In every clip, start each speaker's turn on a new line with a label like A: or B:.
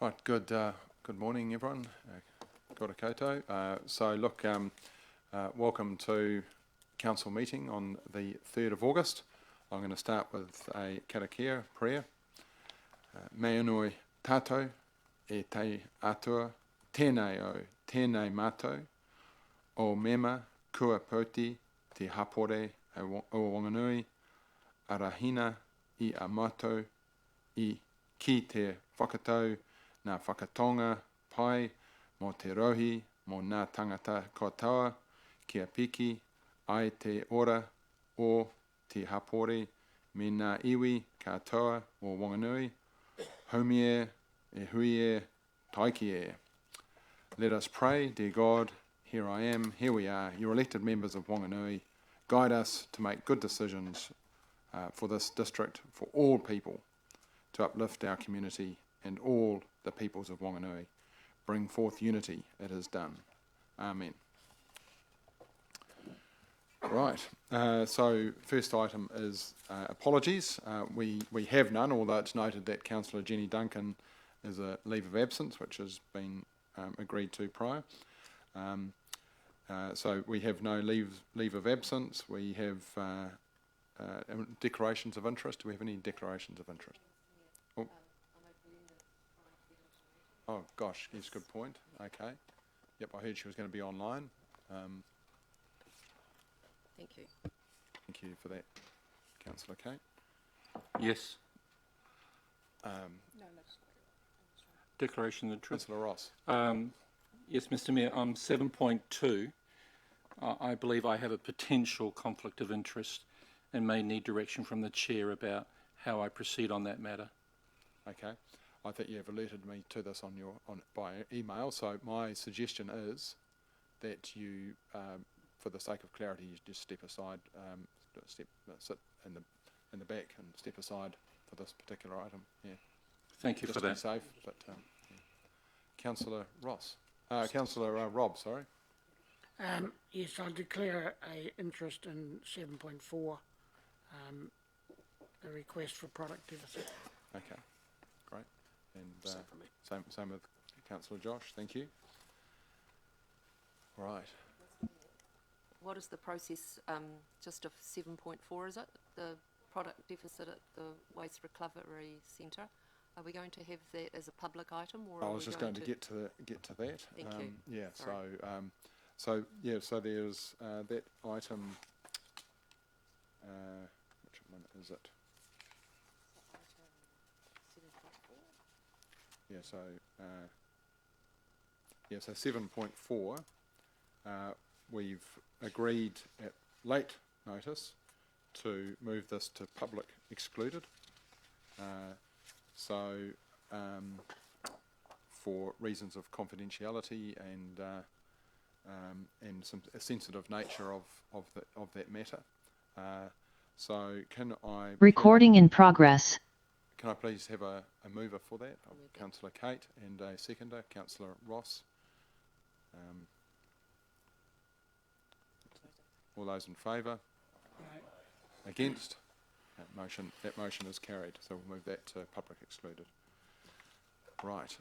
A: Right, good morning everyone. Kia ora koutou. Welcome to Council meeting on the 3rd of August. I'm going to start with a Karakia prayer. Mayoral Message, e te atua, tēnei o, tēnei mātou, o mema kua poti te hapore o Whanganui, arahina I a mātou, I ki te whakatau, nā whakatonga pai, mō te rohi, mō nā tangata kotaua, kia piki, ai te ora o te hapore, me nā iwi katoa o Whanganui, haumie e huie taikie. Let us pray, dear God, here I am, here we are, your elected members of Whanganui. Guide us to make good decisions for this district, for all people, to uplift our community and all the peoples of Whanganui. Bring forth unity, it is done. Amen. Right, so first item is apologies. We have none, although it's noted that Councillor Jenny Duncan is a leave of absence, which has been agreed to prior. So we have no leave of absence. We have declarations of interest. Do we have any declarations of interest? Oh gosh, yes, good point. Okay. Yep, I heard she was going to be online.
B: Thank you.
A: Thank you for that, Councillor Kate.
C: Yes. Declaration of interest.
A: Councillor Ross.
C: Yes, Mr Mayor, 7.2. I believe I have a potential conflict of interest and may need direction from the Chair about how I proceed on that matter.
A: Okay. I think you have alerted me to this by email, so my suggestion is that you, for the sake of clarity, you just step aside, sit in the back and step aside for this particular item. Yeah.
C: Thank you
A: just
C: for that.
A: Just to be safe, but yeah. Councillor Ross, Councillor Rob, sorry.
D: Yes, I declare a interest in 7.4, the request for product deficit.
A: Okay, great. And same with Councillor Josh, thank you. Right.
B: What is the process just of 7.4, is it? The product deficit at the Waste Recovery Centre. Are we going to have that as a public item, or
A: I was just going to get to that.
B: Thank you.
A: Yeah.
B: Sorry.
A: So there's that item. Which one is it? Yeah. So 7.4. We've agreed at late notice to move this to public excluded. For reasons of confidentiality and some sensitive nature of that matter. So can I...
E: Recording in progress.
A: Can I please have a mover for that? Councillor Kate, and a seconder, Councillor Ross. All those in favour? Against? That motion is carried, so we'll move that to public excluded. Right.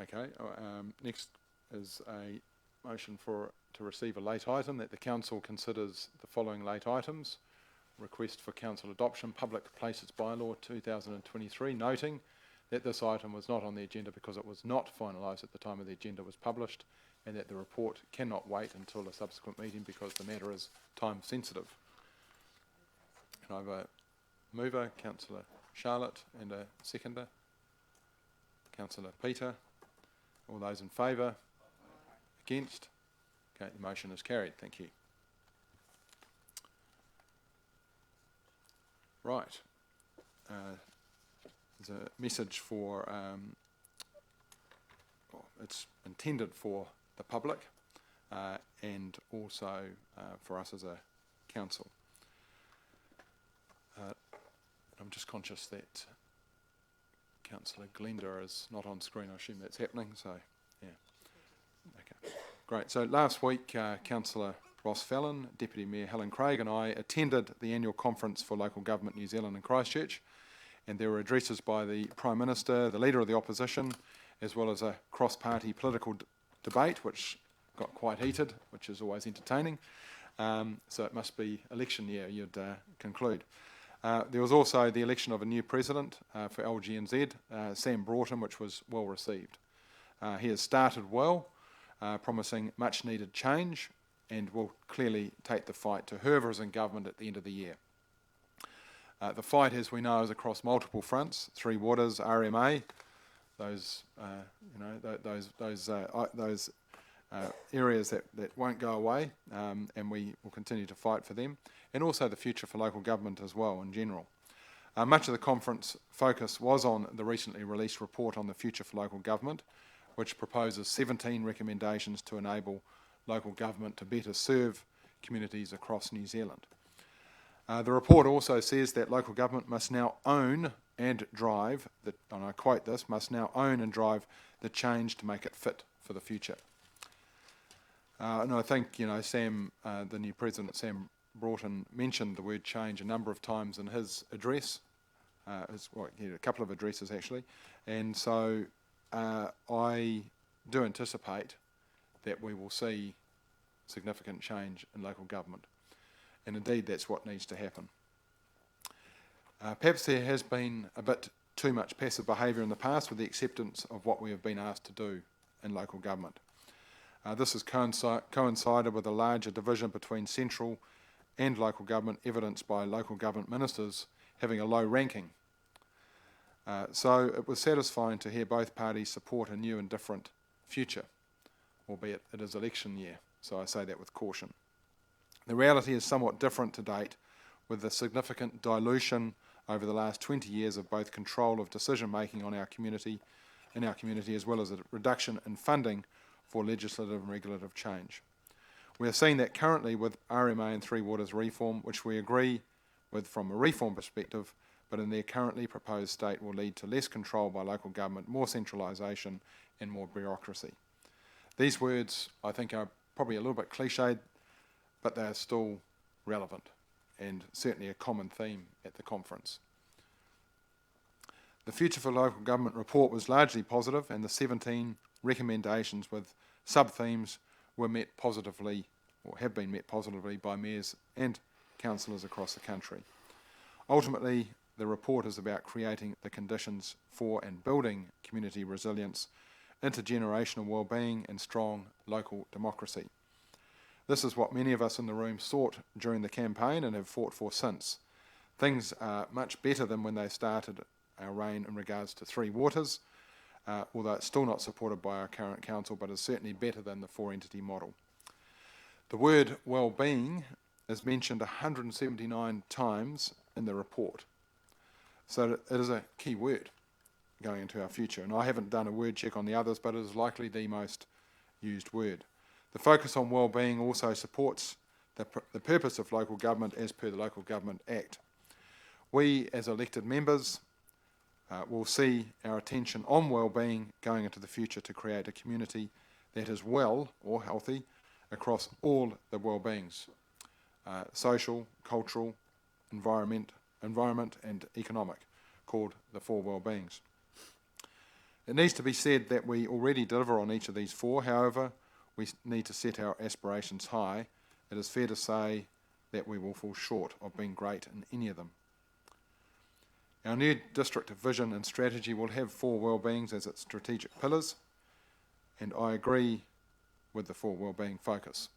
A: Okay. Next is a motion to receive a late item, that the Council considers the following late items. Request for Council adoption, Public Places Bylaw 2023, noting that this item was not on the agenda because it was not finalised at the time of the agenda was published, and that the report cannot wait until a subsequent meeting because the matter is time sensitive. Can I have a mover, Councillor Charlotte, and a seconder, Councillor Peter? All those in favour? Against? Okay, the motion is carried. Thank you. Right. There's a message for, it's intended for the public and also for us as a council. I'm just conscious that Councillor Glenda is not on screen. I assume that's happening, so yeah. Okay, great. So last week, Councillor Ross Fallon, Deputy Mayor Helen Craig and I attended the annual conference for local government New Zealand in Christchurch, and there were addresses by the Prime Minister, the Leader of the Opposition, as well as a cross-party political debate, which got quite heated, which is always entertaining. So it must be election year, you'd conclude. There was also the election of a new president for LGNZ, Sam Broughton, which was well received. He has started well, promising much needed change, and will clearly take the fight to whoever is in government at the end of the year. The fight, as we know, is across multiple fronts: Three Waters, RMA, those areas that won't go away, and we will continue to fight for them, and also the future for local government as well in general. Much of the conference focus was on the recently released report on the future for local government, which proposes 17 recommendations to enable local government to better serve communities across New Zealand. The report also says that local government must now own and drive, and I quote this, must now own and drive the change to make it fit for the future. And I think, Sam, the new president, Sam Broughton, mentioned the word change a number of times in his address, he had a couple of addresses actually, and so I do anticipate that we will see significant change in local government. And indeed, that's what needs to happen. Perhaps there has been a bit too much passive behaviour in the past with the acceptance of what we have been asked to do in local government. This has coincided with a larger division between central and local government, evidenced by local government ministers having a low ranking. So it was satisfying to hear both parties support a new and different future, albeit it is election year, so I say that with caution. The reality is somewhat different to date, with the significant dilution over the last 20 years of both control of decision-making in our community, as well as a reduction in funding for legislative and regulative change. We are seeing that currently with RMA and Three Waters reform, which we agree with from a reform perspective, but in their currently proposed state will lead to less control by local government, more centralisation and more bureaucracy. These words, I think, are probably a little bit cliched, but they are still relevant and certainly a common theme at the conference. The Future for Local Government report was largely positive, and the 17 recommendations with sub-themes were met positively, or have been met positively, by mayors and councillors across the country. Ultimately, the report is about creating the conditions for and building community resilience, intergenerational wellbeing and strong local democracy. This is what many of us in the room sought during the campaign and have fought for since. Things are much better than when they started our reign in regards to Three Waters, although it's still not supported by our current council, but is certainly better than the four-entity model. The word well-being is mentioned 179 times in the report. So it is a key word going into our future. And I haven't done a word check on the others, but it is likely the most used word. The focus on well-being also supports the purpose of local government as per the Local Government Act. We, as elected members, will see our attention on well-being going into the future to create a community that is well or healthy across all the well-beings, social, cultural, environment and economic, called the four well-beings. It needs to be said that we already deliver on each of these four. However, we need to set our aspirations high. It is fair to say that we will fall short of being great in any of them. Our new district vision and strategy will have four well-beings as its strategic pillars, and I agree with the four well-being focus.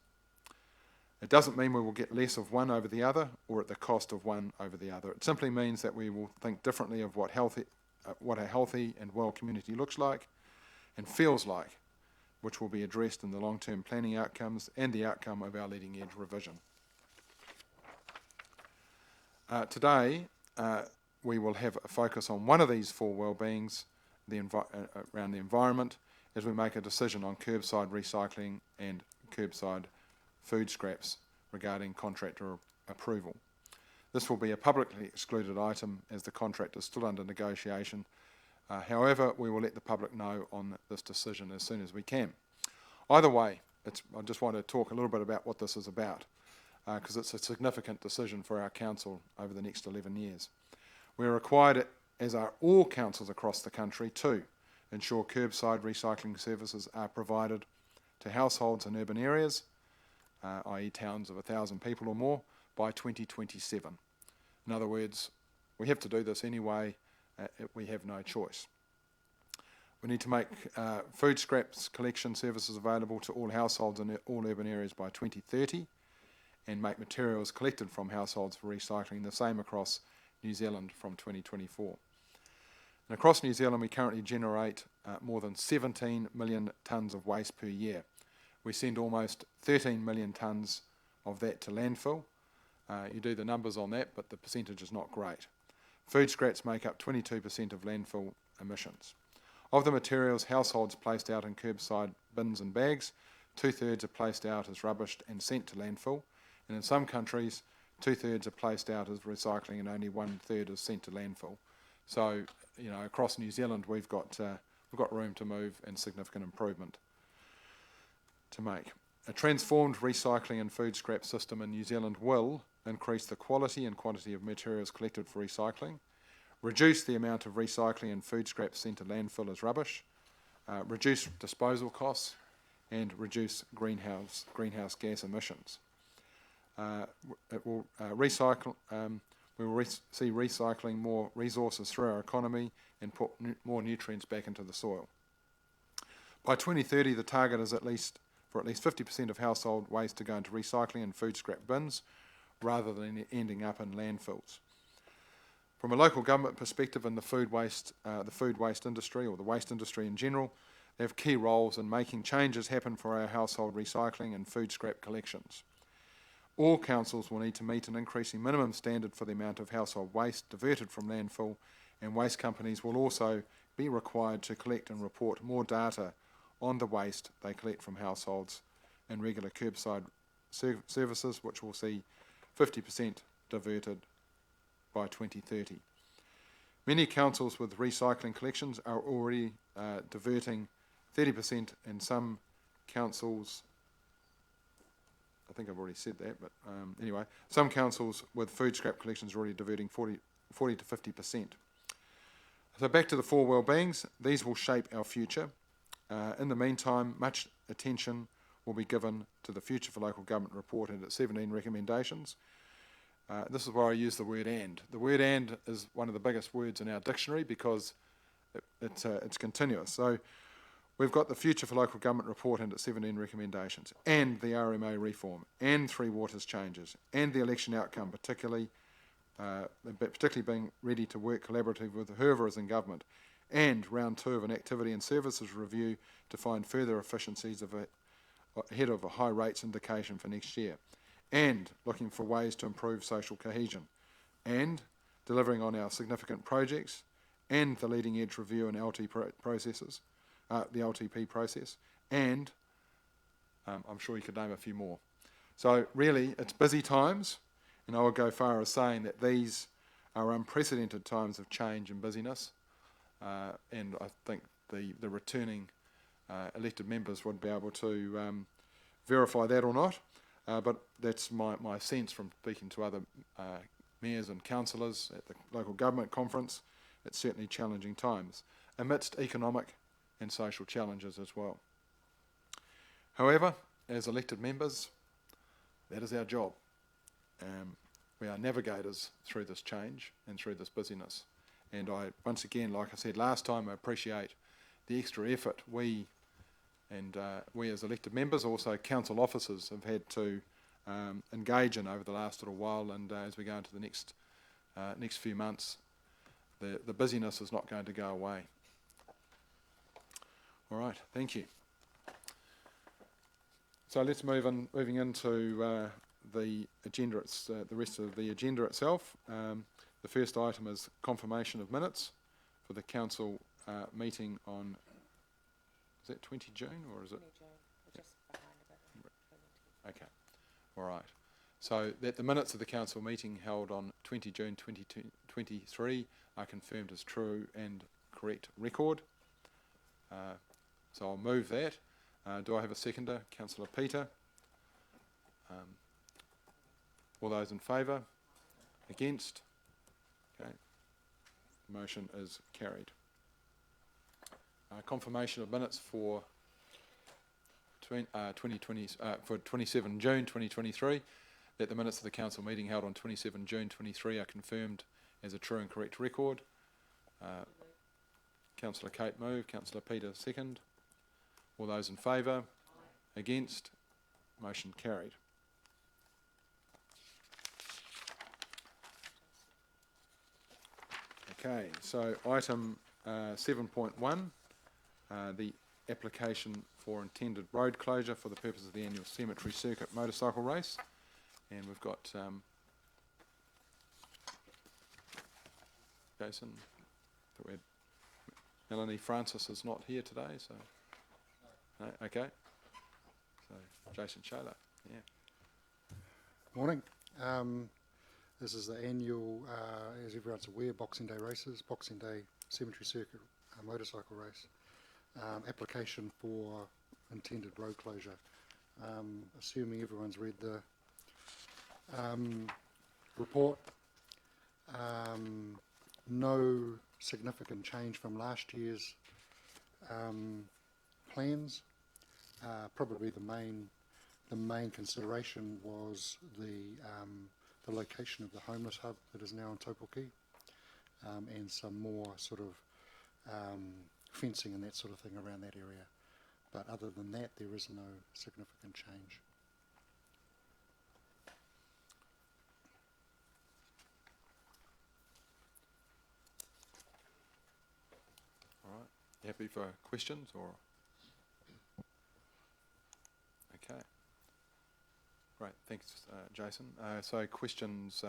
A: It doesn't mean we will get less of one over the other or at the cost of one over the other. It simply means that we will think differently of what a healthy and well community looks like and feels like, which will be addressed in the long-term planning outcomes and the outcome of our leading edge revision. Today, we will have a focus on one of these four well-beings, around the environment, as we make a decision on curbside recycling and curbside food scraps regarding contractor approval. This will be a publicly excluded item as the contract is still under negotiation. However, we will let the public know on this decision as soon as we can. Either way, I just want to talk a little bit about what this is about, because it's a significant decision for our council over the next 11 years. We are required as are all councils across the country, to ensure curbside recycling services are provided to households in urban areas, i.e. towns of 1,000 people or more, by 2027. In other words, we have to do this anyway, we have no choice. We need to make food scraps collection services available to all households in all urban areas by 2030, and make materials collected from households for recycling the same across New Zealand from 2024. And across New Zealand, we currently generate more than 17 million tonnes of waste per year. We send almost 13 million tonnes of that to landfill. You do the numbers on that, but the percentage is not great. Food scraps make up 22% of landfill emissions. Of the materials households placed out in curbside bins and bags, 2/3 are placed out as rubbish and sent to landfill, and in some countries, 2/3 are placed out as recycling and only 1/3 is sent to landfill. So, across New Zealand, we've got room to move and significant improvement to make. A transformed recycling and food scrap system in New Zealand will increase the quality and quantity of materials collected for recycling, reduce the amount of recycling and food scraps sent to landfill as rubbish, reduce disposal costs, and reduce greenhouse gas emissions. It will we will see recycling more resources through our economy and put more nutrients back into the soil. By 2030, the target is for at least 50% of household waste to go into recycling and food scrap bins, rather than ending up in landfills. From a local government perspective, in the food waste industry, or the waste industry in general, they have key roles in making changes happen for our household recycling and food scrap collections. All councils will need to meet an increasing minimum standard for the amount of household waste diverted from landfill, and waste companies will also be required to collect and report more data on the waste they collect from households and regular curbside services, which will see 50% diverted by 2030. Many councils with recycling collections are already diverting 30%, and some councils, I think I've already said that, but anyway, some councils with food scrap collections are already diverting 40 to 50%. So back to the four well-beings, these will shape our future. In the meantime, much attention will be given to the Future for Local Government report and its 17 recommendations. This is where I use the word "and." The word "and" is one of the biggest words in our dictionary because it's continuous. So we've got the Future for Local Government report and its 17 recommendations, and the RMA reform, and Three Waters changes, and the election outcome, particularly being ready to work collaboratively with whoever is in government, and round 2 of an activity and services review to find further efficiencies ahead of a high rates indication for next year, and looking for ways to improve social cohesion, and delivering on our significant projects, and the leading edge review and processes, the LTP process, and I'm sure you could name a few more. So really, it's busy times, and I would go far as saying that these are unprecedented times of change and busyness, and I think the returning elected members would be able to verify that or not, but that's my sense from speaking to other mayors and councillors at the local government conference. It's certainly challenging times, amidst economic and social challenges as well. However, as elected members, that is our job. We are navigators through this change and through this busyness. And I, once again, like I said last time, I appreciate the extra effort we as elected members, also council officers, have had to engage in over the last little while, and as we go into the next few months, the busyness is not going to go away. All right, thank you. So let's moving into the agenda. It's the rest of the agenda itself. The first item is confirmation of minutes for the council meeting on, is that 20 June or is it?
B: 20 June, just behind it.
A: Okay, all right. So that the minutes of the council meeting held on 20 June 2023 are confirmed as true and correct record. So I'll move that. Do I have a seconder? Councillor Peter. All those in favour? Against? Okay. Motion is carried. Confirmation of minutes for 27 June 2023, that the minutes of the council meeting held on 27 June 23 are confirmed as a true and correct record. Councillor Kate move, Councillor Peter second. All those in favour? Against? Motion carried. Okay, so item 7.1, the application for intended road closure for the purpose of the annual cemetery circuit motorcycle race. And we've got Jason. Melanie Francis is not here today, so no, okay. So Jason Shaler, yeah.
E: Morning. This is the annual, as everyone's aware, Boxing Day races, Boxing Day Cemetery Circuit motorcycle race. Application for intended road closure. Assuming everyone's read the report, no significant change from last year's plans. Probably the main consideration was the location of the homeless hub that is now in Taupoki, and some more sort of fencing and that sort of thing around that area. But other than that, there is no significant change.
A: All right, you happy for questions or? Okay. Great, thanks, Jason. So questions,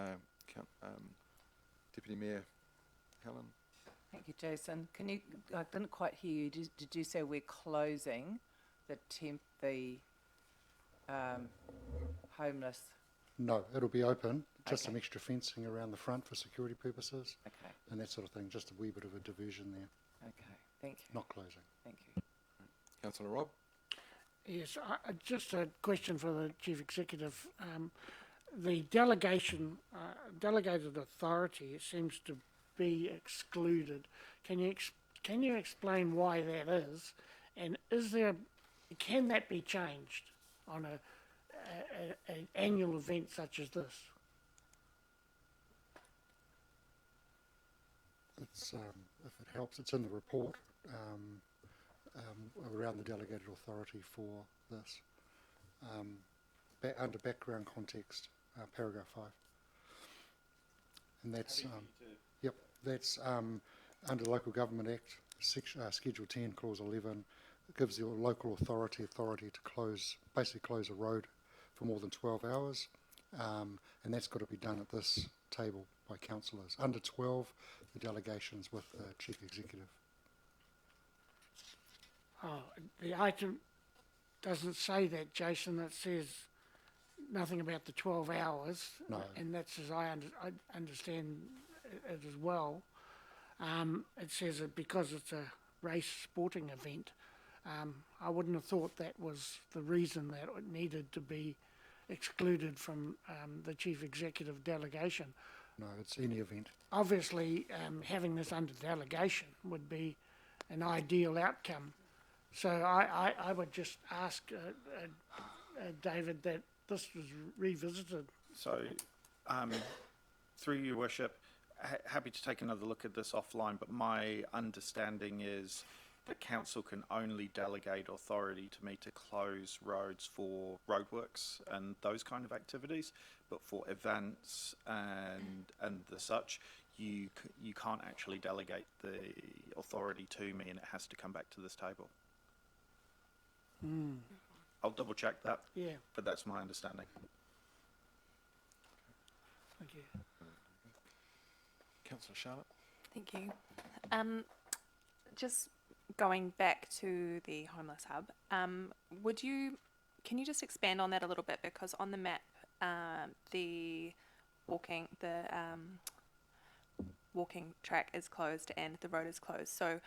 A: Deputy Mayor Helen?
F: Thank you, Jason. Can you, I didn't quite hear you, did you say we're closing the homeless?
E: No, it'll be open, just
F: Okay.
E: some extra fencing around the front for security purposes
F: Okay,
E: and that sort of thing, just a wee bit of a diversion there,
F: okay, thank you,
E: not closing.
F: thank you.
A: Councillor Rob?
D: Yes, just a question for the Chief Executive. The delegation, delegated authority seems to be excluded. Can you explain why that is? And can that be changed on an annual event such as this?
E: It's, if it helps, it's in the report around the delegated authority for this. Under background context, paragraph 5. And that's, yep, that's under the Local Government Act, Schedule 10, Clause 11. It gives the local authority to basically close a road for more than 12 hours. And that's got to be done at this table by councillors. Under 12, the delegations with the Chief Executive.
D: Oh, the item doesn't say that, Jason. It says nothing about the 12 hours.
E: No.
D: And that's as I understand it as well. It says that because it's a race sporting event, I wouldn't have thought that was the reason that it needed to be excluded from the Chief Executive delegation.
E: No, it's any event.
D: Obviously, having this under delegation would be an ideal outcome. So I would just ask David that this was revisited.
G: So, through your worship, happy to take another look at this offline, but my understanding is the council can only delegate authority to me to close roads for roadworks and those kind of activities, but for events and the such, you can't actually delegate the authority to me, and it has to come back to this table. I'll double check that,
D: Yeah,
G: but that's my understanding.
D: thank you.
A: Councillor Charlotte?
H: Thank you. Just going back to the homeless hub, can you just expand on that a little bit? Because on the map, the walking track is closed and the road is closed. So,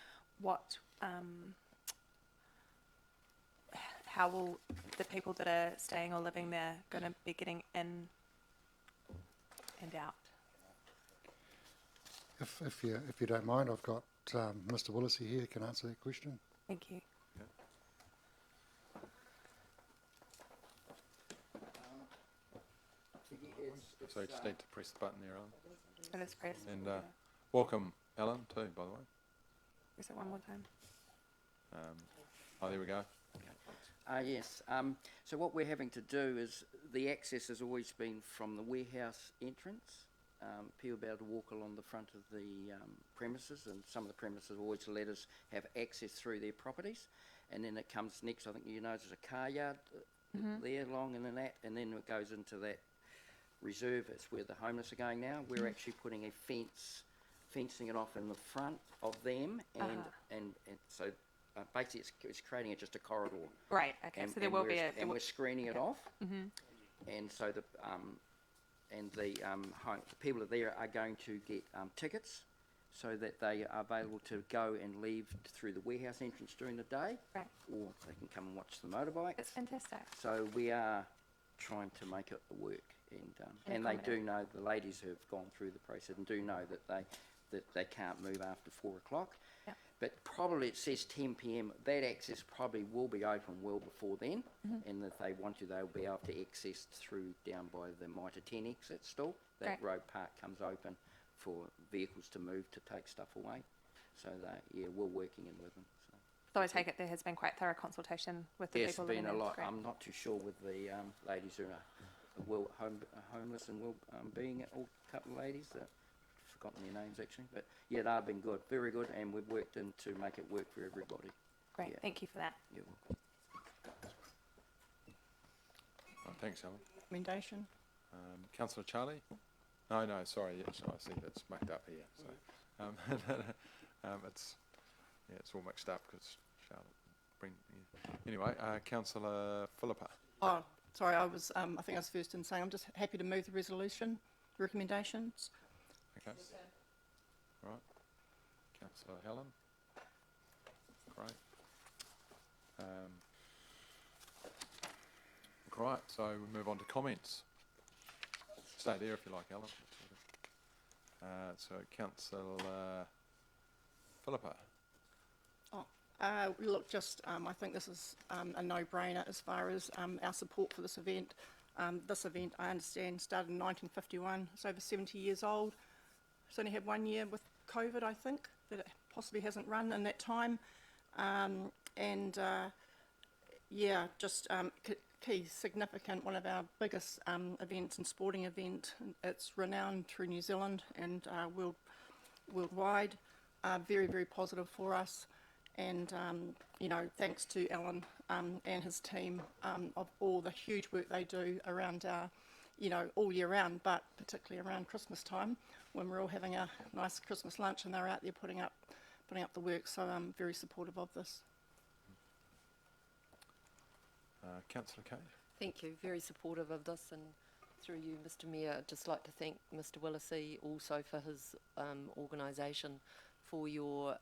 H: how will the people that are staying or living there going to be getting in and out?
E: If you don't mind, I've got Mr. Willesee here can answer that question.
H: Thank you.
A: So you just need to press the button there, Alan.
H: So let's press.
A: And welcome, Alan, too, by the way.
H: Press it one more time.
A: Oh, there we go.
I: Yes. So what we're having to do is the access has always been from the warehouse entrance. People be able to walk along the front of the premises, and some of the premises always let us have access through their properties. And then it comes next, I think you know, there's a car yard there along and that, and then it goes into that reserve. It's where the homeless are going now. We're actually putting a fencing it off in the front of them, and so basically it's creating just a corridor.
H: Right. Okay.
I: And,
H: So there will be a.
I: and we're screening it off, and so the people there are going to get tickets, so that they are available to go and leave through the warehouse entrance during the day,
H: Right.
I: or they can come and watch the motorbikes.
H: It's fantastic.
I: So we are trying to make it work, and they do know, the ladies who have gone through the process and do know that they can't move after 4 o'clock.
H: Yeah.
I: But probably it says 10 p.m. That access probably will be open well before then, and if they want to, they'll be able to access through down by the Mitre 10 exit still. That
H: Great.
I: road park comes open for vehicles to move to take stuff away. So we're working in with them.
H: So I take it there has been quite thorough consultation with the
I: Yes,
H: people
I: been
H: living
I: a
H: there.
I: lot.
H: Great.
I: I'm not too sure with the ladies who are homeless and being all couple of ladies. Forgotten their names actually, but yeah, they've been good, very good, and we've worked in to make it work for everybody.
H: Great.
I: Yeah.
H: Thank you for that.
I: You're welcome.
A: Oh, thanks, Alan.
F: Recommendation.
A: Councillor Charlie? No, sorry, yes, I see that's mucked up here. So, it's all mixed up because Charlotte. Anyway, Councillor Philippa.
J: Oh, sorry, I think I was first in saying I'm just happy to move the resolution recommendations.
A: Okay. Right. Councillor Helen. Great. Right, so we move on to comments. Stay there if you like, Alan. So Councillor Philippa.
J: Look, I think this is a no-brainer as far as our support for this event. This event, I understand, started in 1951. It's over 70 years old. It's only had 1 year with COVID, I think, that it possibly hasn't run in that time. Key, significant, one of our biggest events and sporting event. It's renowned through New Zealand and worldwide. Very, very positive for us. And, thanks to Alan and his team of all the huge work they do around our, all year round, but particularly around Christmas time when we're all having a nice Christmas lunch and they're out there putting up the work. So I'm very supportive of this.
A: Councillor Kay.
B: Thank you. Very supportive of this, and through you, Mr. Mayor, I'd just like to thank Mr. Willesee also for his organisation, for your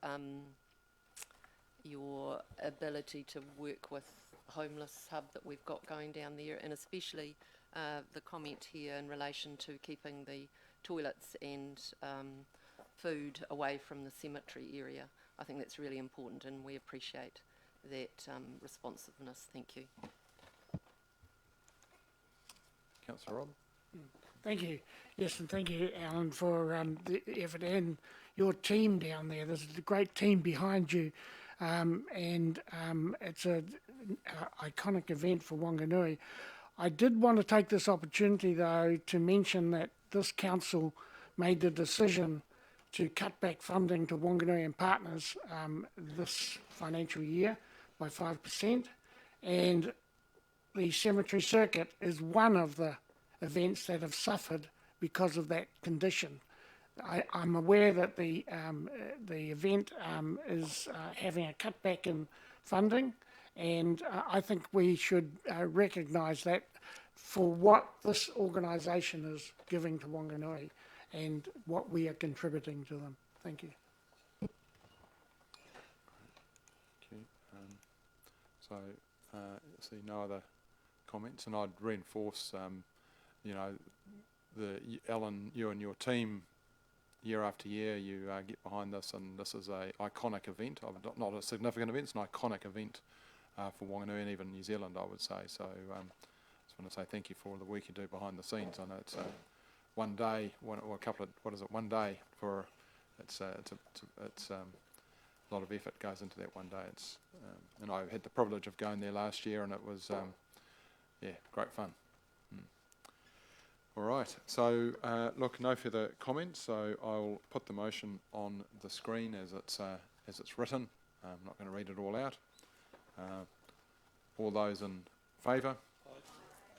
B: ability to work with Homeless Hub that we've got going down there, and especially the comment here in relation to keeping the toilets and food away from the cemetery area. I think that's really important, and we appreciate that responsiveness. Thank you.
A: Councillor Rob.
D: Thank you. Yes, and thank you, Alan, for the effort and your team down there. There's a great team behind you, and it's an iconic event for Whanganui. I did want to take this opportunity, though, to mention that this council made the decision to cut back funding to Whanganui and Partners this financial year by 5%, and the cemetery circuit is one of the events that have suffered because of that condition. I'm aware that the event is having a cutback in funding, and I think we should recognise that for what this organisation is giving to Whanganui and what we are contributing to them. Thank you.
A: Okay. See no other comments, and I'd reinforce, Alan, you and your team year after year you get behind this, and this is a iconic event. Not a significant event, it's an iconic event for Whanganui and even New Zealand, I would say. So just want to say thank you for all the work you do behind the scenes. I know it's one day, or a couple of, one day for, it's a lot of effort goes into that one day. It's and I had the privilege of going there last year, and it was yeah, great fun. All right, so look, no further comments, so I'll put the motion on the screen as it's written. I'm not going to read it all out. All those in favour?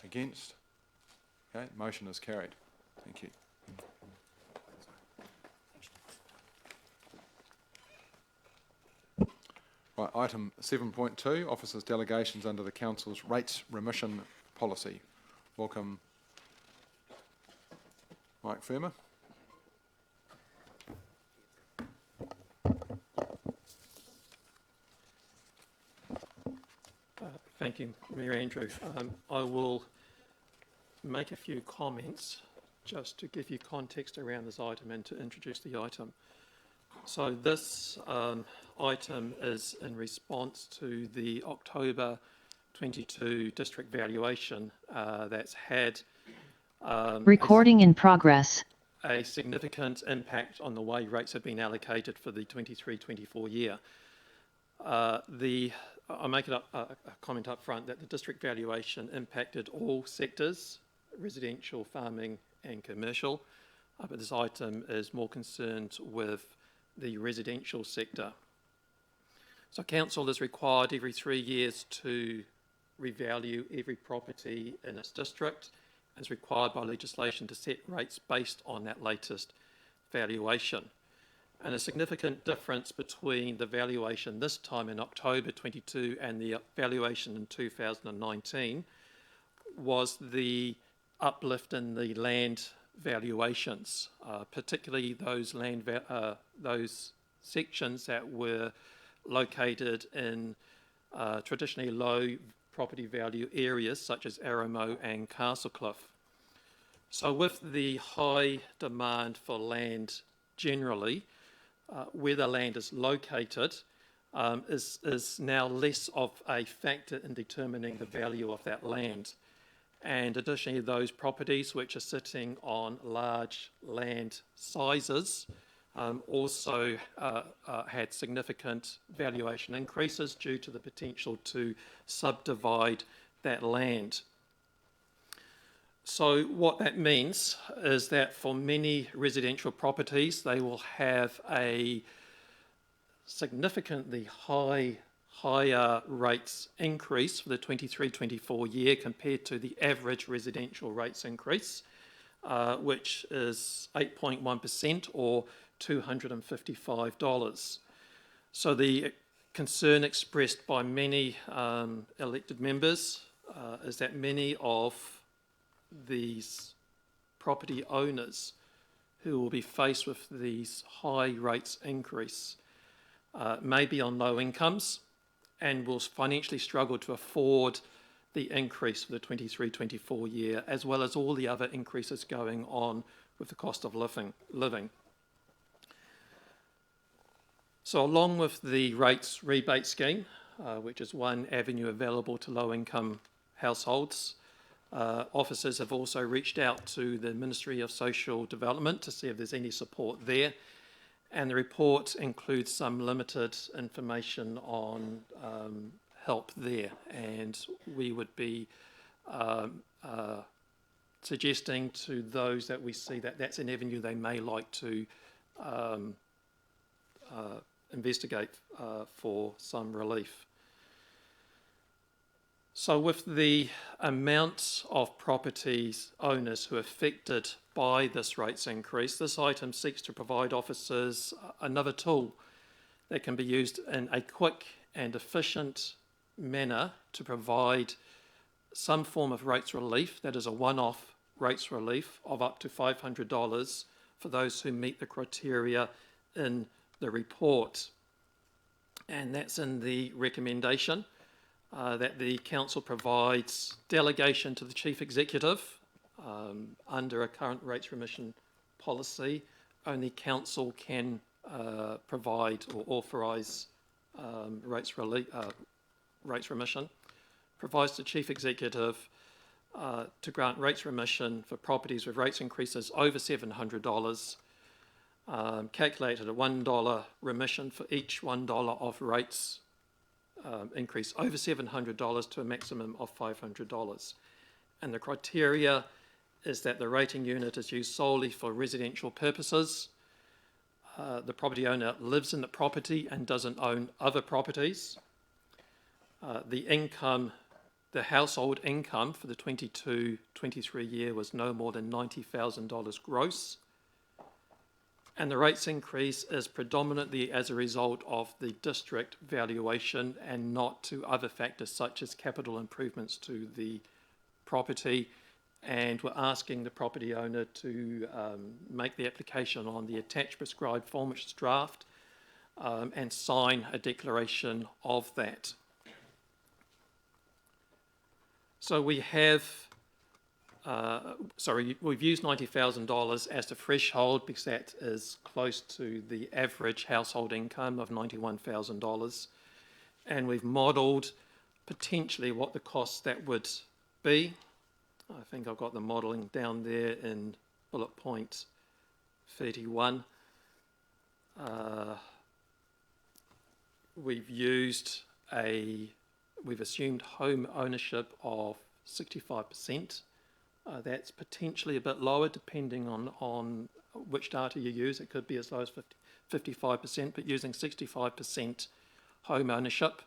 A: Against? Okay, motion is carried. Thank you. Right, item 7.2, officers' delegations under the Council's rates remission policy. Welcome, Mike Firma.
K: Thank you, Mayor Andrew. I will make a few comments just to give you context around this item and to introduce the item. So this item is in response to the October 22 district valuation that's had
L: recording in progress.
K: A significant impact on the way rates have been allocated for the 23-24 year. I'll make it a comment up front that the district valuation impacted all sectors, residential, farming and commercial, but this item is more concerned with the residential sector. So council is required every 3 years to revalue every property in its district, and is required by legislation to set rates based on that latest valuation. And a significant difference between the valuation this time in October 22 and the valuation in 2019 was the uplift in the land valuations, particularly those sections that were located in traditionally low property value areas such as Aramo and Castlecliff. So with the high demand for land generally, where the land is located is now less of a factor in determining the value of that land. And additionally, those properties which are sitting on large land sizes also had significant valuation increases due to the potential to subdivide that land. So what that means is that for many residential properties, they will have a significantly higher rates increase for the 23-24 year compared to the average residential rates increase, which is 8.1% or $255. So the concern expressed by many elected members is that many of these property owners who will be faced with these high rates increase may be on low incomes and will financially struggle to afford the increase for the 23-24 year, as well as all the other increases going on with the cost of living. So along with the rates rebate scheme, which is one avenue available to low-income households, officers have also reached out to the Ministry of Social Development to see if there's any support there. And the report includes some limited information on help there. And we would be suggesting to those that we see that that's an avenue they may like to investigate for some relief. So with the amount of properties owners who are affected by this rates increase, this item seeks to provide officers another tool that can be used in a quick and efficient manner to provide some form of rates relief, that is a one-off rates relief of up to $500 for those who meet the criteria in the report. And that's in the recommendation. That the council provides delegation to the chief executive under a current rates remission policy only council can provide or authorise rates remission, provides the Chief Executive to grant rates remission for properties with rates increases over $700, calculated at $1 remission for each $1 of rates increase over $700 to a maximum of $500. And the criteria is that the rating unit is used solely for residential purposes. The property owner lives in the property and doesn't own other properties. The household income for the 22-23 year was no more than $90,000 gross. And the rates increase is predominantly as a result of the district valuation and not to other factors such as capital improvements to the property. And we're asking the property owner to make the application on the attached prescribed form, which is draft, and sign a declaration of that. So we have, we've used $90,000 as the threshold because that is close to the average household income of $91,000. And we've modelled potentially what the cost that would be. I think I've got the modelling down there in bullet point 31. We've assumed home ownership of 65%. That's potentially a bit lower depending on which data you use. It could be as low as 55%, but using 65% home ownership,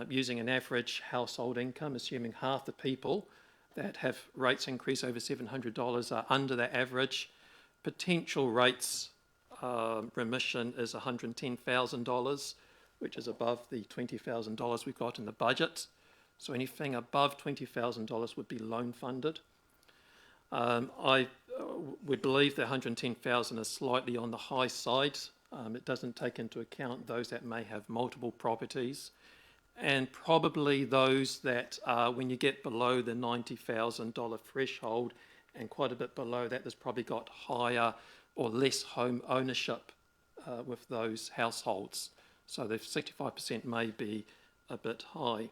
K: using an average household income, assuming half the people that have rates increase over $700 are under that average. Potential rates remission is $110,000, which is above the $20,000 we've got in the budget. So anything above $20,000 would be loan funded. I would believe that $110,000 is slightly on the high side. It doesn't take into account those that may have multiple properties, and probably those that when you get below the $90,000 threshold and quite a bit below that, there's probably got higher or less home ownership with those households. So the 65% may be a bit high.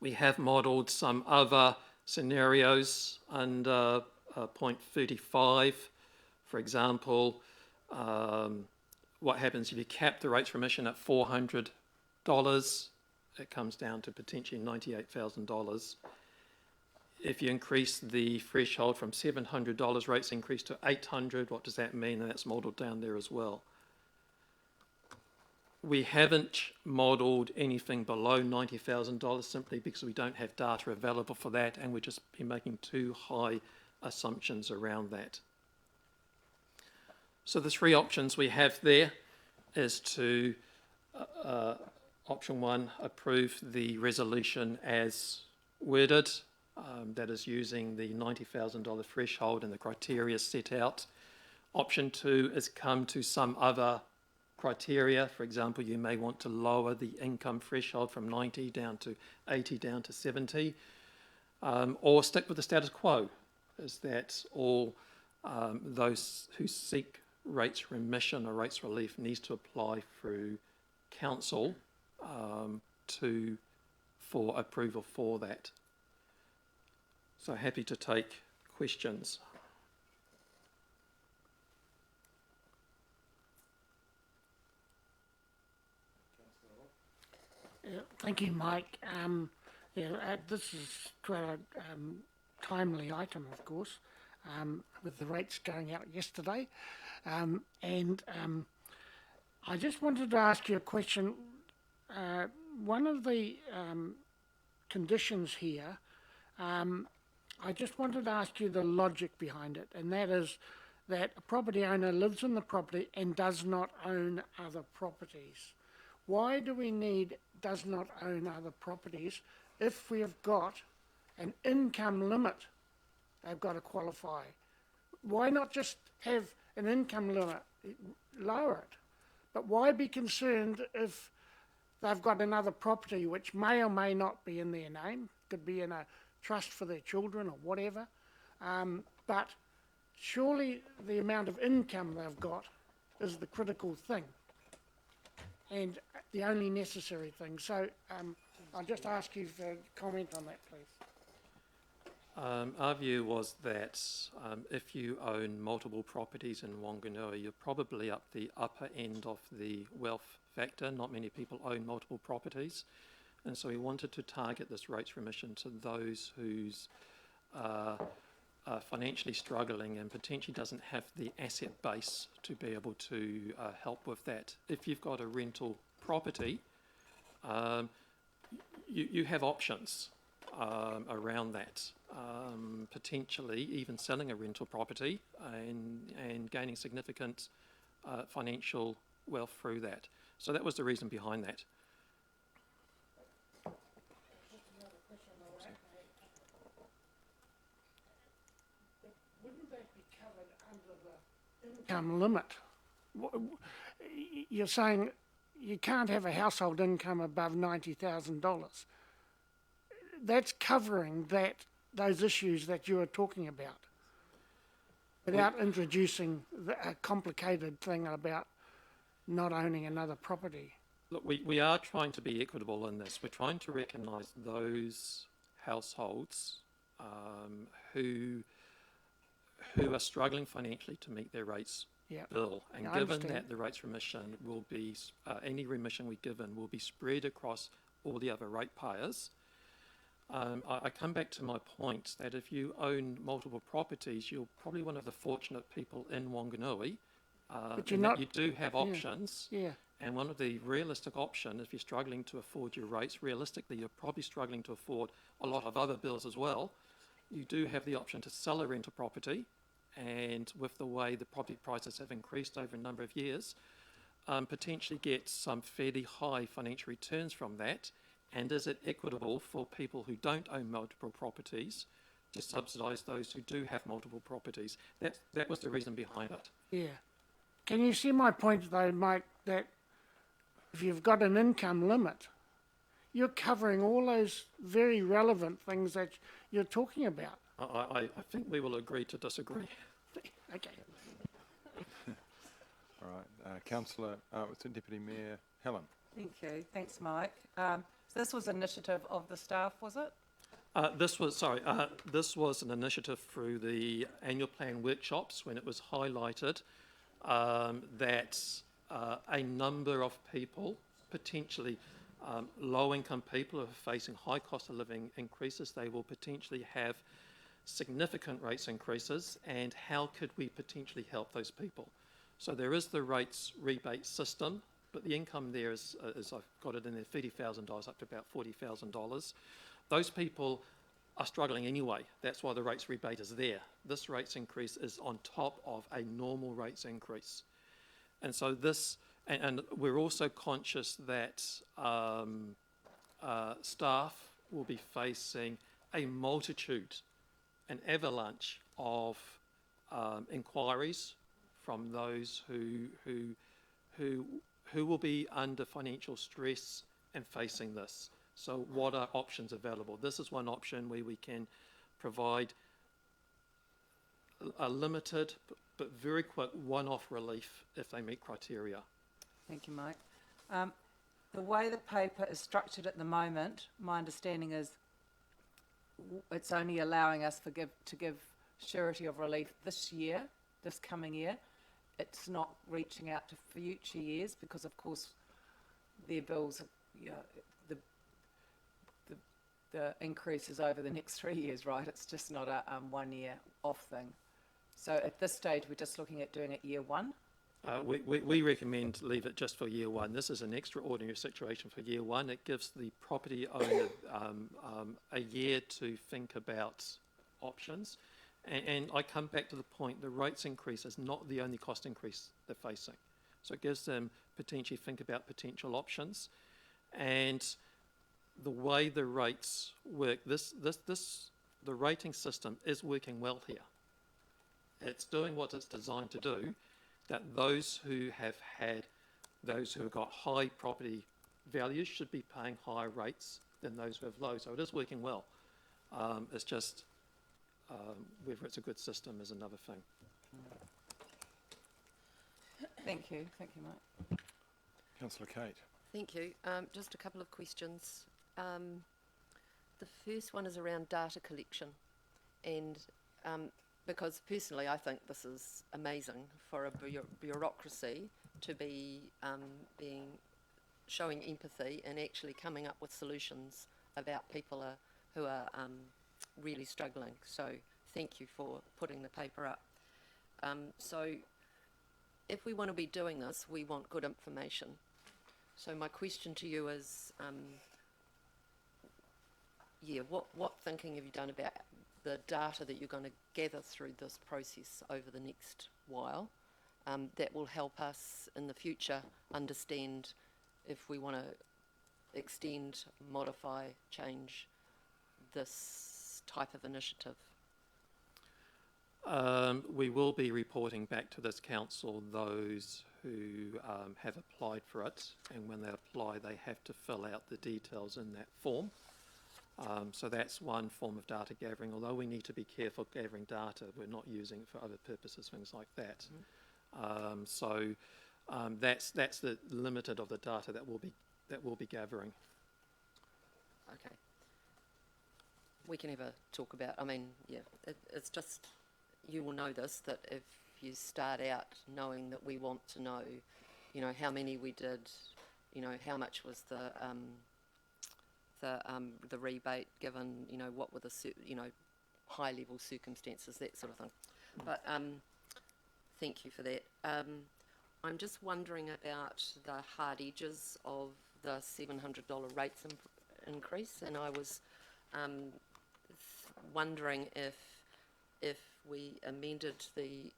K: We have modelled some other scenarios under point 35. For example, what happens if you cap the rates remission at $400? It comes down to potentially $98,000. If you increase the threshold from $700 rates increase to $800, what does that mean? And that's modelled down there as well. We haven't modelled anything below $90,000 simply because we don't have data available for that, and we'd just be making too high assumptions around that. So the three options we have there is to option one, approve the resolution as worded, that is using the $90,000 threshold and the criteria set out. Option two is come to some other criteria. For example, you may want to lower the income threshold from 90 down to 80 down to 70, or stick with the status quo, is that all those who seek rates remission or rates relief needs to apply through council for approval for that. So happy to take questions.
D: Thank you, Mike. This is quite a timely item, of course, with the rates going out yesterday. I just wanted to ask you a question. One of the conditions here, I just wanted to ask you the logic behind it, and that is that a property owner lives in the property and does not own other properties. Why do we need does not own other properties if we have got an income limit they've got to qualify? Why not just have an income limit, lower it? But why be concerned if they've got another property which may or may not be in their name, could be in a trust for their children or whatever, but surely the amount of income they've got is the critical thing and the only necessary thing. So I'll just ask you for comment on that, please.
K: Our view was that if you own multiple properties in Whanganui, you're probably up the upper end of the wealth factor. Not many people own multiple properties. And so we wanted to target this rates remission to those who's financially struggling and potentially doesn't have the asset base to be able to help with that. If you've got a rental property, you have options around that. Potentially even selling a rental property and gaining significant financial wealth through that. So that was the reason behind that.
D: Wouldn't that be covered under the income limit? You're saying you can't have a household income above $90,000. That's covering those issues that you are talking about, without introducing a complicated thing about not owning another property.
K: Look, we are trying to be equitable in this. We're trying to recognise those households who are struggling financially to meet their rates bill. And given that the rates remission will be, any remission we given will be spread across all the other ratepayers, I come back to my point that if you own multiple properties, you're probably one of the fortunate people in Whanganui.
D: But you're not,
K: you do have options.
D: Yeah.
K: And one of the realistic options, if you're struggling to afford your rates, realistically, you're probably struggling to afford a lot of other bills as well. You do have the option to sell a rental property, and with the way the property prices have increased over a number of years, potentially get some fairly high financial returns from that. And is it equitable for people who don't own multiple properties to subsidise those who do have multiple properties? That was the reason behind it.
D: Yeah. Can you see my point, though, Mike, that if you've got an income limit, you're covering all those very relevant things that you're talking about?
K: I think we will agree to disagree.
D: Okay.
A: All right. Councillor, Deputy Mayor Helen.
F: Thank you. Thanks, Mike. So this was an initiative of the staff, was it?
K: This was an initiative through the annual plan workshops when it was highlighted that a number of people, potentially low-income people who are facing high cost of living increases, they will potentially have significant rates increases, and how could we potentially help those people? So there is the rates rebate system, but the income there is I've got it in there, $30,000 up to about $40,000. Those people are struggling anyway. That's why the rates rebate is there. This rates increase is on top of a normal rates increase. And so this, and we're also conscious that staff will be facing a multitude, an avalanche of inquiries from those who will be under financial stress and facing this. So what are options available? This is one option where we can provide a limited but very quick one-off relief if they meet criteria.
F: Thank you, Mike. The way the paper is structured at the moment, my understanding is it's only allowing us to give surety of relief this year, this coming year. It's not reaching out to future years because, of course, their bills, the increase is over the next 3 years, right? It's just not a 1 year off thing. So at this stage, we're just looking at doing it year one.
K: We recommend leave it just for year one. This is an extraordinary situation for year one. It gives the property owner a year to think about options. And I come back to the point, the rates increase is not the only cost increase they're facing. So it gives them potentially think about potential options. And the way the rates work, the rating system is working well here. It's doing what it's designed to do, that those who have got high property values should be paying higher rates than those who have low. So it is working well. It's just whether it's a good system is another thing.
F: Thank you, Mike.
A: Councillor Kate.
B: Thank you. Just a couple of questions. The first one is around data collection, and because personally I think this is amazing for a bureaucracy to be showing empathy and actually coming up with solutions about people who are really struggling. So thank you for putting the paper up. So if we want to be doing this, we want good information. So my question to you is, what thinking have you done about the data that you're going to gather through this process over the next while that will help us in the future understand if we want to extend, modify, change this type of initiative?
K: We will be reporting back to this council those who have applied for it, and when they apply they have to fill out the details in that form. So that's one form of data gathering. Although we need to be careful gathering data, we're not using it for other purposes, things like that. That's the limited of the data that we'll be gathering.
B: Okay. We can have a talk about, I mean, it's just, you will know this, that if you start out knowing that we want to know, you know, how many we did, you know, how much was the rebate given, you know, what were the, high level circumstances, that sort of thing. But thank you for that. I'm just wondering about the hard edges of the $700 rates increase, and I was wondering if we amended the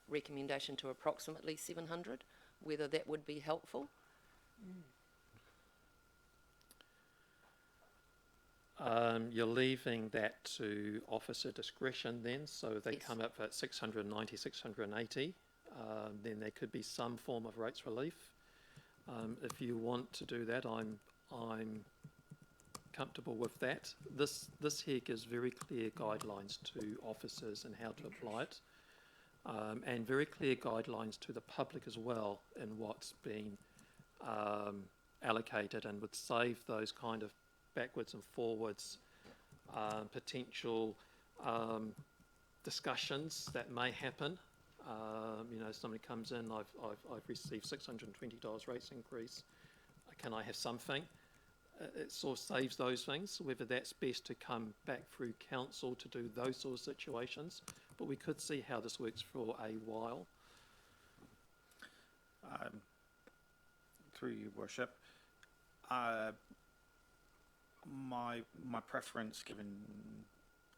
B: recommendation to approximately 700, whether that would be helpful.
K: You're leaving that to officer discretion then, so if they come up at 690, 680, then there could be some form of rates relief. If you want to do that, I'm comfortable with that. This here gives very clear guidelines to officers and how to apply it, and very clear guidelines to the public as well in what's been allocated, and would save those kind of backwards and forwards potential discussions that may happen. You know, somebody comes in, I've received $620 rates increase, can I have something? It sort of saves those things, whether that's best to come back through council to do those sort of situations, but we could see how this works for a while.
G: Through you, Worship, my preference, given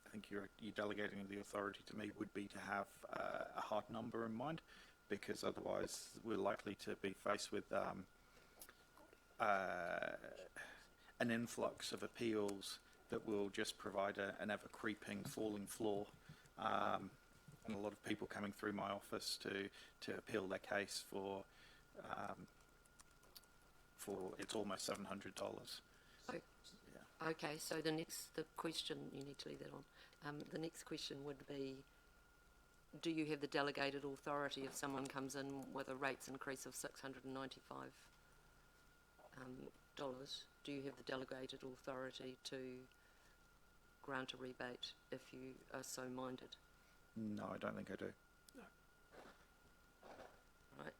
G: I think you're delegating the authority to me, would be to have a hard number in mind, because otherwise we're likely to be faced with an influx of appeals that will just provide an ever creeping falling floor, and a lot of people coming through my office to appeal their case for it's almost $700.
B: Okay, so the question, you need to leave that on. The next question would be, do you have the delegated authority if someone comes in with a rates increase of $695? Do you have the delegated authority to grant a rebate if you are so minded?
G: No, I don't think I do.
B: No. Right.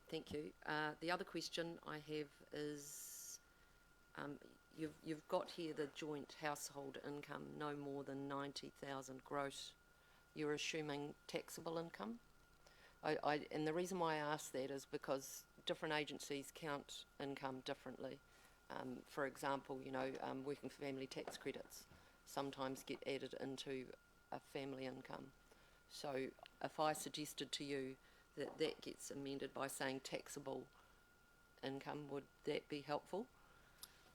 B: Thank you. The other question I have is, you've got here the joint household income no more than 90,000 gross. You're assuming taxable income? And the reason why I ask that is because different agencies count income differently. For example, working family tax credits sometimes get added into a family income. So if I suggested to you that gets amended by saying taxable income, would that be helpful?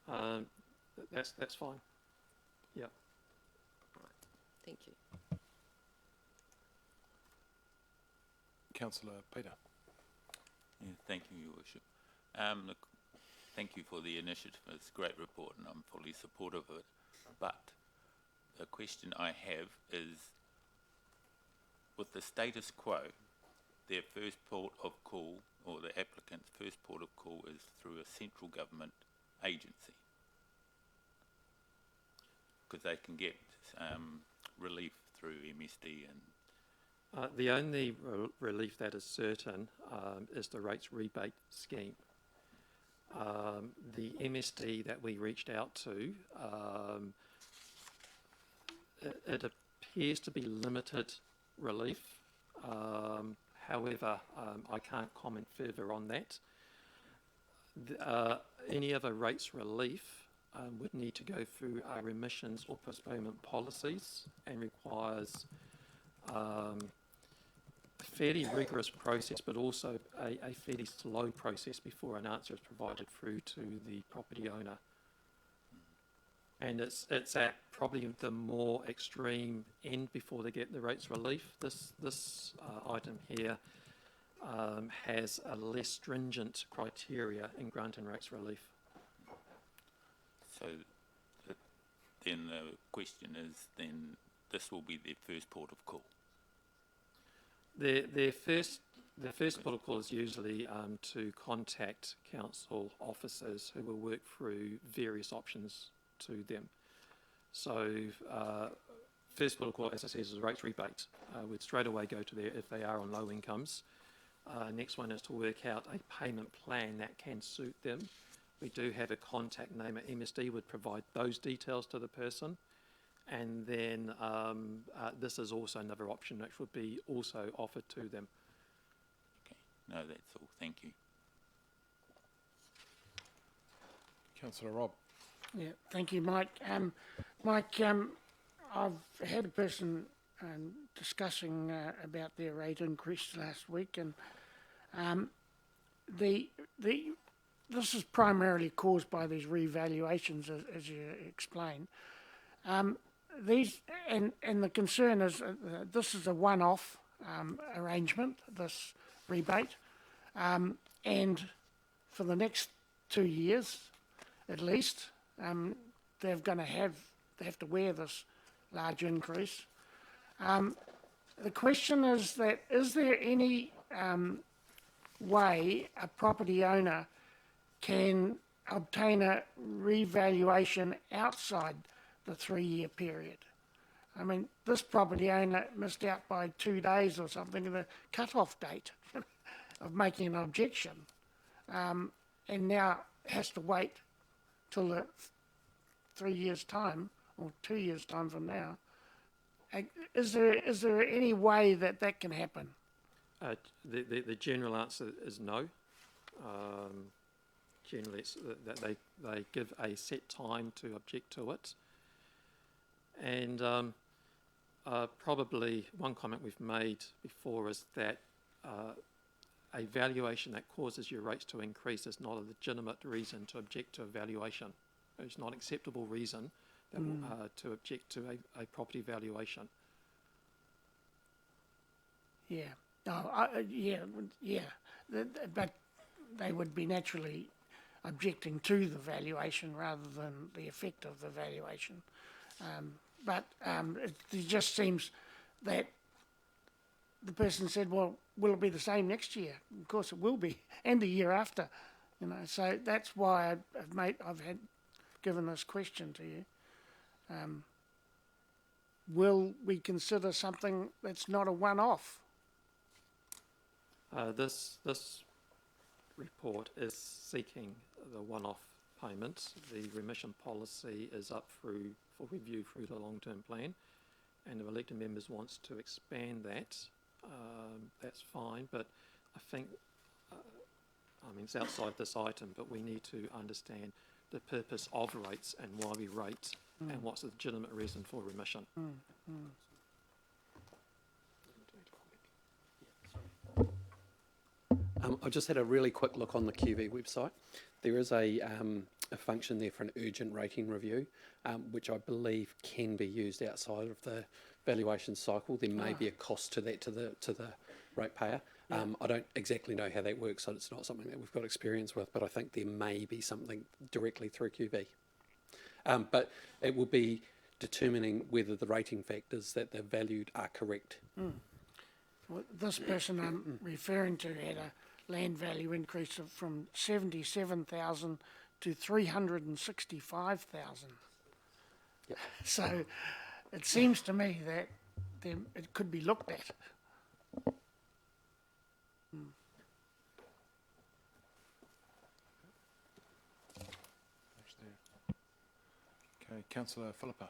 K: That's fine. Yeah.
B: Right. Thank you.
A: Councillor Peter.
M: Yeah, thank you, Your Worship. Look, thank you for the initiative. It's a great report and I'm fully supportive of it. But the question I have is, with the status quo, their first port of call, or the applicant's first port of call, is through a central government agency, because they can get relief through MSD and
K: The only relief that is certain is the rates rebate scheme. The MSD that we reached out to, it appears to be limited relief. However, I can't comment further on that. Any other rates relief would need to go through our remissions or postponement policies and requires a fairly rigorous process, but also a fairly slow process before an answer is provided through to the property owner. And it's at probably the more extreme end before they get the rates relief. This item here has a less stringent criteria in granting rates relief.
M: so then the question is, then this will be their first port of call.
K: Their first port of call is usually to contact council officers who will work through various options to them. So first port of call, as I said, is a rates rebate. Would straight away go to there if they are on low incomes. Next one is to work out a payment plan that can suit them. We do have a contact name at MSD, would provide those details to the person. And then this is also another option which would be also offered to them.
M: Okay, no, that's all. Thank you.
A: Councillor Rob.
D: Yeah, thank you, Mike. Mike, I've had a person discussing about their rate increase last week, and this is primarily caused by these revaluations, as you explained. These and the concern is this is a one-off arrangement, this rebate, and for the next 2 years, at least, they have to wear this large increase. The question is that, is there any way a property owner can obtain a revaluation outside the 3-year period? I mean, this property owner missed out by 2 days or something, the cut-off date of making an objection, and now has to wait till the 3 years' time, or 2 years' time from now. Is there any way that can happen?
K: The general answer is no. Generally, it's that they give a set time to object to it. And probably one comment we've made before is that a valuation that causes your rates to increase is not a legitimate reason to object to a valuation. It's not an acceptable reason that to object to a property valuation.
D: Yeah. No. Yeah. But they would be naturally objecting to the valuation rather than the effect of the valuation. But it just seems that the person said, "Well, will it be the same next year?" Of course, it will be, and the year after. You know, so that's why I've given this question to you. Will we consider something that's not a one-off?
K: This report is seeking the one-off payments. The remission policy is up for review through the long-term plan, and if elected members wants to expand that, that's fine. But I think, it's outside this item, but we need to understand the purpose of rates and why we rate, and what's the legitimate reason for remission.
N: I just had a really quick look on the QV website. There is a function there for an urgent rating review, which I believe can be used outside of the valuation cycle. There may be a cost to that to the ratepayer. I don't exactly know how that works, so it's not something that we've got experience with, but I think there may be something directly through QV. But it will be determining whether the rating factors that they're valued are correct.
D: Well, this person I'm referring to had a land value increase of from 77,000 to 365,000.
N: Yep.
D: So it seems to me that it could be looked at.
A: Okay, Councillor Philippa.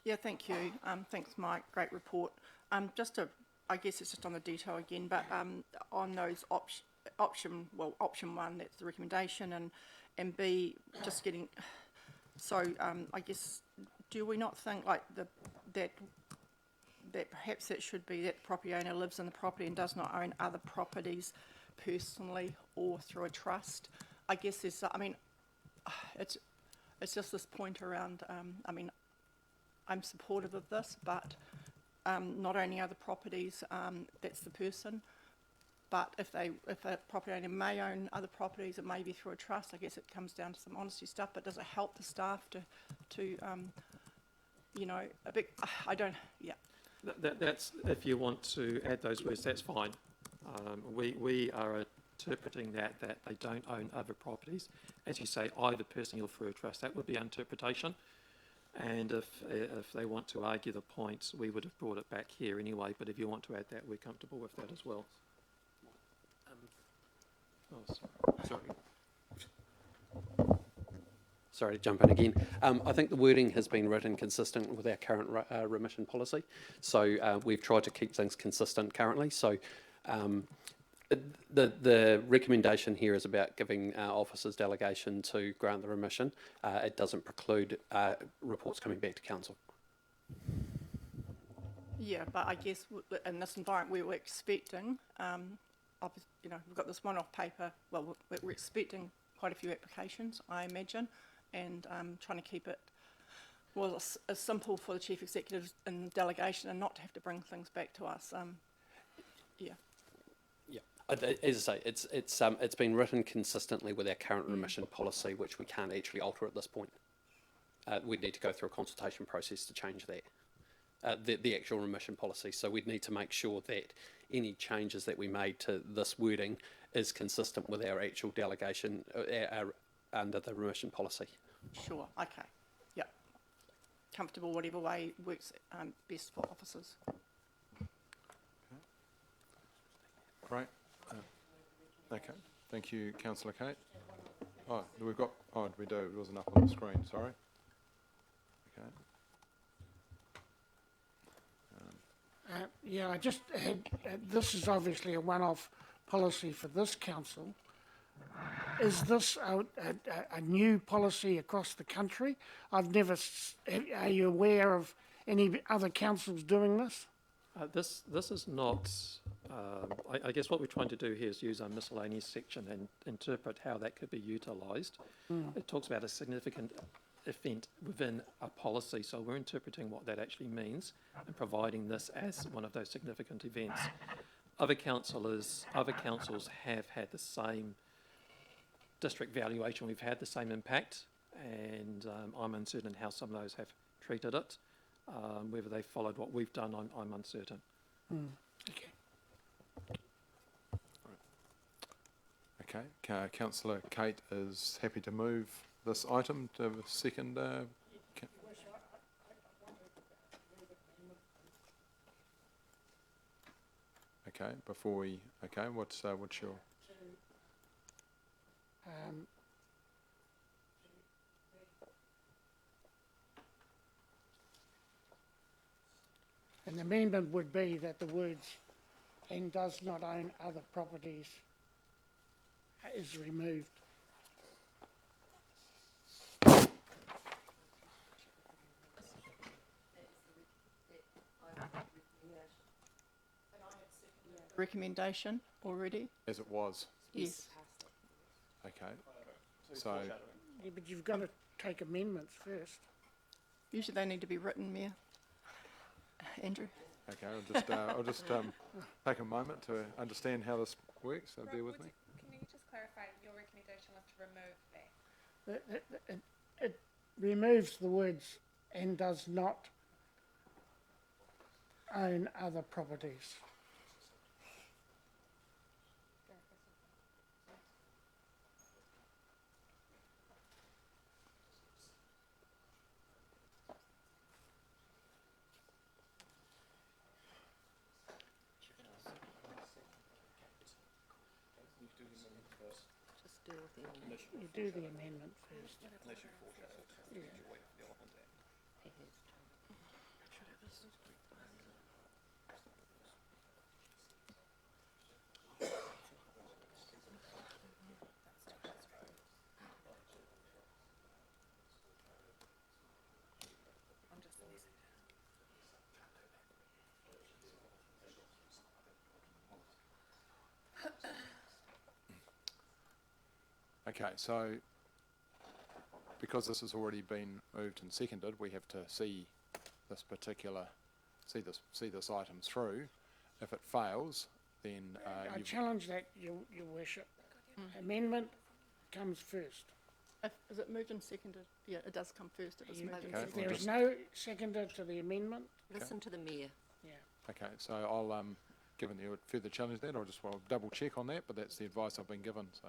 J: Yeah, thank you. Thanks, Mike. Great report. I guess it's just on the detail again, but on those option one, that's the recommendation, and B, just getting. So I guess, do we not think like that perhaps that should be that the property owner lives in the property and does not own other properties personally or through a trust? I guess there's. I mean, it's just this point around. I mean, I'm supportive of this, but not only other properties, that's the person, but if a property owner may own other properties, it may be through a trust. I guess it comes down to some honesty stuff, but does it help the staff to you know, a bit, I don't, yeah.
K: That's, if you want to add those words, that's fine. We are interpreting that they don't own other properties. As you say, either personally or through a trust, that would be interpretation. And if they want to argue the points, we would have brought it back here anyway, but if you want to add that, we're comfortable with that as well.
N: Sorry to jump in again. I think the wording has been written consistent with our current remission policy. So we've tried to keep things consistent currently. So the recommendation here is about giving officers delegation to grant the remission. It doesn't preclude reports coming back to council.
J: Yeah, but I guess in this environment we were expecting, you know, we've got this one-off paper, well, we're expecting quite a few applications, I imagine, and trying to keep it, well, as simple for the Chief Executive in delegation and not to have to bring things back to us. Yeah.
N: Yeah, as I say, it's been written consistently with our current remission policy, which we can't actually alter at this point. We'd need to go through a consultation process to change that, the actual remission policy. So we'd need to make sure that any changes that we made to this wording is consistent with our actual delegation under the remission policy.
J: Sure, okay, yeah. Comfortable whatever way works best for officers.
A: Great. Okay, thank you, Councillor Kate. Oh, we've got, we do, it wasn't up on the screen, sorry. Okay.
D: Yeah, I just had, this is obviously a one-off policy for this council. Is this a new policy across the country? I've never, are you aware of any other councils doing this?
K: This is not, I guess what we're trying to do here is use our miscellaneous section and interpret how that could be utilised. It talks about a significant event within a policy, so we're interpreting what that actually means and providing this as one of those significant events. Other councils have had the same district valuation, we've had the same impact, and I'm uncertain how some of those have treated it. Whether they followed what we've done, I'm uncertain.
A: Okay, Councillor Kate is happy to move this item to a second. Okay, before we, okay, what's your?
D: An amendment would be that the words "and does not own other properties" is removed.
J: Recommendation already?
A: As it was.
J: Yes.
A: Okay, so.
D: Yeah, but you've got to take amendments first.
J: Usually they need to be written, Mayor. Andrew?
A: Okay, I'll just take a moment to understand how this works, so bear with me.
H: Can you just clarify, your recommendation was to remove that?
D: It removes the words "and does not own other properties." You do the amendment first. Yeah.
A: Okay, so because this has already been moved and seconded, we have to see this item through. If it fails, then
D: I challenge that, Your Worship. Amendment comes first.
J: Is it moved and seconded? Yeah, it does come first if it's moved and
A: Okay,
J: seconded.
A: we'll
D: There is no seconder to the amendment.
B: Listen to the mayor.
D: Yeah.
A: okay, so I'll given that you would further challenge that, I'll just double check on that, but that's the advice I've been given. So.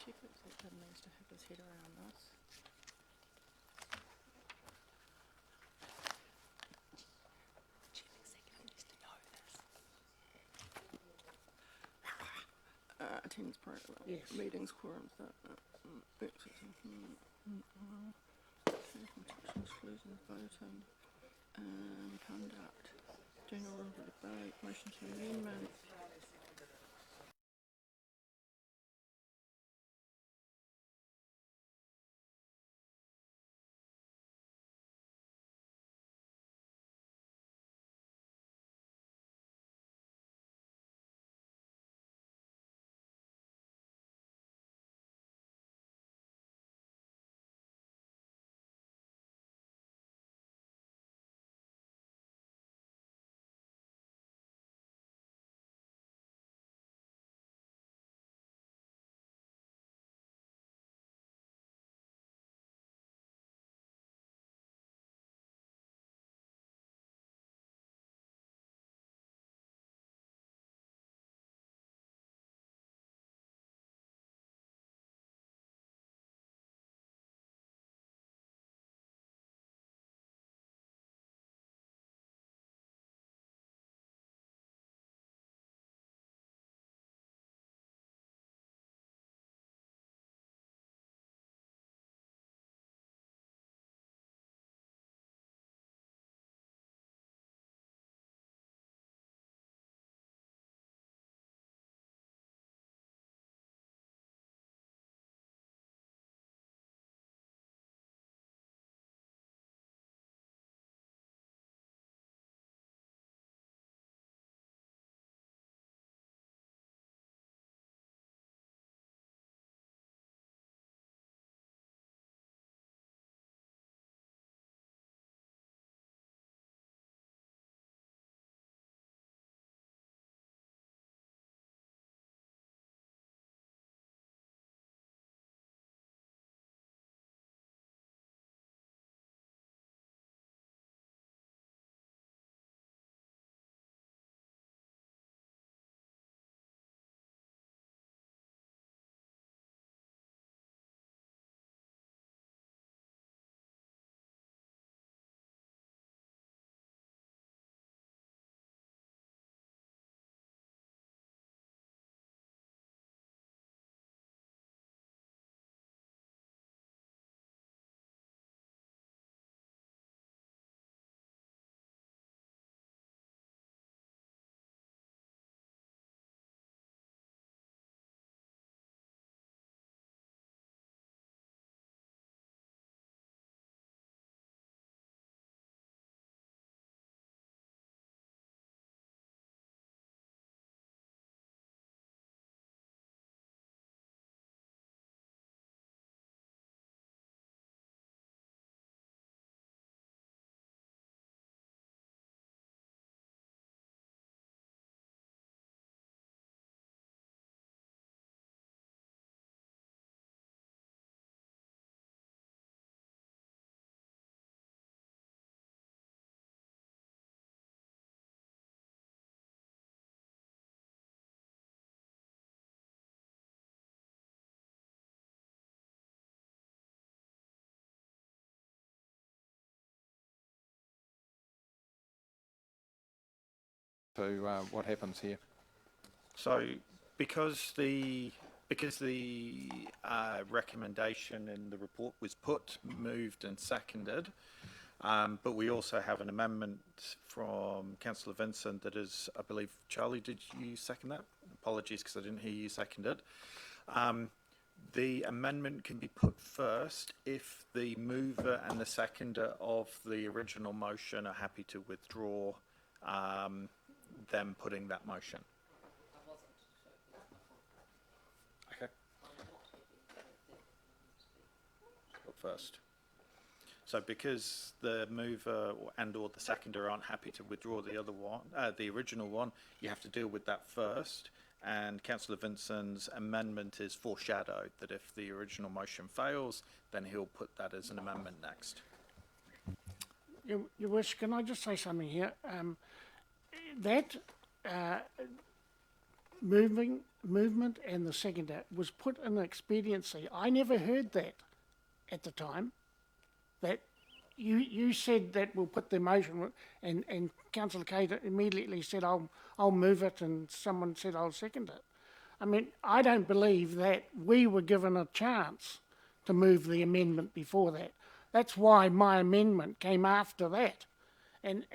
J: Chief Executive needs to have his head around this. Attendance program,
D: Yes.
J: meetings, quorums, exclusions, voting, conduct, general debate, motion to amendment,
A: to what happens here.
G: So, because the recommendation in the report was put, moved and seconded, but we also have an amendment from Councillor Vincent that is, I believe, Charlie, did you second that? Apologies because I didn't hear you second it. The amendment can be put first if the mover and the seconder of the original motion are happy to withdraw them putting that motion. Okay. Put first. So because the mover and/or the seconder aren't happy to withdraw the other one, the original one, you have to deal with that first. And Councillor Vincent's amendment is foreshadowed that if the original motion fails, then he'll put that as an amendment next.
D: Your Wish, can I just say something here? That movement and the seconder was put in expediency. I never heard that at the time. That you said that we'll put the motion, and Councillor Cater immediately said I'll move it, and someone said I'll second it. I mean, I don't believe that we were given a chance to move the amendment before that. That's why my amendment came after that, and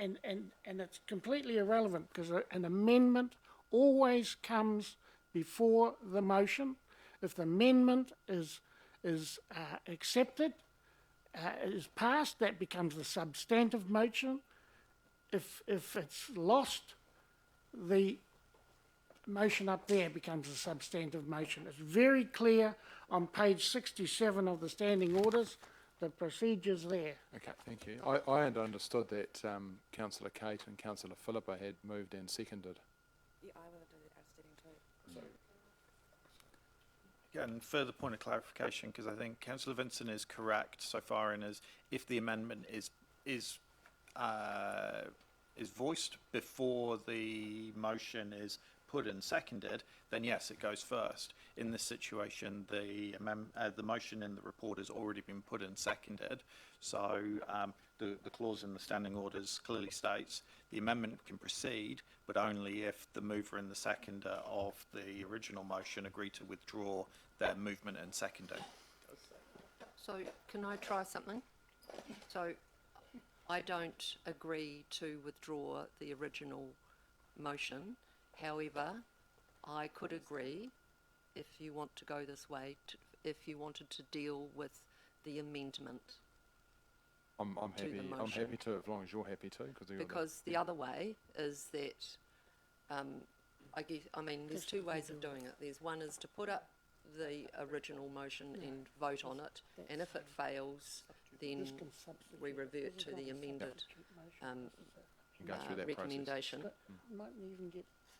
D: it's completely irrelevant because an amendment always comes before the motion. If the amendment is accepted, is passed, that becomes the substantive motion. If it's lost, the motion up there becomes a substantive motion. It's very clear on page 67 of the standing orders, the procedures there.
A: Okay, thank you. I had understood that Councillor Kate and Councillor Philippa had moved and seconded.
F: Yeah, I want to do the outstanding too.
G: And further point of clarification, because I think Councillor Vincent is correct so far in as if the amendment is voiced before the motion is put and seconded, then yes, it goes first. In this situation, the motion in the report has already been put and seconded, so the clause in the standing orders clearly states the amendment can proceed, but only if the mover and the seconder of the original motion agree to withdraw their movement and seconding.
B: So can I try something? So I don't agree to withdraw the original motion. However, I could agree, if you want to go this way, if you wanted to deal with the amendment.
A: I'm happy. I'm happy to, as long as you're happy to,
B: because the other way is that I mean, there's two ways of doing it. There's one is to put up the original motion and vote on it, and if it fails, then we revert to the amended recommendation.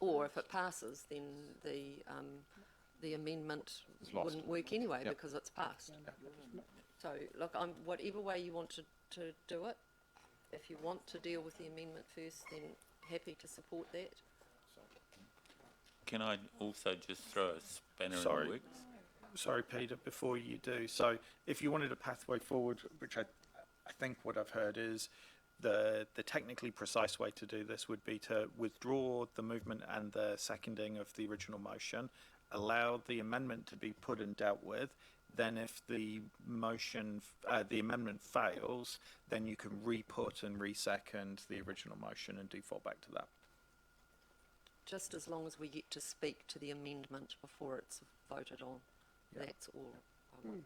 B: Or if it passes, then the amendment wouldn't work anyway because it's passed. So look, whatever way you want to do it, if you want to deal with the amendment first, then happy to support that.
M: Can I also just throw a spanner in the works?
G: Sorry, Peter, before you do. So if you wanted a pathway forward, which I think what I've heard is the technically precise way to do this would be to withdraw the movement and the seconding of the original motion, allow the amendment to be put and dealt with. Then if the motion, the amendment fails, then you can re-put and re-second the original motion and default back to that.
B: Just as long as we get to speak to the amendment before it's voted on. Yep. That's all I want.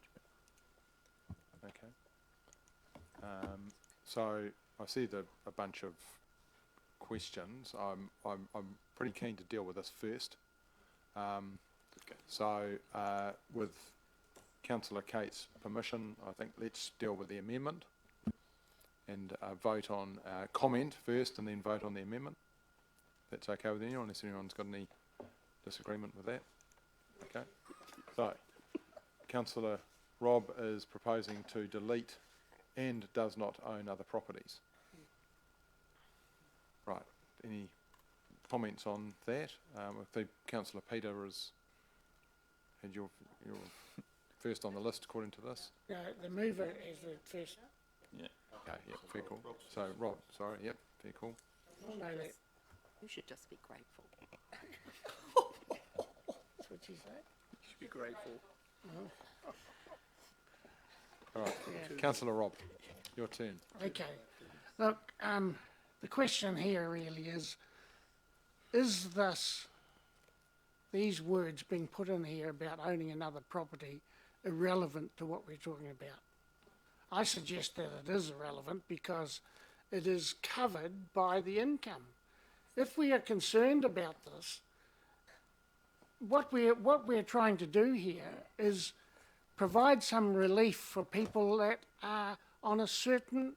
A: Okay. So I see a bunch of questions. I'm pretty keen to deal with this first. So with Councillor Kate's permission, I think let's deal with the amendment and vote on comment first and then vote on the amendment. That's okay with anyone, unless anyone's got any disagreement with that. Okay. So Councillor Rob is proposing to delete and does not own other properties. Right. Any comments on that? I think Councillor Peter had your first on the list according to this.
D: The mover is the first.
M: Yeah.
A: Okay. Yeah. Fair call. So Rob, sorry. Yep. Fair call.
D: No,
B: You should just be grateful.
D: That's what you say.
K: You should be grateful.
A: All right, Councillor Rob, your turn.
D: Okay. Look, the question here really is these words being put in here about owning another property irrelevant to what we're talking about? I suggest that it is irrelevant because it is covered by the income. If we are concerned about this, what we're trying to do here is provide some relief for people that are on a certain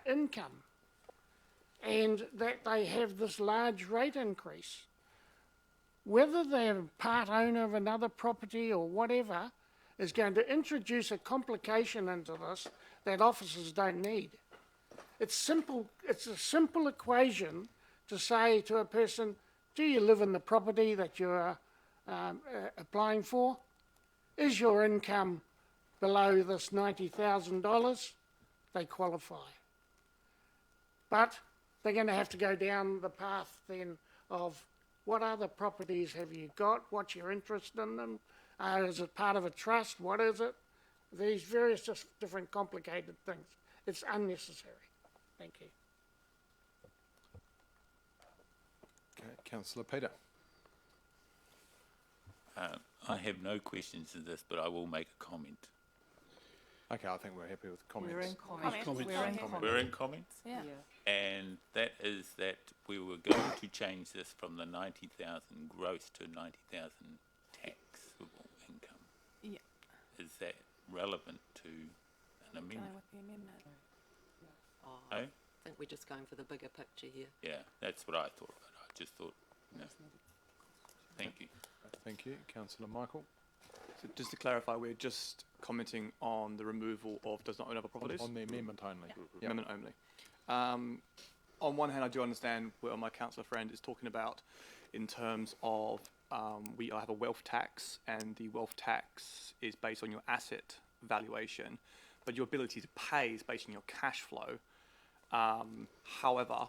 D: income and that they have this large rate increase. Whether they're part owner of another property or whatever is going to introduce a complication into this that officers don't need. It's simple. It's a simple equation to say to a person, do you live in the property that you're applying for? Is your income below this $90,000? They qualify. But they're going to have to go down the path then of what other properties have you got? What's your interest in them? Is it part of a trust? What is it? These various just different complicated things. It's unnecessary. Thank you.
A: Okay, Councillor Peter.
M: I have no questions to this, but I will make a comment.
A: Okay, I think we're happy with comments.
F: We're in comments.
H: Comments.
F: We're in comments.
M: We're in comments?
H: Yeah.
M: And that is that we were going to change this from the 90,000 gross to 90,000 taxable income.
H: Yeah.
M: Is that relevant to an
H: Going
M: amendment?
H: with the amendment.
B: Oh,
M: No?
B: I think we're just going for the bigger picture here.
M: Yeah, that's what I thought, but I just thought, no. Thank you.
A: Thank you. Councillor Michael.
O: So just to clarify, we're just commenting on the removal of does not own other properties?
A: On the amendment only. Yep.
O: Amendment only. On one hand, I do understand what my councillor friend is talking about in terms of we have a wealth tax, and the wealth tax is based on your asset valuation, but your ability to pay is based on your cash flow. However,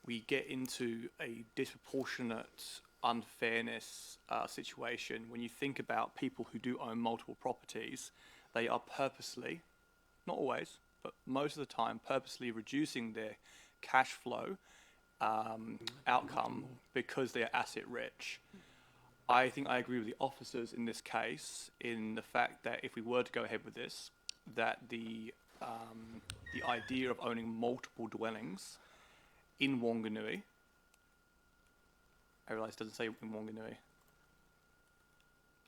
O: we get into a disproportionate unfairness situation when you think about people who do own multiple properties. They are purposely, not always, but most of the time, purposely reducing their cash flow outcome because they are asset rich. I think I agree with the officers in this case in the fact that if we were to go ahead with this, that the idea of owning multiple dwellings in Whanganui, I realise it doesn't say in Whanganui.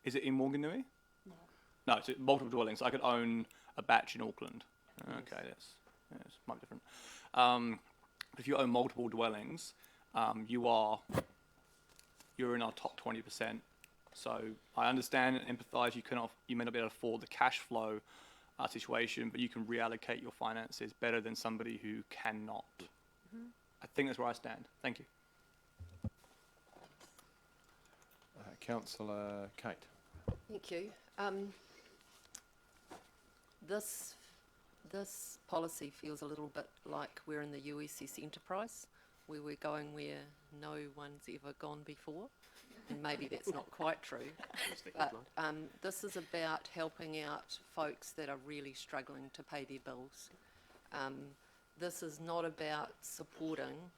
O: Is it in Whanganui? No. No, it's multiple dwellings. I could own a batch in Auckland. Okay, that's might be different. If you own multiple dwellings, you're in our top 20%. So I understand and empathise. You may not be able to afford the cash flow situation, but you can reallocate your finances better than somebody who cannot. Mm-hmm. I think that's where I stand. Thank you.
A: Councillor Kate.
B: Thank you. This policy feels a little bit like we're in the USS Enterprise, where we're going where no one's ever gone before, and maybe that's not quite true. But this is about helping out folks that are really struggling to pay their bills. This is not about supporting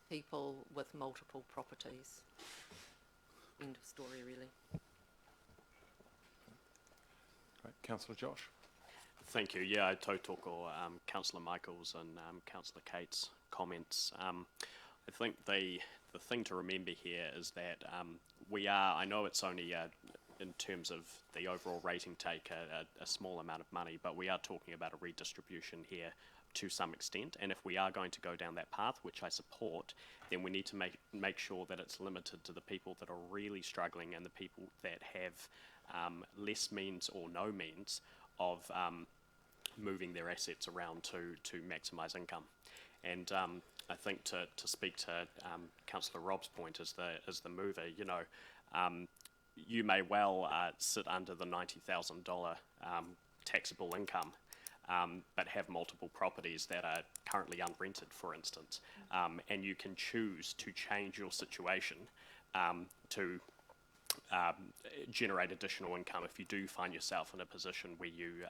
B: people with multiple properties. End of story, really.
A: Great. Councillor Josh.
P: Thank you. Yeah, I tautoko Councillor Michael's and Councillor Kate's comments. I think the thing to remember here is that we are, I know it's only in terms of the overall rating take a small amount of money, but we are talking about a redistribution here to some extent, and if we are going to go down that path, which I support, then we need to make sure that it's limited to the people that are really struggling and the people that have less means or no means of moving their assets around to maximise income. And I think to speak to Councillor Rob's point as the mover, you may well sit under the $90,000 taxable income, but have multiple properties that are currently unrented, for instance, and you can choose to change your situation to generate additional income if you do find yourself in a position where you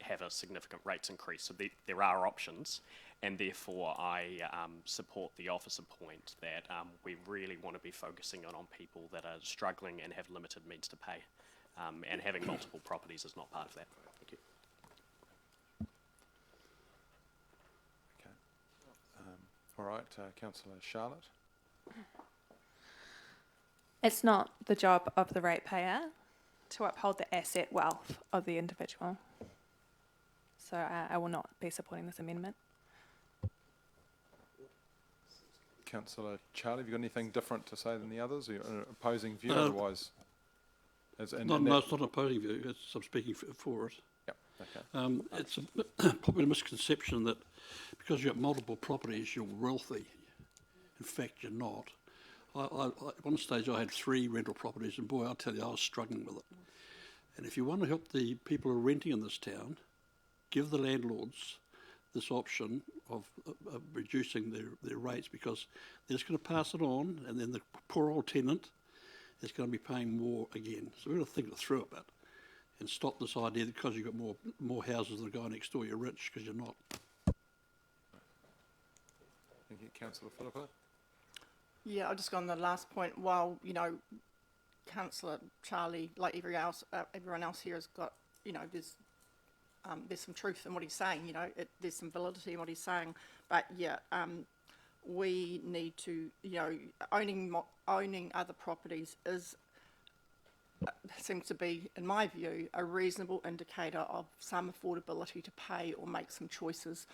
P: have a significant rates increase. So there are options, and therefore I support the officer point that we really want to be focusing on people that are struggling and have limited means to pay, and having multiple properties is not part of that. Thank you.
A: Okay. All right, Councillor Charlotte.
H: It's not the job of the ratepayer to uphold the asset wealth of the individual. So I will not be supporting this amendment.
A: Councillor Charlie, have you got anything different to say than the others? Are you an opposing view? Otherwise,
Q: no, it's not an opposing view. I'm speaking for it.
A: Yep. Okay.
Q: It's a probably a misconception that because you've got multiple properties, you're wealthy. In fact, you're not. At one stage I had 3 rental properties, and boy, I'll tell you, I was struggling with it. And if you want to help the people who are renting in this town, give the landlords this option of reducing their rates, because they're just going to pass it on, and then the poor old tenant is going to be paying more again. So we've got to think it through a bit and stop this idea that because you've got more houses than the guy next door, you're rich, because you're not.
A: Thank you. Councillor Philippa.
J: Yeah, I'll just go on the last point. While, you know, Councillor Charlie, like everyone else here has got, you know, there's some truth in what he's saying, you know, there's some validity in what he's saying. But yeah, we need to, you know, owning other properties seems to be, in my view, a reasonable indicator of some affordability to pay or make some choices.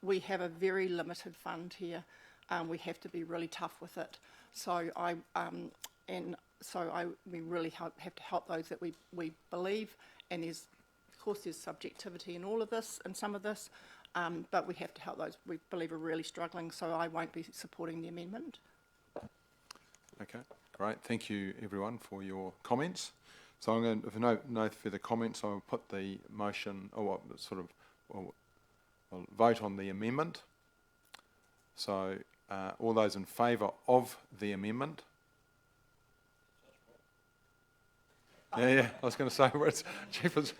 J: We have a very limited fund here. We have to be really tough with it. So we really have to help those that we believe. And of course, there's subjectivity in all of this, and some of this, but we have to help those we believe are really struggling. So I won't be supporting the amendment.
A: Okay, great. Thank you, everyone, for your comments. So I'm going to, if no further comments, I'll put the motion, or I'll vote on the amendment. So all those in favour of the amendment? Yeah, I was going to say, where's Jeffers?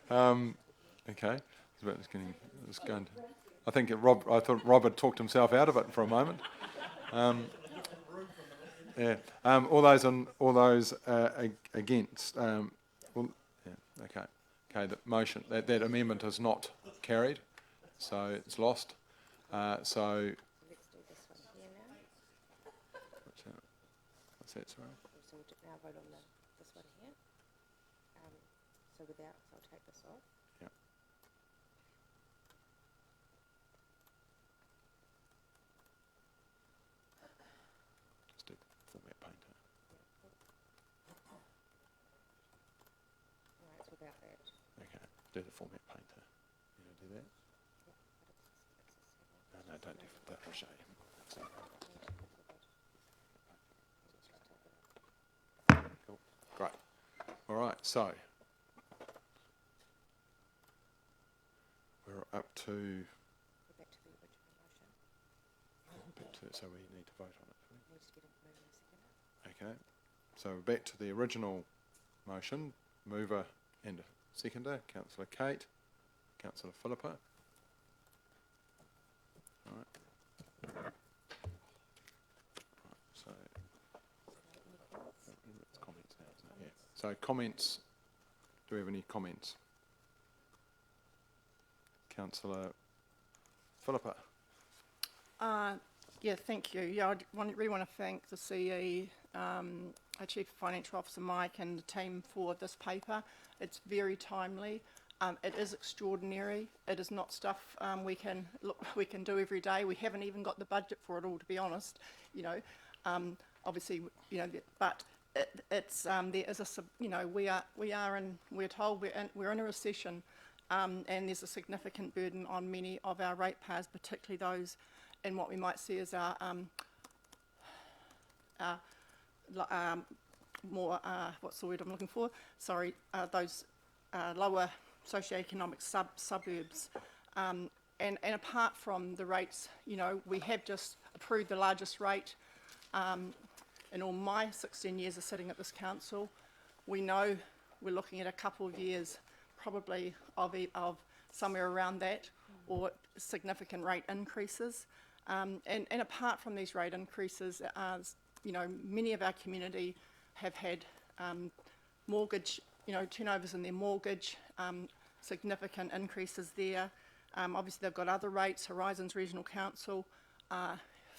A: Okay, it's going to, I think I thought Rob had talked himself out of it for a moment. Yeah. All those against. Okay. Okay. The motion that amendment is not carried, so it's lost. So.
R: Let's do this one here now.
A: What's that? Sorry.
R: So we'll now vote on this one here. So I'll take this off.
A: Yeah. Let's do format painter.
R: No, it's without that.
A: Okay. Do the format painter. You want to do that? No, don't do that. I'll show you. Cool. Great. All right. So we're up to.
R: Go back to the original motion.
A: So we need to vote on it.
R: We'll just get a mover and seconder.
A: Okay. So we're back to the original motion. Mover and a seconder. Councillor Kate. Councillor Philippa. All right. So it's comments now, isn't it? Yeah. So comments. Do we have any comments? Councillor Philippa.
J: Yeah, thank you. Yeah, I really want to thank the CE, our Chief Financial Officer Mike, and the team for this paper. It's very timely. It is extraordinary. It is not stuff we can do every day. We haven't even got the budget for it all, to be honest. You know, obviously, you know, but it's there is we're told we're in a recession, and there's a significant burden on many of our ratepayers, particularly those in what we might see as our more what's the word I'm looking for? Sorry, those lower socioeconomic suburbs. And apart from the rates, you know, we have just approved the largest rate in all my 16 years of sitting at this council. We know we're looking at a couple of years probably of somewhere around that, or significant rate increases. And apart from these rate increases, you know, many of our community have had mortgage, you know, turnovers in their mortgage, significant increases there. Obviously, they've got other rates, Horizons Regional Council,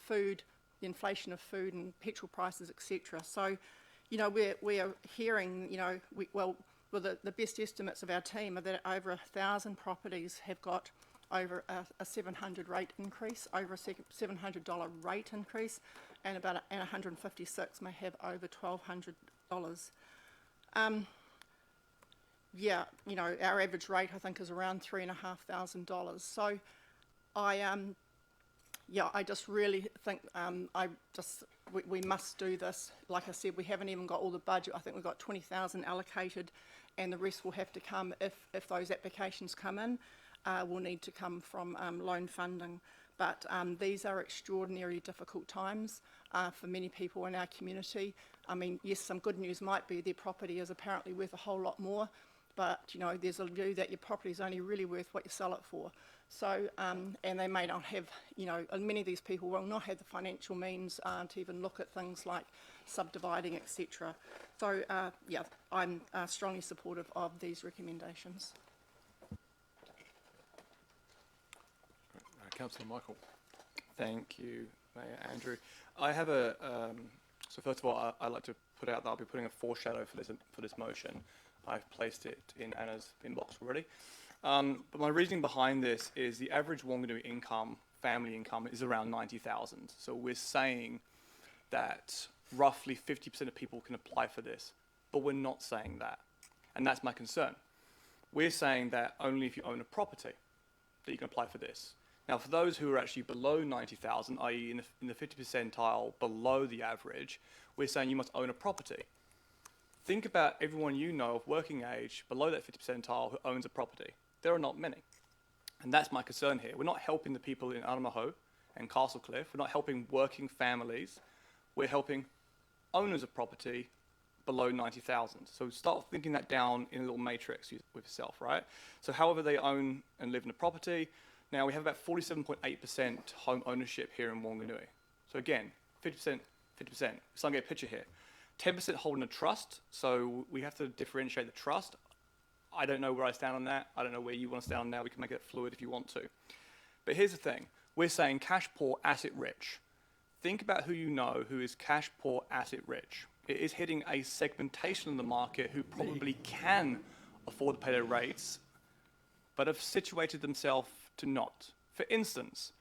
J: food, the inflation of food and petrol prices, etc. So, you know, we're hearing, you know, the best estimates of our team are that over 1,000 properties have got over a 700 rate increase, over a $700 rate increase, and about 156 may have over $1,200. Yeah, you know, our average rate I think is around $3,500. So I just really think we must do this. Like I said, we haven't even got all the budget. I think we've got 20,000 allocated, and the rest will have to come if those applications come in. Will need to come from loan funding. But these are extraordinarily difficult times for many people in our community. I mean, yes, some good news might be their property is apparently worth a whole lot more, but you know, there's a view that your property is only really worth what you sell it for. So, and they may not have, you know, many of these people will not have the financial means to even look at things like subdividing, etc. So, yeah, I'm strongly supportive of these recommendations.
A: Councillor Michael.
O: Thank you, Mayor Andrew. I have a, so first of all, I'd like to put out that I'll be putting a foreshadow for this motion. I've placed it in Anna's inbox already. But my reasoning behind this is the average Whanganui income, family income, is around 90,000. So we're saying that roughly 50% of people can apply for this, but we're not saying that. And that's my concern. We're saying that only if you own a property that you can apply for this. Now, for those who are actually below 90,000, i.e. in the 50 percentile below the average, we're saying you must own a property. Think about everyone you know of working age below that 50 percentile who owns a property. There are not many. And that's my concern here. We're not helping the people in Aramaho and Castlecliff. We're not helping working families. We're helping owners of property below 90,000. So start thinking that down in a little matrix with yourself, right? So however they own and live in a property. Now, we have about 47.8% home ownership here in Whanganui. So again, 50%, 50%. So I'm going to get a picture here. 10% hold in a trust, so we have to differentiate the trust. I don't know where I stand on that. I don't know where you want to stand on that. We can make it fluid if you want to. But here's the thing. We're saying cash poor, asset rich. Think about who you know who is cash poor, asset rich. It is hitting a segmentation of the market who probably can afford to pay their rates, but have situated themselves to not. For instance,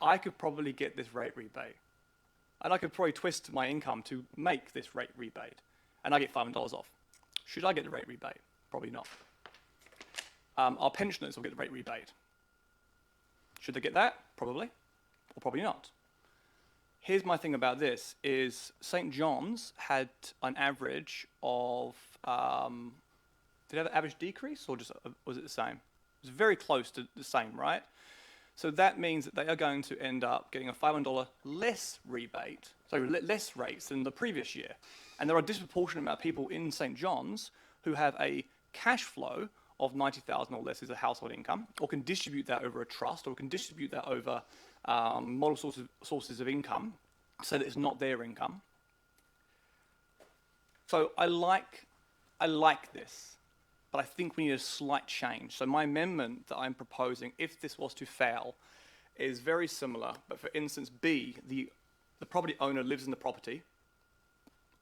O: I could probably get this rate rebate. And I could probably twist my income to make this rate rebate. And I get $500 off. Should I get the rate rebate? Probably not. Our pensioners will get the rate rebate. Should they get that? Probably. Or probably not. Here's my thing about this, is St. John's had an average of, did it have an average decrease or just was it the same? It was very close to the same, right? So that means that they are going to end up getting a $500 less rebate, so less rates than the previous year. And there are a disproportionate amount of people in St. John's who have a cash flow of 90,000 or less as a household income, or can distribute that over a trust, or can distribute that over multiple sources of income, so that it's not their income. So I like this. But I think we need a slight change. So my amendment that I'm proposing, if this was to fail, is very similar. But for instance, B, the property owner lives in the property,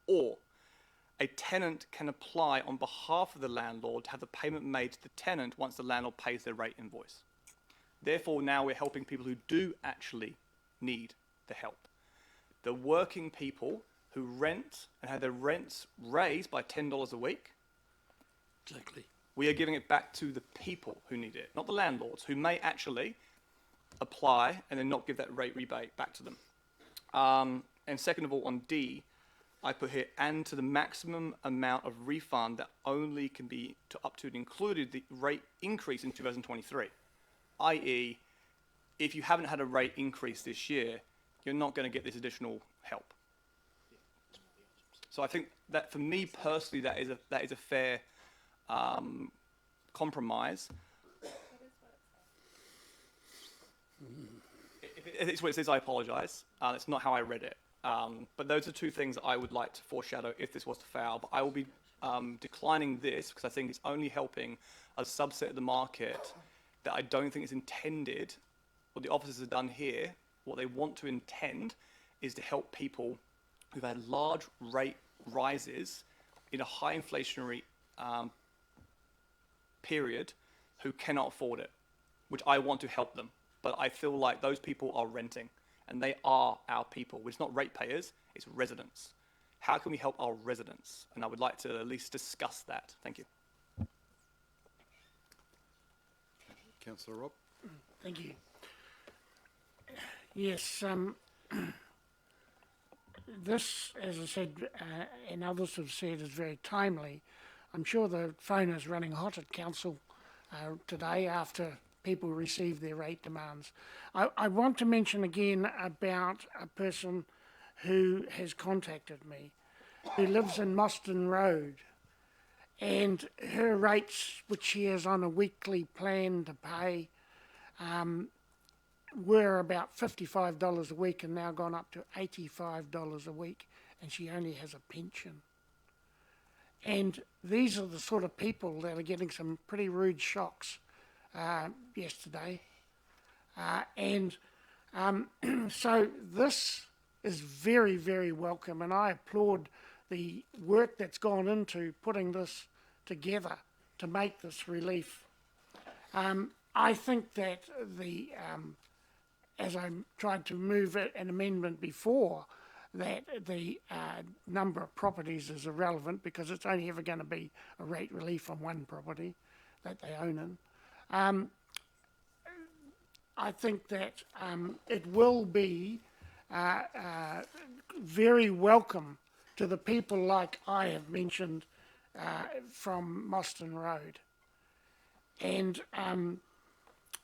O: or a tenant can apply on behalf of the landlord to have the payment made to the tenant once the landlord pays their rate invoice. Therefore, now we're helping people who do actually need the help. The working people who rent and have their rents raised by $10 a week.
Q: Exactly.
O: We are giving it back to the people who need it, not the landlords, who may actually apply and then not give that rate rebate back to them. And second of all, on D, I put here, and to the maximum amount of refund that only can be up to and included the rate increase in 2023. I.e., if you haven't had a rate increase this year, you're not going to get this additional help. So I think that for me personally, that is a fair compromise. If it's what it says, I apologise. That's not how I read it. But those are two things that I would like to foreshadow if this was to fail. But I will be declining this because I think it's only helping a subset of the market that I don't think is intended. What the officers have done here, what they want to intend, is to help people who've had large rate rises in a high inflationary period who cannot afford it, which I want to help them. But I feel like those people are renting, and they are our people. It's not ratepayers, it's residents. How can we help our residents? And I would like to at least discuss that. Thank you.
A: Councillor Rob.
D: Thank you. Yes, this, as I said, and others have said, is very timely. I'm sure the phone is running hot at council today after people receive their rate demands. I want to mention again about a person who has contacted me, who lives in Moston Road, and her rates, which she is on a weekly plan to pay, were about $55 a week and now gone up to $85 a week, and she only has a pension. And these are the sort of people that are getting some pretty rude shocks yesterday. So this is very, very welcome, and I applaud the work that's gone into putting this together to make this relief. I think that as I tried to move an amendment before, that the number of properties is irrelevant because it's only ever going to be a rate relief on one property that they own in. I think that it will be very welcome to the people like I have mentioned from Moston Road. And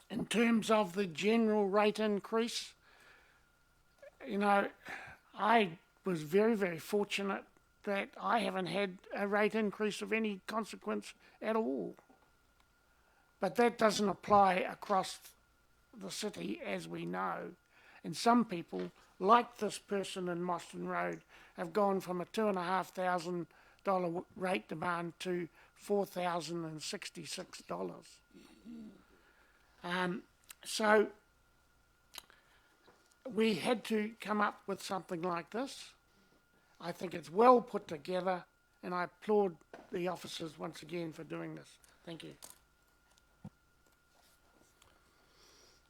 D: in terms of the general rate increase, you know, I was very, very fortunate that I haven't had a rate increase of any consequence at all. But that doesn't apply across the city, as we know. And some people, like this person in Moston Road, have gone from a $2,500 rate demand to $4,066. So we had to come up with something like this. I think it's well put together, and I applaud the officers once again for doing this. Thank you.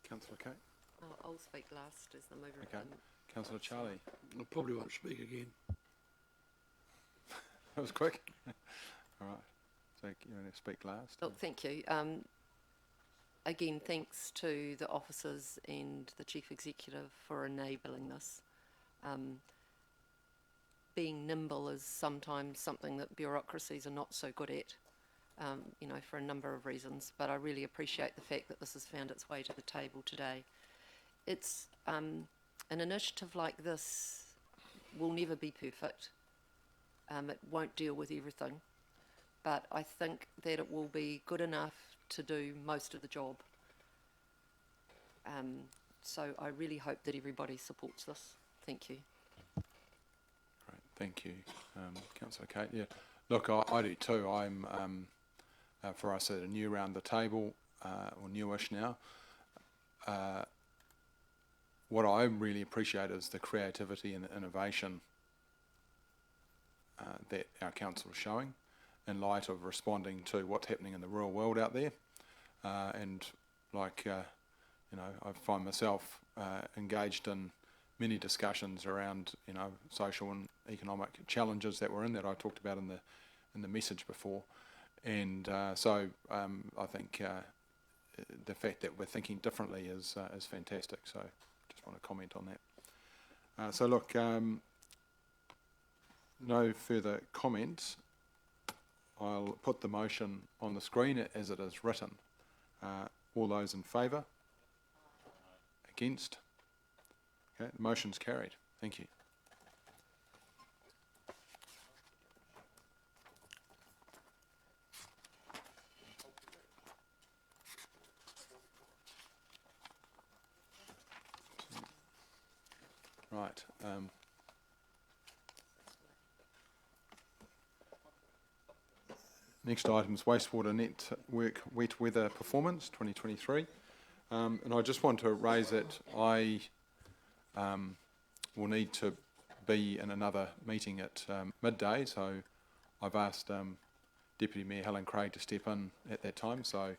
A: Councillor Kate.
B: I'll speak last as the mover.
A: Okay. Councillor Charlie.
Q: I probably won't speak again.
A: That was quick. All right. So you want to speak last?
B: Look, thank you. Again, thanks to the officers and the Chief Executive for enabling this. Being nimble is sometimes something that bureaucracies are not so good at, you know, for a number of reasons, but I really appreciate the fact that this has found its way to the table today. It's an initiative like this will never be perfect. It won't deal with everything, but I think that it will be good enough to do most of the job. So I really hope that everybody supports this. Thank you.
A: Great, thank you, Councillor Kate. Yeah, look, I do too. I'm, for us, new around the table, or newish now. What I really appreciate is the creativity and the innovation that our council is showing in light of responding to what's happening in the real world out there. And like, you know, I find myself engaged in many discussions around, you know, social and economic challenges that we're in that I talked about in the message before. And so I think the fact that we're thinking differently is fantastic. So just want to comment on that. So look, no further comments, I'll put the motion on the screen as it is written. All those in favour? Against? Okay, the motion's carried. Thank you. Right. Next item is Wastewater Network Wet Weather Performance 2023. And I just want to raise it. I will need to be in another meeting at midday, so I've asked Deputy Mayor Helen Craig to step in at that time, so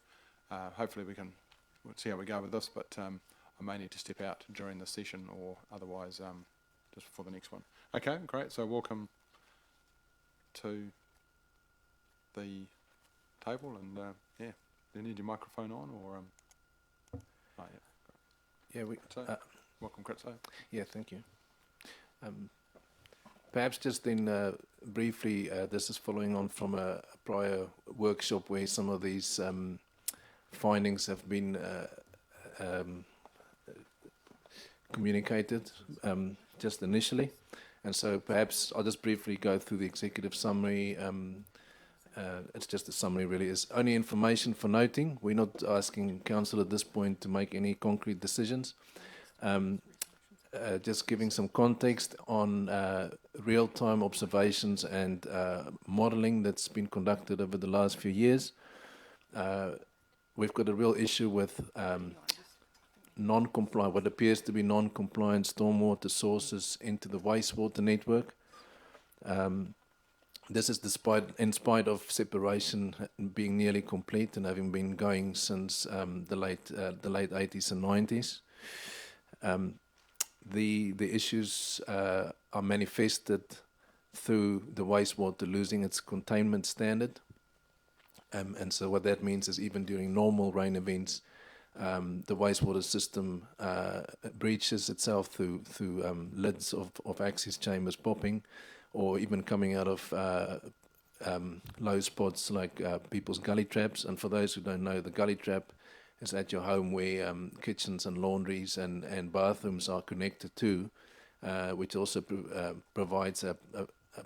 A: hopefully we'll see how we go with this, but I may need to step out during the session or otherwise just for the next one. Okay, great. So welcome to the table, and yeah, do you need your microphone on, or oh, yeah.
S: Yeah,
A: Welcome, Kritso.
S: Yeah, thank you. Perhaps just then briefly, this is following on from a prior workshop where some of these findings have been communicated just initially, and so perhaps I'll just briefly go through the executive summary. It's just a summary, really. It's only information for noting. We're not asking council at this point to make any concrete decisions. Just giving some context on real-time observations and modelling that's been conducted over the last few years. We've got a real issue with non-compliant, what appears to be non-compliant stormwater sources into the wastewater network. This is in spite of separation being nearly complete and having been going since the late 80s and 90s. The issues are manifested through the wastewater losing its containment standard. And so what that means is even during normal rain events, the wastewater system breaches itself through lids of access chambers popping, or even coming out of low spots like people's gully traps. And for those who don't know, the gully trap is at your home where kitchens and laundries and bathrooms are connected to, which also provides a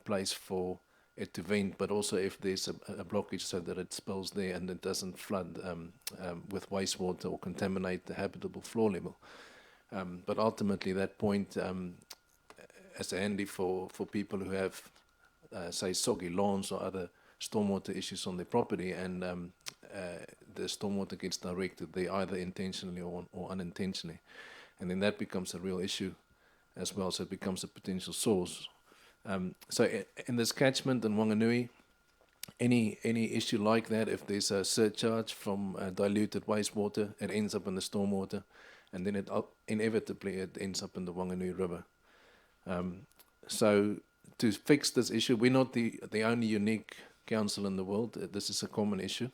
S: place for it to vent, but also if there's a blockage so that it spills there and it doesn't flood with wastewater or contaminate the habitable floor level. But ultimately that point is handy for people who have, say, soggy lawns or other stormwater issues on their property, and the stormwater gets directed there either intentionally or unintentionally. And then that becomes a real issue as well, so it becomes a potential source. So in this catchment in Whanganui, any issue like that, if there's a surcharge from diluted wastewater, it ends up in the stormwater, and then inevitably it ends up in the Whanganui River. So to fix this issue, we're not the only unique council in the world. This is a common issue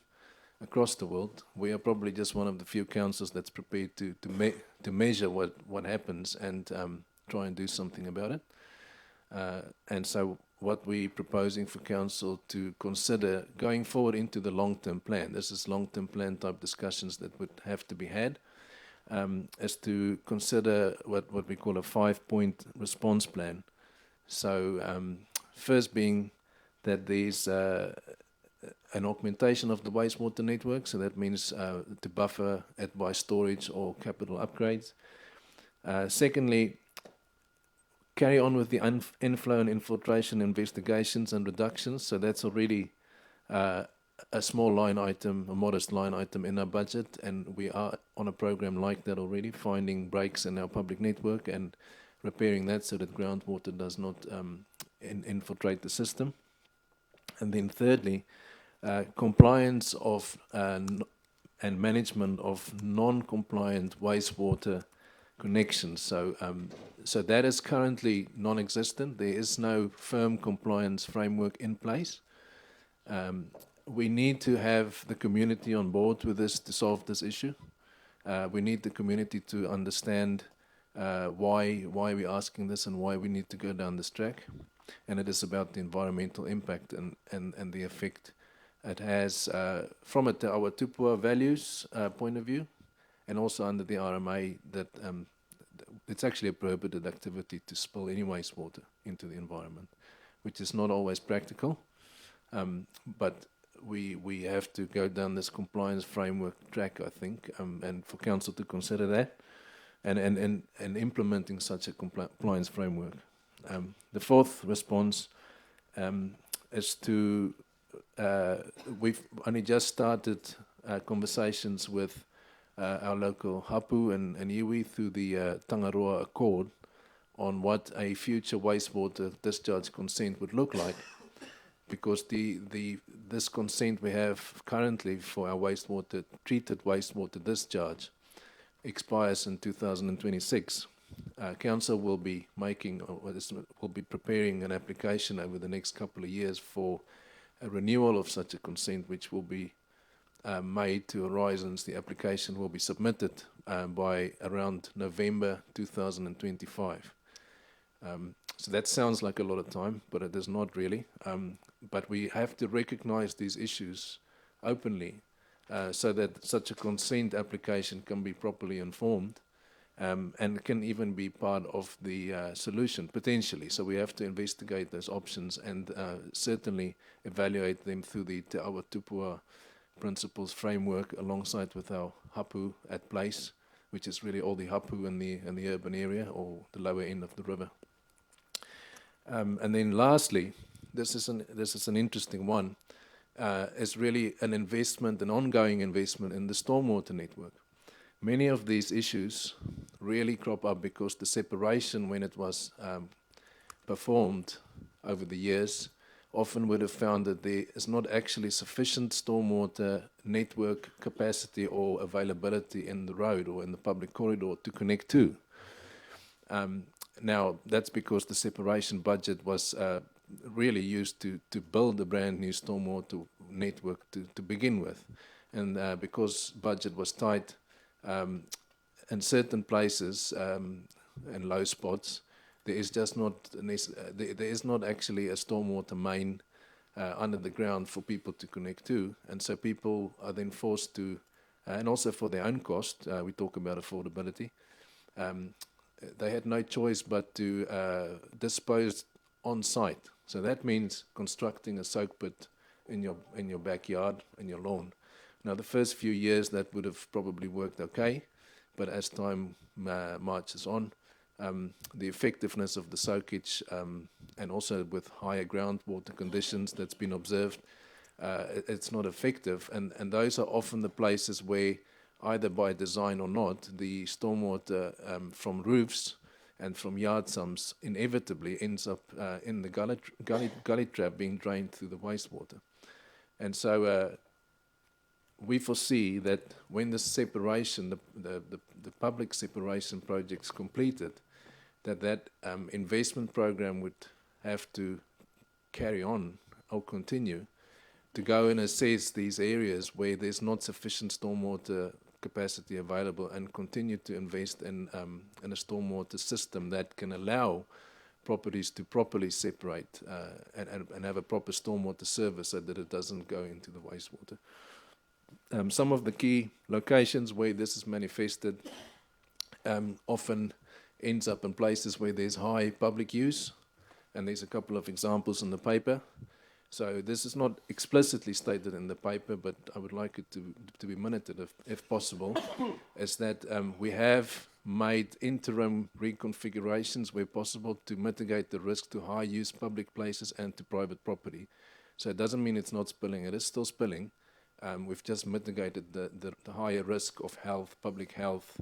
S: across the world. We are probably just one of the few councils that's prepared to measure what happens and try and do something about it. And so what we're proposing for council to consider going forward into the long-term plan, this is long-term plan type discussions that would have to be had, is to consider what we call a 5-point response plan. So first being that there's an augmentation of the wastewater network, so that means to buffer it by storage or capital upgrades. Secondly, carry on with the inflow and infiltration investigations and reductions, so that's already a small line item, a modest line item in our budget, and we are on a program like that already, finding breaks in our public network and repairing that so that groundwater does not infiltrate the system. And then thirdly, compliance of and management of non-compliant wastewater connections. So so that is currently non-existent. There is no firm compliance framework in place. We need to have the community on board with this to solve this issue. We need the community to understand why we're asking this and why we need to go down this track. and it is about the environmental impact and the effect it has from a Te Awa Tupua values point of view, and also under the RMA that it's actually a prohibited activity to spill any wastewater into the environment, which is not always practical, but we have to go down this compliance framework track, I think, and for council to consider that, and implementing such a compliance framework. The fourth response is to, we've only just started conversations with our local hapu and iwi through the Tangaroa Accord on what a future wastewater discharge consent would look like, because this consent we have currently for our treated wastewater discharge expires in 2026. Council will be preparing an application over the next couple of years for a renewal of such a consent, which will be made to Horizons. The application will be submitted by around November 2025. So that sounds like a lot of time, but it is not really. But we have to recognize these issues openly so that such a consent application can be properly informed and can even be part of the solution, potentially. So we have to investigate those options and certainly evaluate them through the Te Awa Tupua principles framework alongside with our hapu at place, which is really all the hapu in the urban area or the lower end of the river. And then lastly, this is an interesting one, is really an ongoing investment in the stormwater network. Many of these issues really crop up because the separation, when it was performed over the years, often would have found that there is not actually sufficient stormwater network capacity or availability in the road or in the public corridor to connect to. Now, that's because the separation budget was really used to build a brand new stormwater network to begin with. And because budget was tight in certain places and low spots, there is just not there is not actually a stormwater main under the ground for people to connect to, and so people are then forced to, and also for their own cost, we talk about affordability. They had no choice but to dispose on site. So that means constructing a soak pit in your backyard, in your lawn. Now, the first few years that would have probably worked okay, but as time marches on, the effectiveness of the soakage and also with higher groundwater conditions that's been observed, it's not effective. And those are often the places where, either by design or not, the stormwater from roofs and from yard sumps inevitably ends up in the gully trap being drained through the wastewater. And so we foresee that when the separation, the public separation project's completed, that investment program would have to carry on or continue to go and assess these areas where there's not sufficient stormwater capacity available and continue to invest in a stormwater system that can allow properties to properly separate and have a proper stormwater service so that it doesn't go into the wastewater. Some of the key locations where this is manifested often ends up in places where there's high public use, and there's a couple of examples in the paper. So this is not explicitly stated in the paper, but I would like it to be minuted if possible, is that we have made interim reconfigurations where possible to mitigate the risk to high-use public places and to private property. So it doesn't mean it's not spilling, it is still spilling. We've just mitigated the higher risk of health, public health,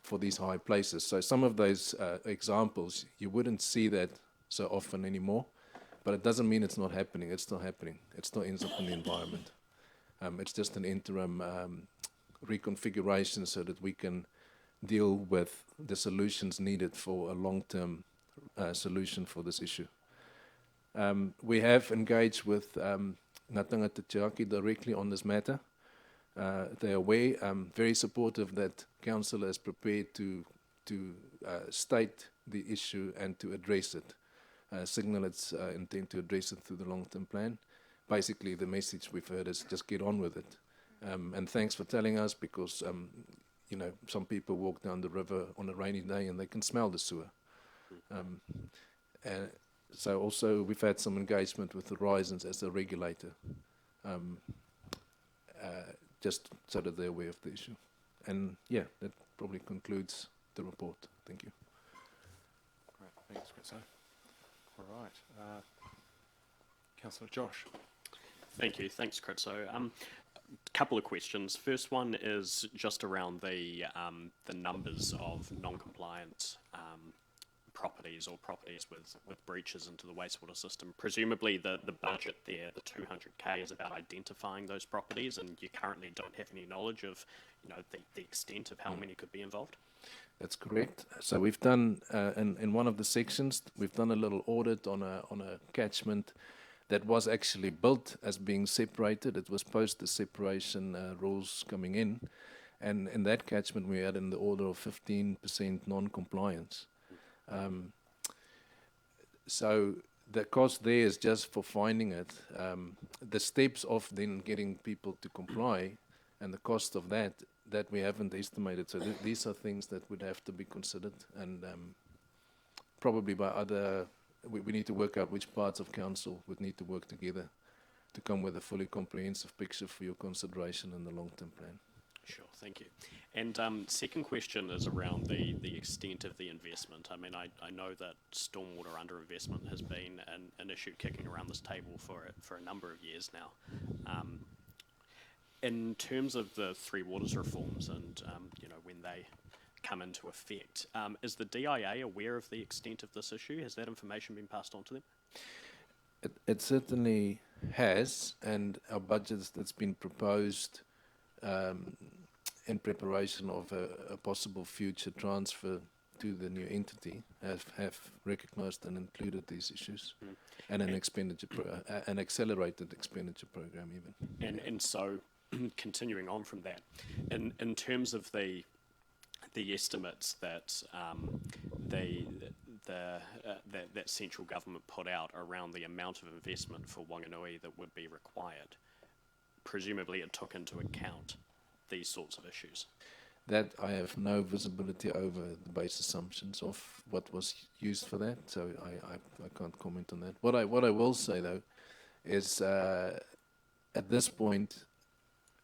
S: for these high places. So some of those examples, you wouldn't see that so often anymore, but it doesn't mean it's not happening. It's still happening. It still ends up in the environment. It's just an interim reconfiguration so that we can deal with the solutions needed for a long-term solution for this issue. We have engaged with Ngā Tangata Te directly on this matter. They are aware, very supportive that Council is prepared to state the issue and to address it. signal its intent to address it through the long-term plan. Basically, the message we've heard is just get on with it. And thanks for telling us, because you know, some people walk down the river on a rainy day and they can smell the sewer. And so also we've had some engagement with Horizons as a regulator, just so that they're aware of the issue. And yeah, that probably concludes the report. Thank you.
A: Great, thanks, Chris. All right, Councillor Josh.
P: Thank you. Thanks, Kritso. Couple of questions. First one is just around the numbers of non-compliant properties or properties with breaches into the wastewater system. Presumably the budget there, the 200k, is about identifying those properties, and you currently don't have any knowledge of, you know, the extent of how many could be involved?
S: That's correct. So we've done, in one of the sections, we've done a little audit on a catchment that was actually built as being separated. It was post the separation rules coming in. And in that catchment, we had in the order of 15% non-compliance. So the cost there is just for finding it. The steps of then getting people to comply and the cost of that we haven't estimated. So these are things that would have to be considered, and probably by other, we need to work out which parts of council would need to work together to come with a fully comprehensive picture for your consideration in the long-term plan.
P: Sure, thank you. And second question is around the extent of the investment. I mean, I know that stormwater underinvestment has been an issue kicking around this table for a number of years now. In terms of the Three Waters reforms and, you know, when they come into effect, is the DIA aware of the extent of this issue? Has that information been passed on to them?
S: It certainly has, and our budgets that's been proposed in preparation of a possible future transfer to the new entity have recognised and included these issues, and an expenditure, an accelerated expenditure program even.
P: And so, continuing on from that, in terms of the estimates that that central government put out around the amount of investment for Whanganui that would be required, presumably it took into account these sorts of issues.
S: That I have no visibility over the base assumptions of what was used for that, so I can't comment on that. What I will say though is at this point,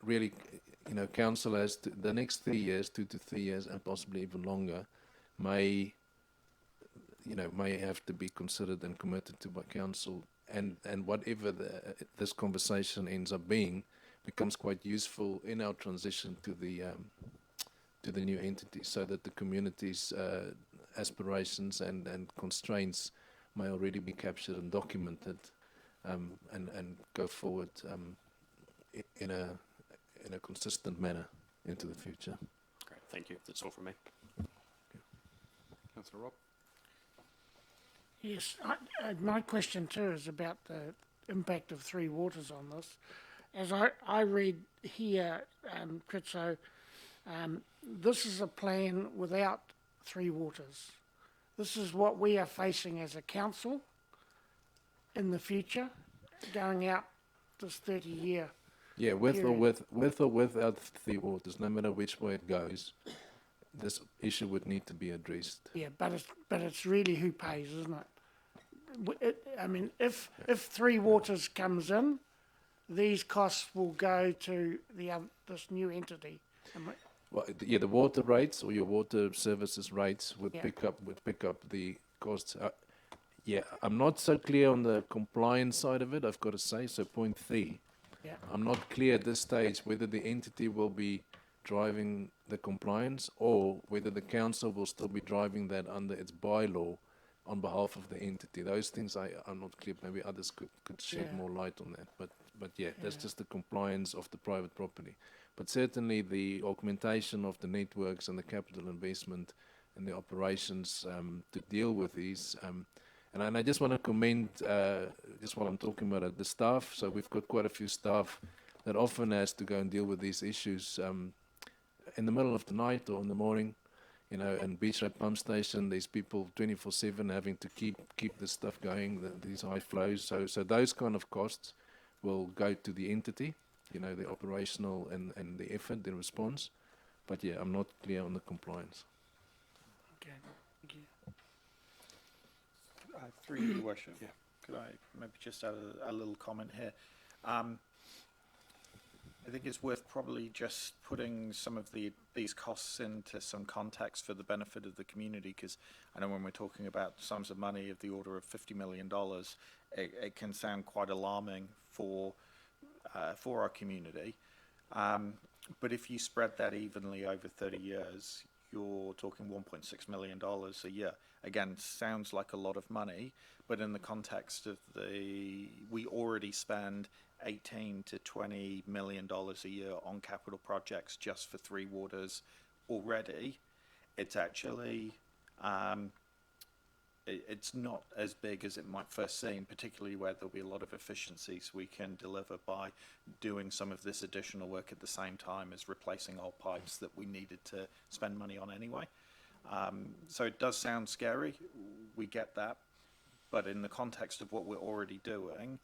S: really, you know, council has the next 3 years, 2 to 3 years, and possibly even longer, may have to be considered and committed to by council, and whatever this conversation ends up being becomes quite useful in our transition to the new entity, so that the community's aspirations and constraints may already be captured and documented, and go forward in a consistent manner into the future.
P: Great, thank you. That's all from me.
A: Councillor Rob.
D: Yes, my question too is about the impact of Three Waters on this. As I read here, Kritso, this is a plan without Three Waters. This is what we are facing as a council in the future, going out this 30-year.
S: Yeah, with or without Three Waters, no matter which way it goes, this issue would need to be addressed.
D: Yeah, but it's really who pays, isn't it? I mean, if Three Waters comes in, these costs will go to this new entity.
S: Well, yeah, the water rates or your water services rates would pick up the costs. Yeah, I'm not so clear on the compliance side of it, I've got to say. So point 3.
D: Yeah.
S: I'm not clear at this stage whether the entity will be driving the compliance or whether the council will still be driving that under its bylaw on behalf of the entity. Those things I'm not clear. Maybe others could shed more light on that. But yeah, that's just the compliance of the private property. But certainly the augmentation of the networks and the capital investment and the operations to deal with these. And I just want to commend, just while I'm talking about it, the staff. So we've got quite a few staff that often has to go and deal with these issues in the middle of the night or in the morning. you know, and beach road pump station, there's people 24/7 having to keep this stuff going, these high flows. So those kind of costs will go to the entity, you know, the operational and the effort, the response. But yeah, I'm not clear on the compliance.
D: Okay, thank you.
G: Through your worship, could I maybe just add a little comment here? I think it's worth probably just putting some of these costs into some context for the benefit of the community, because I know when we're talking about sums of money of the order of $50 million, it can sound quite alarming for our community. But if you spread that evenly over 30 years, you're talking $1.6 million a year. Again, sounds like a lot of money, but in the context of we already spend $18 to $20 million a year on capital projects just for Three Waters already. It's actually, it's not as big as it might first seem, particularly where there'll be a lot of efficiencies we can deliver by doing some of this additional work at the same time as replacing old pipes that we needed to spend money on anyway. So it does sound scary, we get that, but in the context of what we're already doing,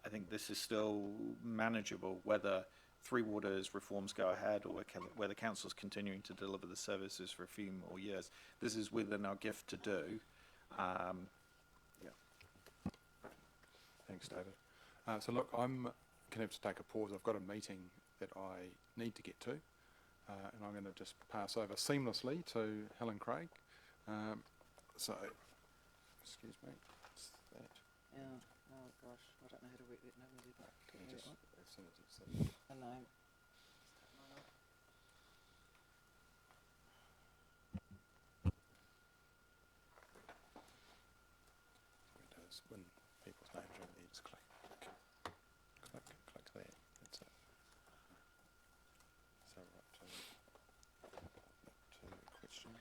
G: I think this is still manageable, whether Three Waters reforms go ahead or whether council's continuing to deliver the services for a few more years. This is within our gift to do.
A: Thanks, David. So look, I'm going to have to take a pause. I've got a meeting that I need to get to, and I'm going to just pass over seamlessly to Helen Craig. So, excuse me. What's that?
F: Yeah. Oh gosh, I don't know how to work that number.
A: Can you just, as soon as it's set.
F: I know.
A: When people's names are in there, just click there. That's it. So right to questions.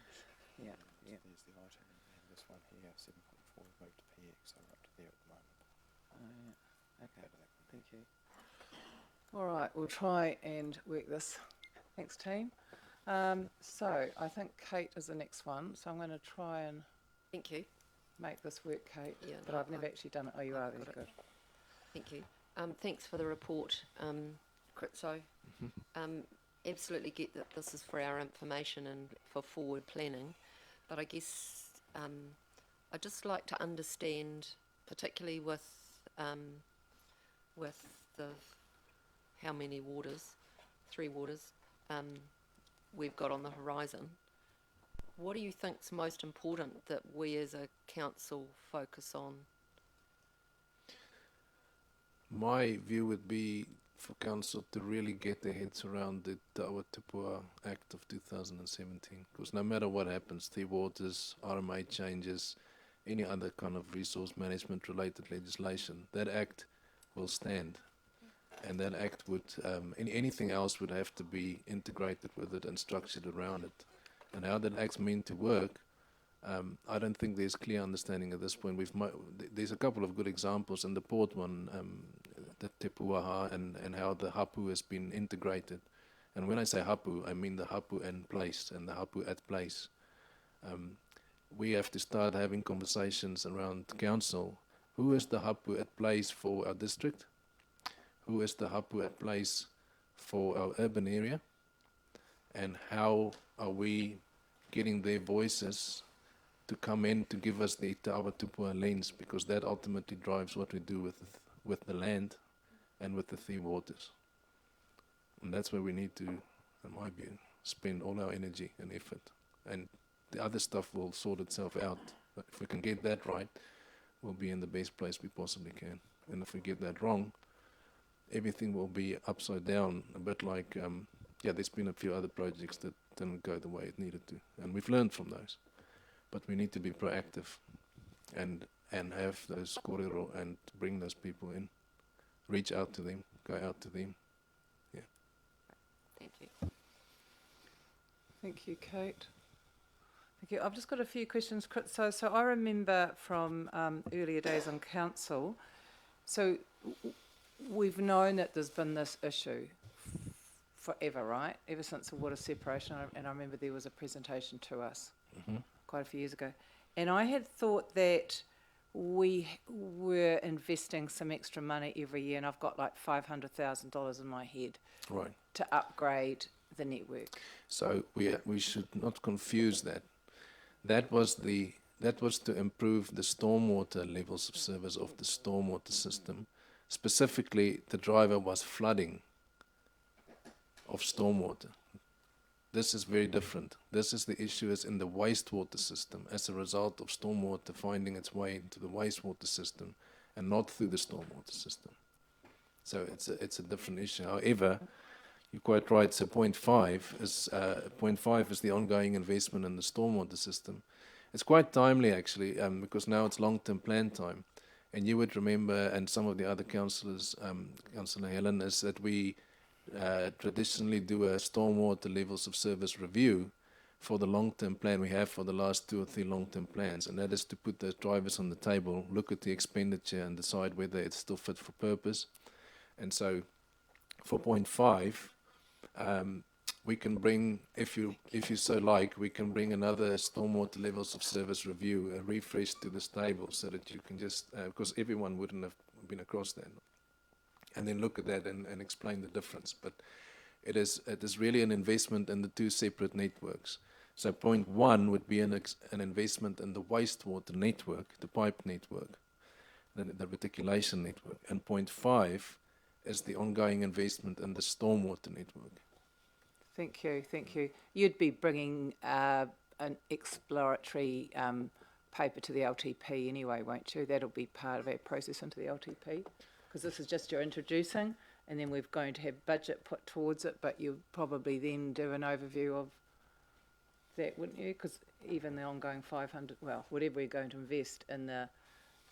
F: Yeah, yeah.
A: There's the item, and this one here, 7.4, we've moved to PX, so we're up to there at the moment.
F: Oh, yeah. Okay, thank you. All right, we'll try and work this. Thanks, team. So I think Kate is the next one, so I'm going to try and
B: Thank you.
F: make this work, Kate.
B: Yeah,
F: But
B: no,
F: I've never actually done it. Oh, you are there. Good.
B: Thank you. Thanks for the report, Kritso. Absolutely get that this is for our information and for forward planning, but I guess I'd just like to understand, particularly with the how many waters, Three Waters, we've got on the horizon. What do you think's most important that we as a council focus on?
S: My view would be for council to really get their heads around the Te Awa Tupua Act of 2017, because no matter what happens, Three Waters, RMA changes, any other kind of resource management related legislation, that act will stand. And that act would, anything else would have to be integrated with it and structured around it. And how that act's meant to work, I don't think there's clear understanding at this point. There's a couple of good examples in the port one, the Te Puaha and how the hapu has been integrated. And when I say hapu, I mean the hapu and place and the hapu at place. We have to start having conversations around council. Who is the hapu at place for our district? Who is the hapu at place for our urban area? And how are we getting their voices to come in to give us the Te Awa Tupua lens, because that ultimately drives what we do with the land and with the Three Waters. And that's where we need to, in my view, spend all our energy and effort. And the other stuff will sort itself out. But if we can get that right, we'll be in the best place we possibly can. And if we get that wrong, everything will be upside down, a bit like, there's been a few other projects that didn't go the way it needed to. And we've learned from those. But we need to be proactive and have those korero and bring those people in. Reach out to them, go out to them. Yeah.
B: Thank you.
F: Thank you, Kate. Thank you. I've just got a few questions. So I remember from earlier days on council, so we've known that there's been this issue forever, right? Ever since the water separation, and I remember there was a presentation to us quite a few years ago. And I had thought that we were investing some extra money every year, and I've got like $500,000 in my head to upgrade the network.
S: So we should not confuse that. That was to improve the stormwater levels of service of the stormwater system. Specifically, the driver was flooding of stormwater. This is very different. This is the issue is in the wastewater system as a result of stormwater finding its way into the wastewater system and not through the stormwater system. So it's a different issue. However, you're quite right. So point five is the ongoing investment in the stormwater system. It's quite timely actually, because now it's long-term plan time, and you would remember, and some of the other councillors, Councillor Helen, is that we traditionally do a stormwater levels of service review for the long-term plan we have for the last 2 or 3 long-term plans, and that is to put those drivers on the table, look at the expenditure, and decide whether it's still fit for purpose. And so, for point 5. We can bring, if you so like, we can bring another stormwater levels of service review, a refresh to this table, so that you can just, because everyone wouldn't have been across that, and then look at that and explain the difference. But it is really an investment in the 2 separate networks. So point 1 would be an investment in the wastewater network, the pipe network, the reticulation network, and point 5 is the ongoing investment in the stormwater network.
F: Thank you, thank you. You'd be bringing an exploratory paper to the LTP anyway, won't you? That'll be part of our process into the LTP, because this is just your introducing, and then we're going to have budget put towards it, but you'll probably then do an overview of that, wouldn't you? Because even the ongoing 500, well, whatever we're going to invest in the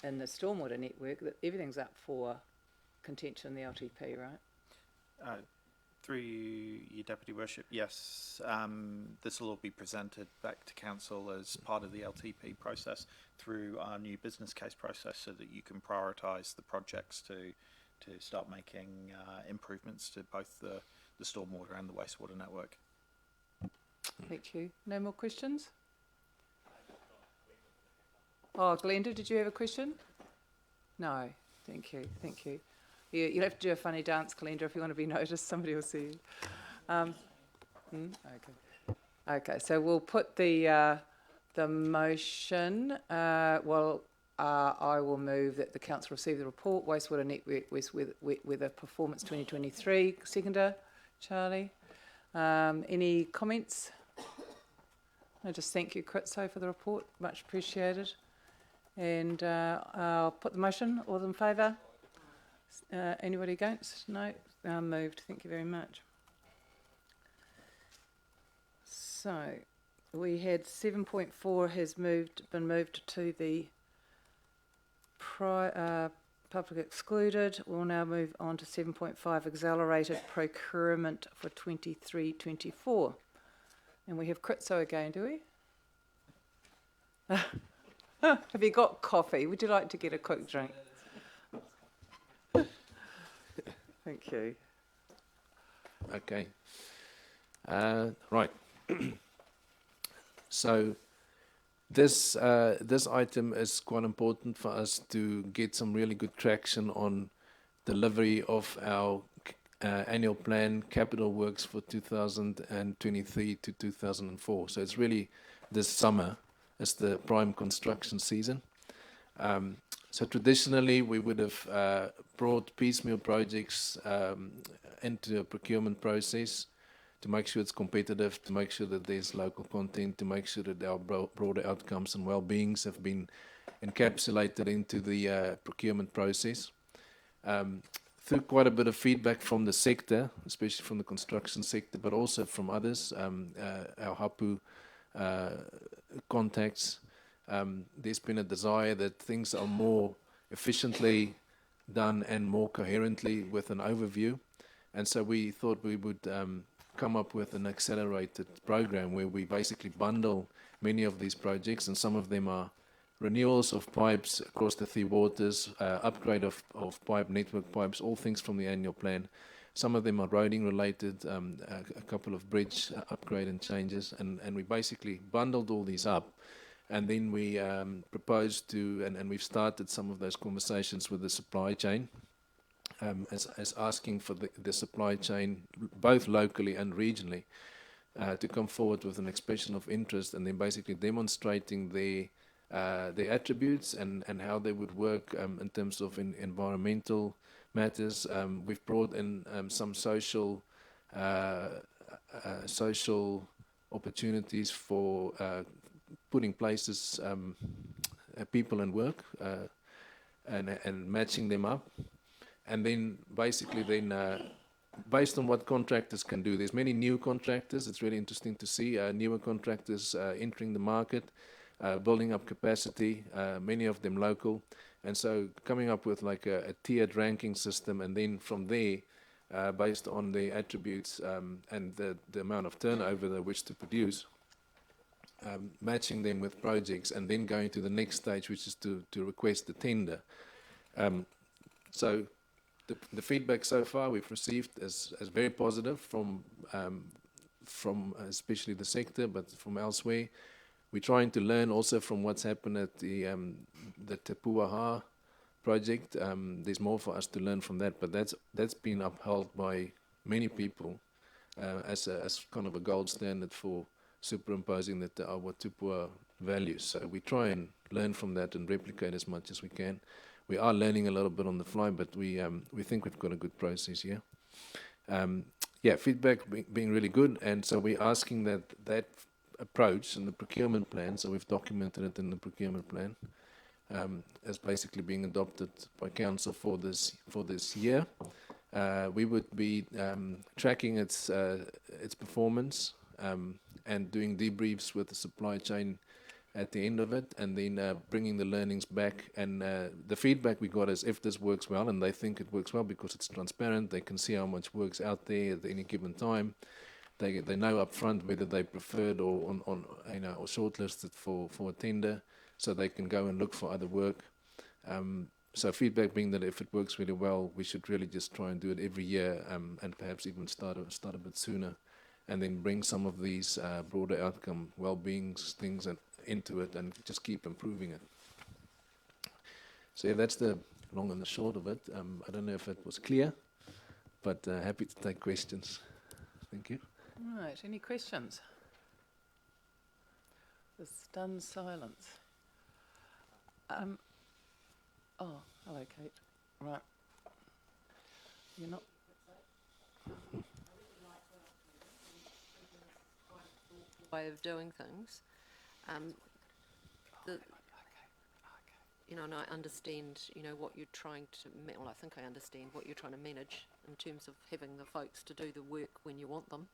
F: stormwater network, everything's up for contention in the LTP, right?
G: Through your Deputy Worship, yes, this will all be presented back to Council as part of the LTP process through our new business case process, so that you can prioritise the projects to start making improvements to both the stormwater and the wastewater network.
F: Thank you. No more questions? Oh, Glenda, did you have a question? No. Thank you. Thank you. You'll have to do a funny dance, Glenda, if you want to be noticed. Somebody will see you. Okay, so we'll put the motion. I will move that the council receive the report, Wastewater Network with a performance 2023. Seconder, Charlie. Any comments? I just thank you, Kritso, for the report. Much appreciated. And I'll put the motion. All in favour? Anybody against? No? Moved. Thank you very much. So, we had 7.4 has been moved to the public excluded. We'll now move on to 7.5, accelerated procurement for 23-24. And we have Kritso again, do we? Have you got coffee? Would you like to get a quick drink? Thank you.
S: Okay. Right. So this item is quite important for us to get some really good traction on delivery of our annual plan capital works for 2023 to 2004. So it's really this summer is the prime construction season. So traditionally, we would have brought piecemeal projects into a procurement process to make sure it's competitive, to make sure that there's local content, to make sure that our broader outcomes and well-beings have been encapsulated into the procurement process. Through quite a bit of feedback from the sector, especially from the construction sector, but also from others, our hapu contacts, there's been a desire that things are more efficiently done and more coherently with an overview. And so we thought we would come up with an accelerated program where we basically bundle many of these projects, and some of them are renewals of pipes across the 3 waters, upgrade of pipe, network pipes, all things from the annual plan. Some of them are roading related, a couple of bridge upgrade and changes, and we basically bundled all these up. And then we proposed to, and we've started some of those conversations with the supply chain, as asking for the supply chain, both locally and regionally, to come forward with an expression of interest, and then basically demonstrating their attributes and how they would work in terms of environmental matters. We've brought in some social opportunities for putting places, people in work, and matching them up. And then basically based on what contractors can do, there's many new contractors. It's really interesting to see newer contractors entering the market, building up capacity, many of them local. And so coming up with like a tiered ranking system, and then from there, based on the attributes and the amount of turnover they wish to produce, matching them with projects, and then going to the next stage, which is to request the tender. So the feedback so far we've received is very positive from especially the sector, but from elsewhere. We're trying to learn also from what's happened at the Te Puaha project. There's more for us to learn from that, but that's been upheld by many people as kind of a gold standard for superimposing the Te Awa Tupua values. So we try and learn from that and replicate as much as we can. We are learning a little bit on the fly, but we think we've got a good process here. Feedback being really good, and so we're asking that approach in the procurement plan, so we've documented it in the procurement plan, as basically being adopted by council for this year. We would be tracking its performance and doing debriefs with the supply chain at the end of it, and then bringing the learnings back. And the feedback we got is if this works well, and they think it works well because it's transparent, they can see how much work's out there at any given time. They know up front whether they preferred or or shortlisted for a tender, so they can go and look for other work. So feedback being that if it works really well, we should really just try and do it every year, and perhaps even start a bit sooner, and then bring some of these broader outcome well-being things into it and just keep improving it. So yeah, that's the long and the short of it. I don't know if it was clear, but happy to take questions. Thank you.
F: All right, any questions? The stunned silence. Oh, hello, Kate. Right. You're not...
B: way of doing things. And I understand, what you're trying to, well, I think I understand what you're trying to manage in terms of having the folks to do the work when you want them.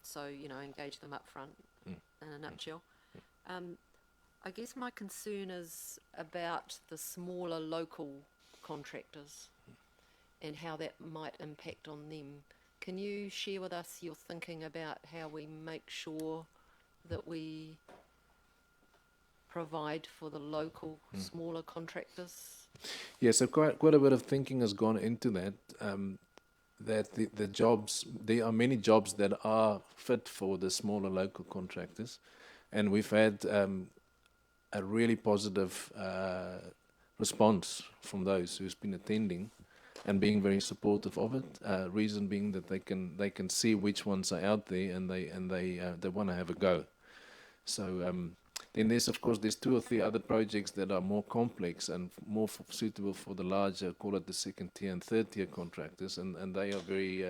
B: So, engage them up front in a nutshell. I guess my concern is about the smaller local contractors and how that might impact on them. Can you share with us your thinking about how we make sure that we provide for the local smaller contractors?
S: Yeah, so quite a bit of thinking has gone into that. That the jobs, there are many jobs that are fit for the smaller local contractors, and we've had a really positive response from those who's been attending and being very supportive of it. Reason being that they can see which ones are out there, and they want to have a go. So then there's two or three other projects that are more complex and more suitable for the larger, call it the second tier and third tier contractors, and they are very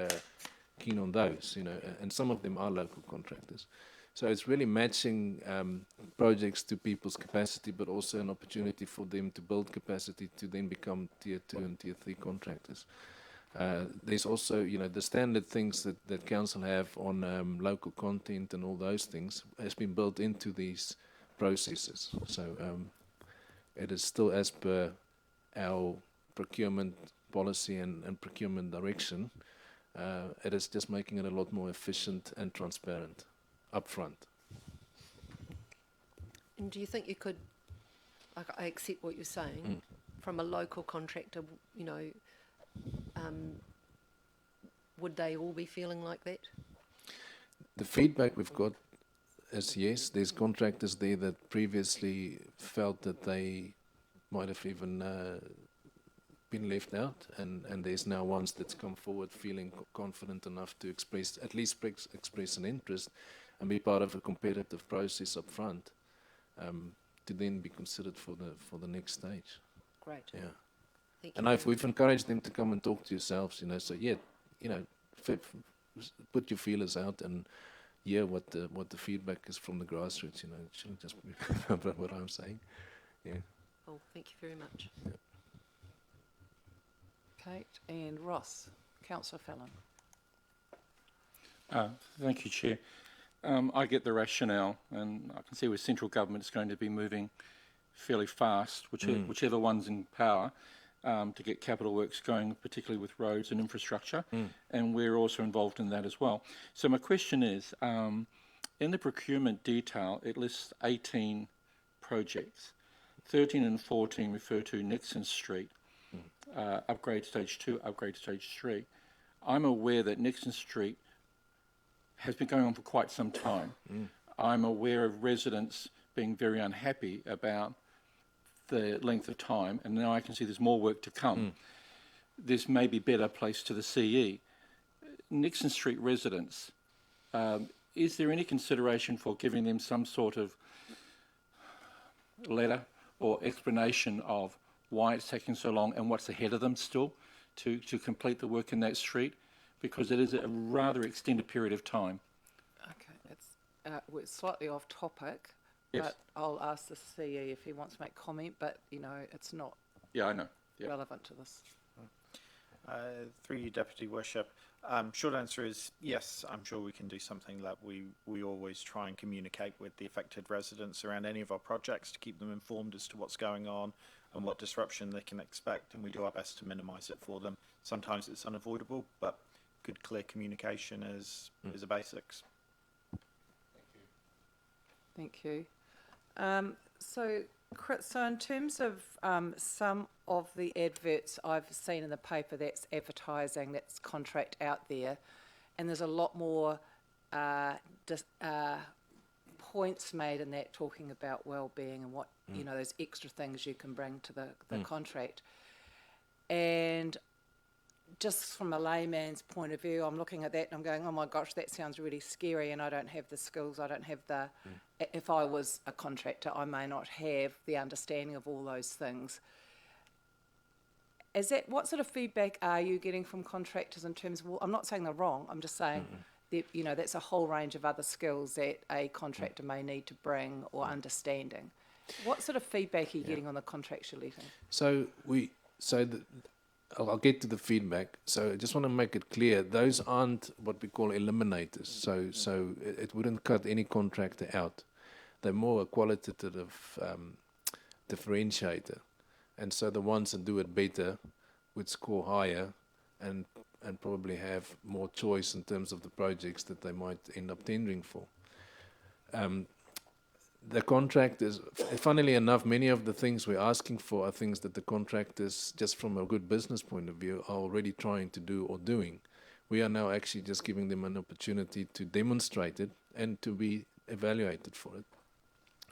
S: keen on those, and some of them are local contractors. So it's really matching projects to people's capacity, but also an opportunity for them to build capacity to then become tier 2 and tier 3 contractors. There's also, the standard things that council have on local content and all those things has been built into these processes. So it is still as per our procurement policy and procurement direction. It is just making it a lot more efficient and transparent upfront.
B: And do you think you could, I accept what you're saying, from a local contractor, would they all be feeling like that?
S: The feedback we've got is yes, there's contractors there that previously felt that they might have even been left out, and there's now ones that's come forward feeling confident enough to express, at least express an interest and be part of a competitive process up front, to then be considered for the next stage.
B: Great.
S: Yeah.
B: Thank
S: And
B: you.
S: we've encouraged them to come and talk to yourselves, so yeah, put your feelers out and hear what the feedback is from the grassroots, it shouldn't just be what I'm saying. Yeah.
B: Oh, thank you very much.
S: Yeah.
F: Kate and Ross. Councillor Fallon.
C: Thank you, Chair. I get the rationale, and I can see where central government is going to be moving fairly fast, whichever one's in power, to get capital works going, particularly with roads and infrastructure, and we're also involved in that as well. So my question is, in the procurement detail, it lists 18 projects. 13 and 14 refer to Nixon Street, upgrade stage 2, upgrade stage 3. I'm aware that Nixon Street has been going on for quite some time. I'm aware of residents being very unhappy about the length of time, and now I can see there's more work to come. This may be better placed to the CE. Nixon Street residents, is there any consideration for giving them some sort of letter or explanation of why it's taking so long and what's ahead of them still to complete the work in that street? Because it is a rather extended period of time.
F: Okay, we're slightly off topic,
C: Yes.
F: but I'll ask the CE if he wants to make comment, but, it's not
C: Yeah, I know. Yeah.
F: relevant to this.
G: Through you, Deputy Worship. Short answer is yes, I'm sure we can do something that we always try and communicate with the affected residents around any of our projects to keep them informed as to what's going on and what disruption they can expect, and we do our best to minimise it for them. Sometimes it's unavoidable, but good, clear communication is a basics.
F: Thank you. So, Chris, so in terms of some of the adverts I've seen in the paper that's advertising, that's contract out there, and there's a lot more points made in that talking about well-being and what, those extra things you can bring to the contract. And just from a layman's point of view, I'm looking at that and I'm going, oh my gosh, that sounds really scary, and I don't have the skills, I don't have the... If I was a contractor, I may not have the understanding of all those things. What sort of feedback are you getting from contractors in terms of, well, I'm not saying they're wrong, I'm just saying that, that's a whole range of other skills that a contractor may need to bring or understanding. What sort of feedback are you getting on the contracts you're letting?
S: I'll get to the feedback. So I just want to make it clear, those aren't what we call eliminators. So it wouldn't cut any contractor out. They're more a qualitative differentiator. And so the ones that do it better would score higher and probably have more choice in terms of the projects that they might end up tendering for. The contractors, funnily enough, many of the things we're asking for are things that the contractors, just from a good business point of view, are already trying to do or doing. We are now actually just giving them an opportunity to demonstrate it and to be evaluated for it.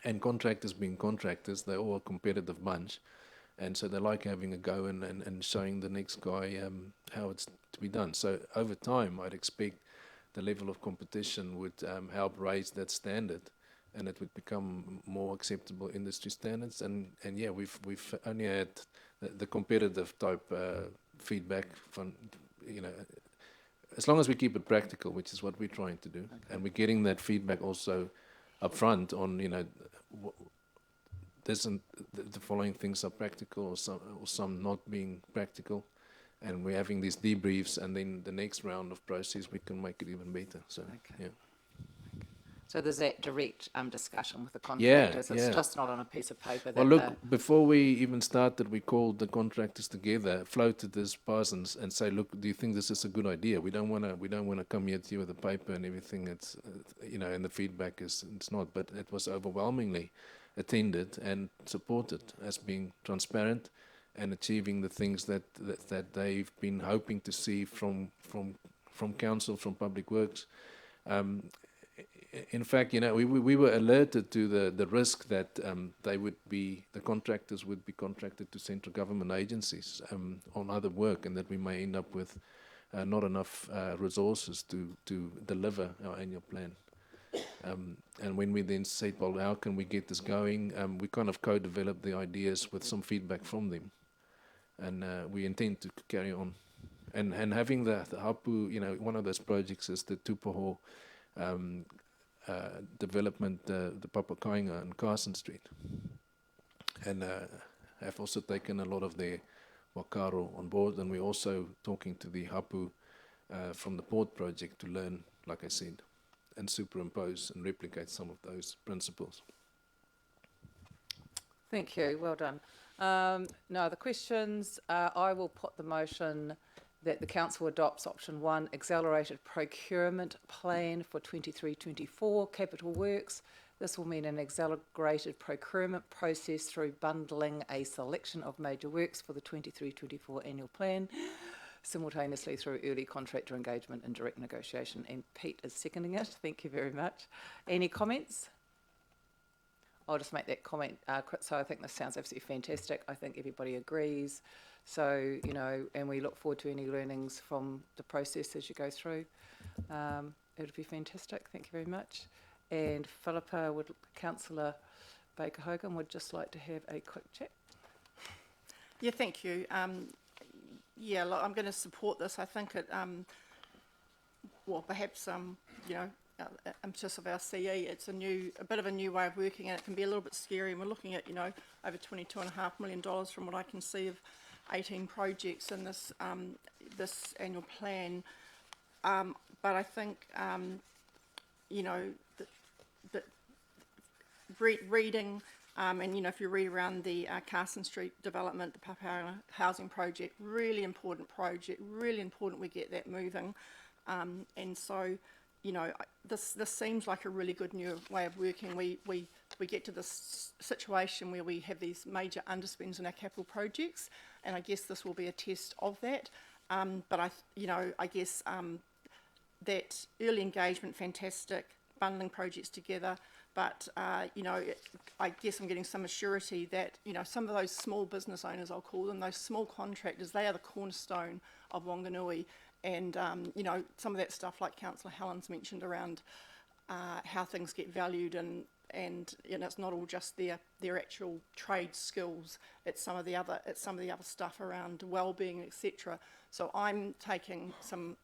S: And contractors being contractors, they're all a competitive bunch. And so they like having a go and showing the next guy how it's to be done. So over time, I'd expect the level of competition would help raise that standard, and it would become more acceptable industry standards. And yeah, we've only had the competitive type feedback from, as long as we keep it practical, which is what we're trying to do, and we're getting that feedback also up front on, the following things are practical or some not being practical, and we're having these debriefs, and then the next round of process we can make it even better. So yeah.
F: So there's that direct discussion with the contractors. It's just not on a piece of paper.
S: Well, look, before we even started, we called the contractors together, floated this past and say, look, do you think this is a good idea? We don't want to come here to you with a paper and everything. It's and the feedback is it's not, but it was overwhelmingly attended and supported as being transparent and achieving the things that they've been hoping to see from from council, from Public Works. In fact, we were alerted to the risk that the contractors would be contracted to central government agencies on other work, and that we may end up with not enough resources to deliver our annual plan. And when we then said, well, how can we get this going? We kind of co-developed the ideas with some feedback from them, and we intend to carry on. And having the hapu, one of those projects is the Tupoho development, the Papakainga and Carson Street, and have also taken a lot of their wakaro on board, and we're also talking to the hapu from the port project to learn, like I said, and superimpose and replicate some of those principles.
F: Thank you, well done. No other questions. I will put the motion that the council adopts option 1, accelerated procurement plan for 23-24 capital works. This will mean an accelerated procurement process through bundling a selection of major works for the 23-24 annual plan, simultaneously through early contractor engagement and direct negotiation. And Pete is seconding it. Thank you very much. Any comments? I'll just make that comment. So I think this sounds absolutely fantastic. I think everybody agrees. So, and we look forward to any learnings from the process as you go through. It'll be fantastic. Thank you very much. And Philippa, Councillor Baker-Hogan would just like to have a quick chat.
J: Yeah, thank you. Yeah, look, I'm going to support this. I think it, perhaps, emphasis of our CE, it's a bit of a new way of working, and it can be a little bit scary. And we're looking at, over $22.5 million from what I can see of 18 projects in this this annual plan. But I think, that reading, and if you read around the Carson Street development, the Papara housing project, really important project, really important we get that moving. And so, this seems like a really good new way of working. We get to this situation where we have these major underspends in our capital projects, and I guess this will be a test of that. But I guess that early engagement, fantastic, bundling projects together. But I guess I'm getting some assurity that some of those small business owners, I'll call them, those small contractors, they are the cornerstone of Whanganui. And some of that stuff, like Councillor Helens mentioned around how things get valued, and it's not all just their actual trade skills. It's some of the other stuff around well-being, etc. So I'm taking some.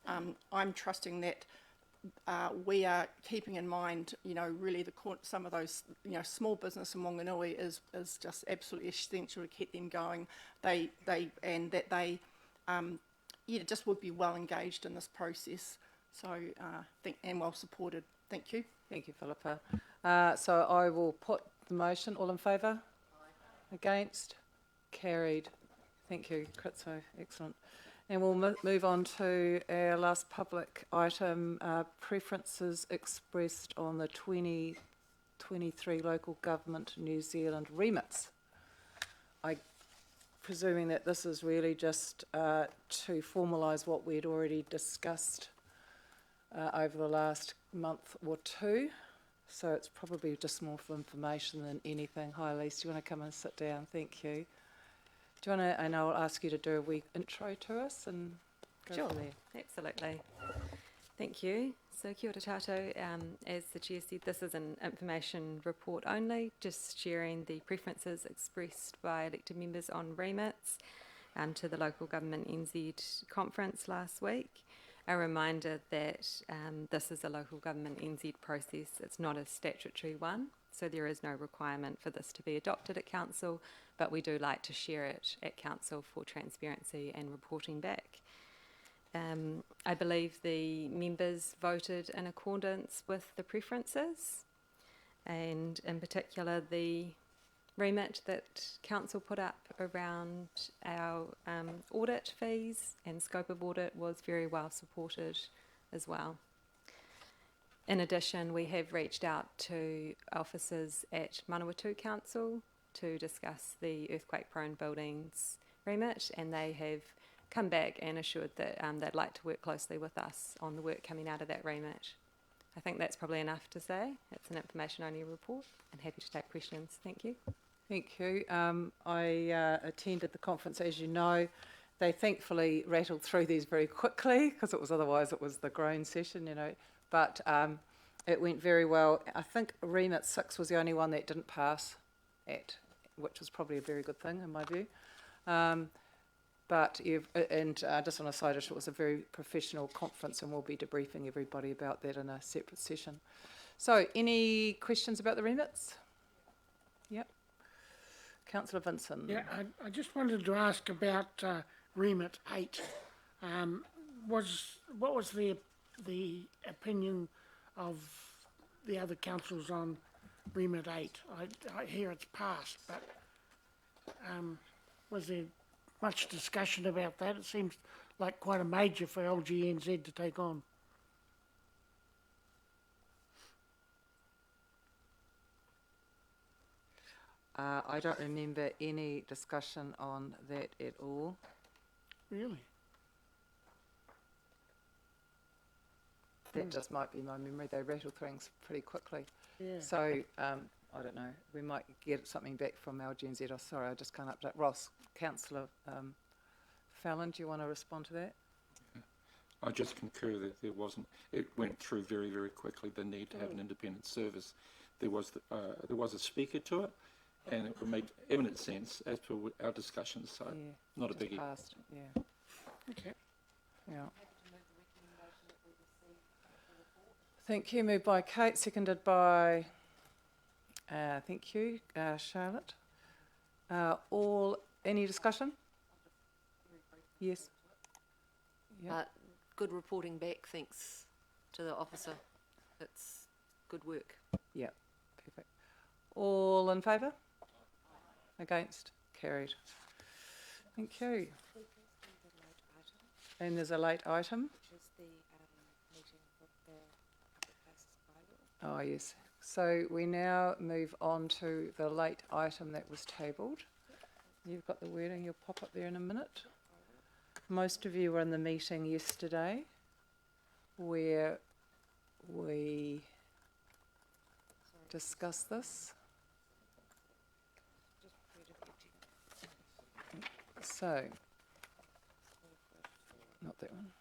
J: I'm trusting that we are keeping in mind, really some of those, small business in Whanganui is just absolutely essential to keep them going. They just would be well engaged in this process. So and well supported. Thank you.
F: Thank you, Philippa. So I will put the motion. All in favour? Aye. Against? Carried. Thank you, Kritso. Excellent. And we'll move on to our last public item, preferences expressed on the 2023 Local Government New Zealand Remits. Presuming that this is really just to formalise what we'd already discussed over the last month or two. So it's probably just more for information than anything. Hi, Elise, do you want to come and sit down? Thank you. Do you want to, and I'll ask you to do a wee intro to us and go
T: Sure,
F: from there.
T: absolutely. Thank you. So kia ora tātou. As the Chair said, this is an information report only, just sharing the preferences expressed by elected members on remits to the Local Government NZ conference last week. A reminder that this is a Local Government NZ process. It's not a statutory one, so there is no requirement for this to be adopted at Council, but we do like to share it at Council for transparency and reporting back. I believe the members voted in accordance with the preferences, and in particular the remit that Council put up around our audit fees and scope of audit was very well supported as well. In addition, we have reached out to officers at Manawatu Council to discuss the earthquake-prone buildings remit, and they have come back and assured that they'd like to work closely with us on the work coming out of that remit. I think that's probably enough to say. It's an information-only report. I'm happy to take questions. Thank you.
F: Thank you. I attended the conference, as you know. They thankfully rattled through these very quickly because otherwise it was the groan session, you know. But it went very well. I think Remit 6 was the only one that didn't pass which was probably a very good thing in my view. Just on a side issue, it was a very professional conference and we'll be debriefing everybody about that in a separate session. So, any questions about the remits? Yep. Councillor Vinson.
D: Yeah, I just wanted to ask about Remit 8. What was the opinion of the other councils on Remit 8? I hear it's passed, but was there much discussion about that? It seems like quite a major for LGNZ to take on.
F: I don't remember any discussion on that at all.
D: Really?
F: That just might be my memory. They rattle things pretty quickly.
D: Yeah.
F: So, I don't know. We might get something back from LGNZ. Oh, sorry, I just can't update. Ross, Councillor Fallon, do you want to respond to that?
C: I just concur that it went through very, very quickly, the need to have an independent service. There was a speaker to it, and it would make eminent sense as per our discussions, so
F: Yeah,
C: not a
F: just
C: biggie.
F: passed, yeah.
D: Okay.
F: Yeah. Thank you. Moved by Kate, seconded by, thank you, Charlotte. Any discussion? Yes. Yep.
B: Good reporting back, thanks to the officer. It's good work.
F: Yeah, perfect. All in favour? Against? Carried. Thank you. And there's a late item.
R: Which is the meeting with the Public Places Bylaw.
F: Oh, yes. So we now move on to the late item that was tabled. You've got the wording, you'll pop up there in a minute. Most of you were in the meeting yesterday where we discussed this. So, not that one.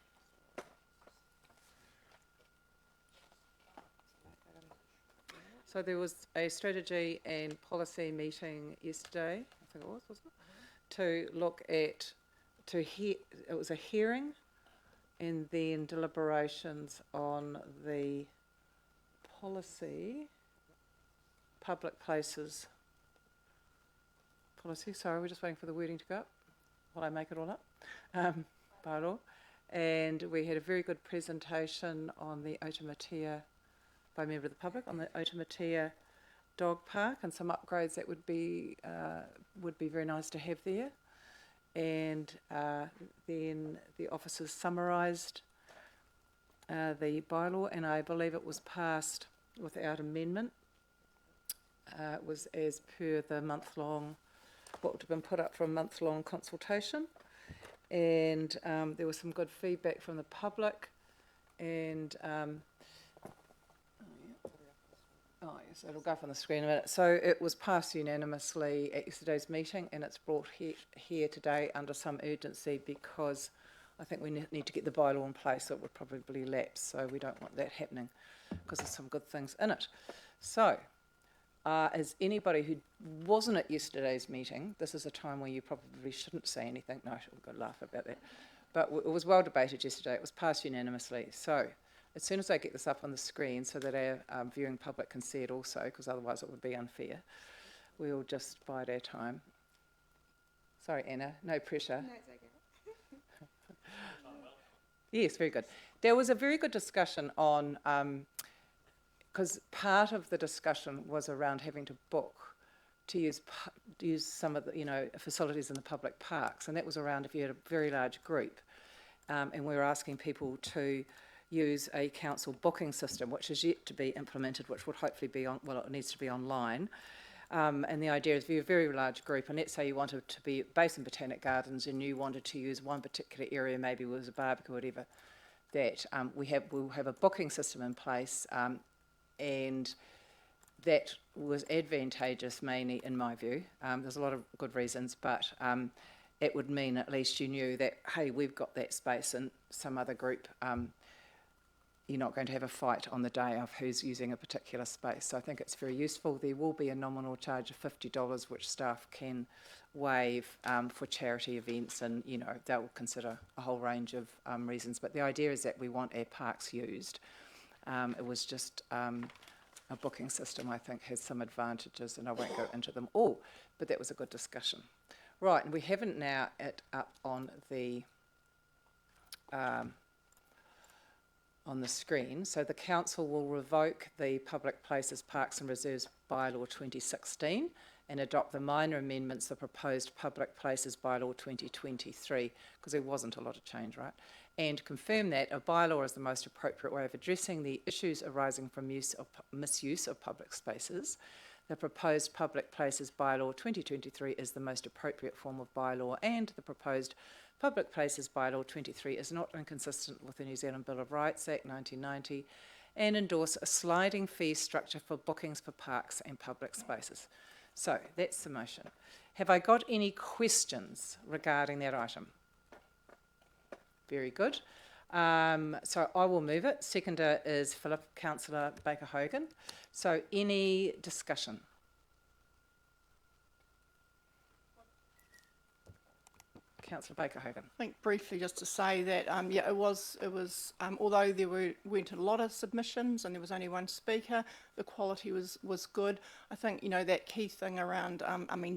F: So there was a strategy and policy meeting yesterday, I think it was, wasn't it? To look at, it was a hearing and then deliberations on the policy, public places policy. Sorry, we're just waiting for the wording to go up while I make it all up. Bylaw. And we had a very good presentation on the Otamatea by a member of the public on the Otamatea dog park and some upgrades that would be very nice to have there. And then the officers summarised the bylaw, and I believe it was passed without amendment. It was as per the month-long, what would have been put up for a month-long consultation. And there was some good feedback from the public, and oh yes, it'll go up on the screen in a minute. So it was passed unanimously at yesterday's meeting, and it's brought here today under some urgency because I think we need to get the bylaw in place, so it would probably lapse, so we don't want that happening because there's some good things in it. So, as anybody who wasn't at yesterday's meeting, this is a time where you probably shouldn't say anything. No, we've got to laugh about that. But it was well debated yesterday. It was passed unanimously. So, as soon as I get this up on the screen so that our viewing public can see it also, because otherwise it would be unfair, we'll just bide our time. Sorry, Anna, no pressure.
R: No, it's okay.
F: Yes, very good. There was a very good discussion on, because part of the discussion was around having to book to use some of the facilities in the public parks, and that was around if you had a very large group, and we were asking people to use a council booking system, which is yet to be implemented, which would hopefully be on. Well, it needs to be online. And the idea is if you're a very large group, and let's say you wanted to be based in Botanic Gardens and you wanted to use one particular area, maybe it was a barbecue or whatever, that we'll have a booking system in place, and that was advantageous mainly in my view. There's a lot of good reasons, but it would mean at least you knew that, hey, we've got that space, and some other group, you're not going to have a fight on the day of who's using a particular space. So I think it's very useful. There will be a nominal charge of $50 which staff can waive for charity events, and they'll consider a whole range of reasons. But the idea is that we want our parks used. It was just a booking system, I think, has some advantages, and I won't go into them all, but that was a good discussion. Right, and we haven't now up on the screen. So the council will revoke the Public Places, Parks and Reserves Bylaw 2016 and adopt the minor amendments to the proposed Public Places Bylaw 2023, because there wasn't a lot of change, right? And confirm that a bylaw is the most appropriate way of addressing the issues arising from misuse of public spaces. The proposed Public Places Bylaw 2023 is the most appropriate form of bylaw, and the proposed Public Places Bylaw 23 is not inconsistent with the New Zealand Bill of Rights Act 1990, and endorse a sliding fee structure for bookings for parks and public spaces. So that's the motion. Have I got any questions regarding that item? Very good. So I will move it. Seconder is Councillor Baker-Hogan. So any discussion? Councillor Baker-Hogan.
J: I think briefly just to say that, it was although there weren't a lot of submissions and there was only one speaker, the quality was good. I think, that key thing around,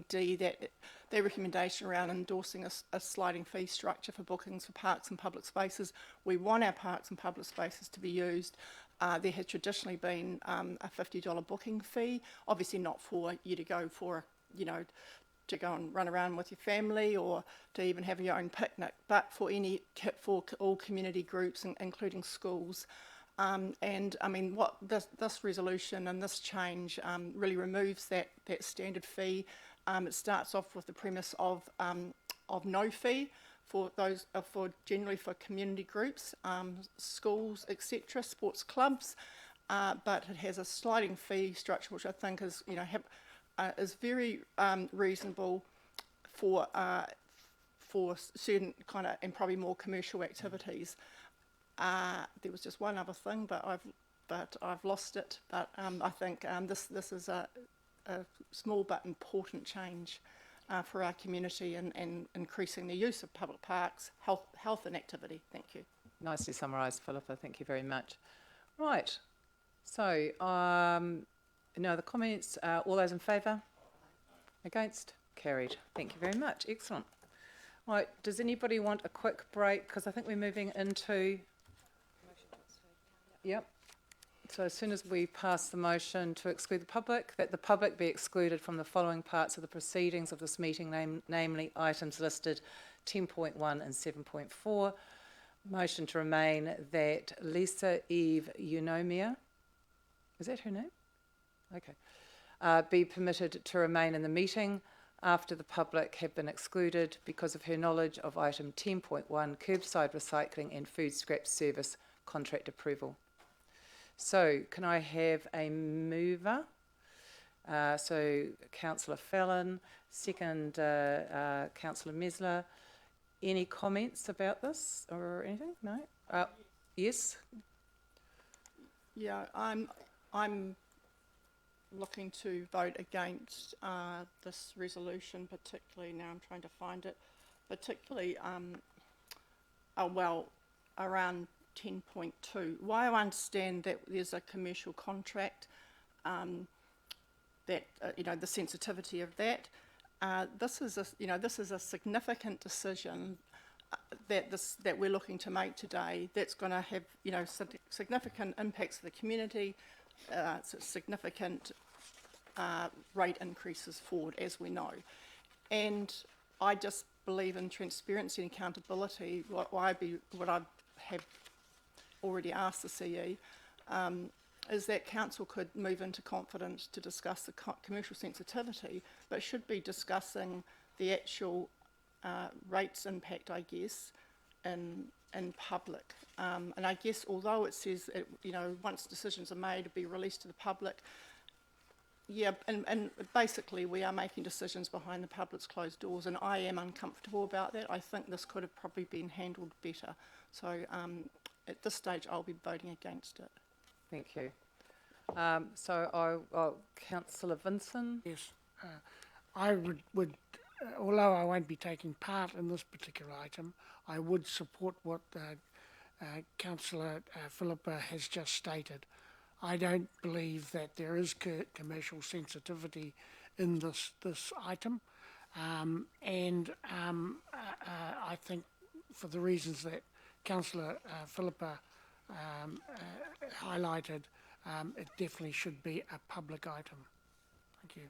J: D, that recommendation around endorsing a sliding fee structure for bookings for parks and public spaces. We want our parks and public spaces to be used. There has traditionally been a $50 booking fee, obviously not for you to go for, to go and run around with your family or to even have your own picnic, but for all community groups, including schools. What this resolution and this change really removes that standard fee. It starts off with the premise of no fee for those generally for community groups, schools, etc., sports clubs, but it has a sliding fee structure, which I think is is very reasonable for certain kind of and probably more commercial activities. There was just one other thing, but I've lost it. But I think this is a small but important change for our community and increasing the use of public parks, health and activity. Thank you.
F: Nicely summarised, Philippa. Thank you very much. Right. So, no other comments. All those in favour? Against? Carried. Thank you very much. Excellent. Right. Does anybody want a quick break? Because I think we're moving into... Yep. So as soon as we pass the motion to exclude the public, that the public be excluded from the following parts of the proceedings of this meeting, namely items listed 10.1 and 7.4. Motion to remain that Lisa Eve Eunomia, is that her name? Okay. Be permitted to remain in the meeting after the public have been excluded because of her knowledge of item 10.1, curbside recycling and food scrap service contract approval. So can I have a mover? So Councillor Fallon, second Councillor Mesler. Any comments about this or anything? No? Yes?
J: Yeah, I'm looking to vote against this resolution, particularly now I'm trying to find it, particularly around 10.2. While I understand that there's a commercial contract, that the sensitivity of that, this is a significant decision that we're looking to make today. That's going to have significant impacts to the community, significant rate increases forward, as we know. And I just believe in transparency and accountability. What I have already asked the CE is that council could move into confidence to discuss the commercial sensitivity, but should be discussing the actual rates impact, I guess, in public. And I guess although it says, once decisions are made, it'll be released to the public, yeah, and basically we are making decisions behind the public's closed doors, and I am uncomfortable about that. I think this could have probably been handled better. So at this stage, I'll be voting against it.
F: Thank you. Councillor Vinson?
D: Yes, I would although I won't be taking part in this particular item, I would support what Councillor Philippa has just stated. I don't believe that there is commercial sensitivity in this item, and I think for the reasons that Councillor Philippa highlighted, it definitely should be a public item. Thank you.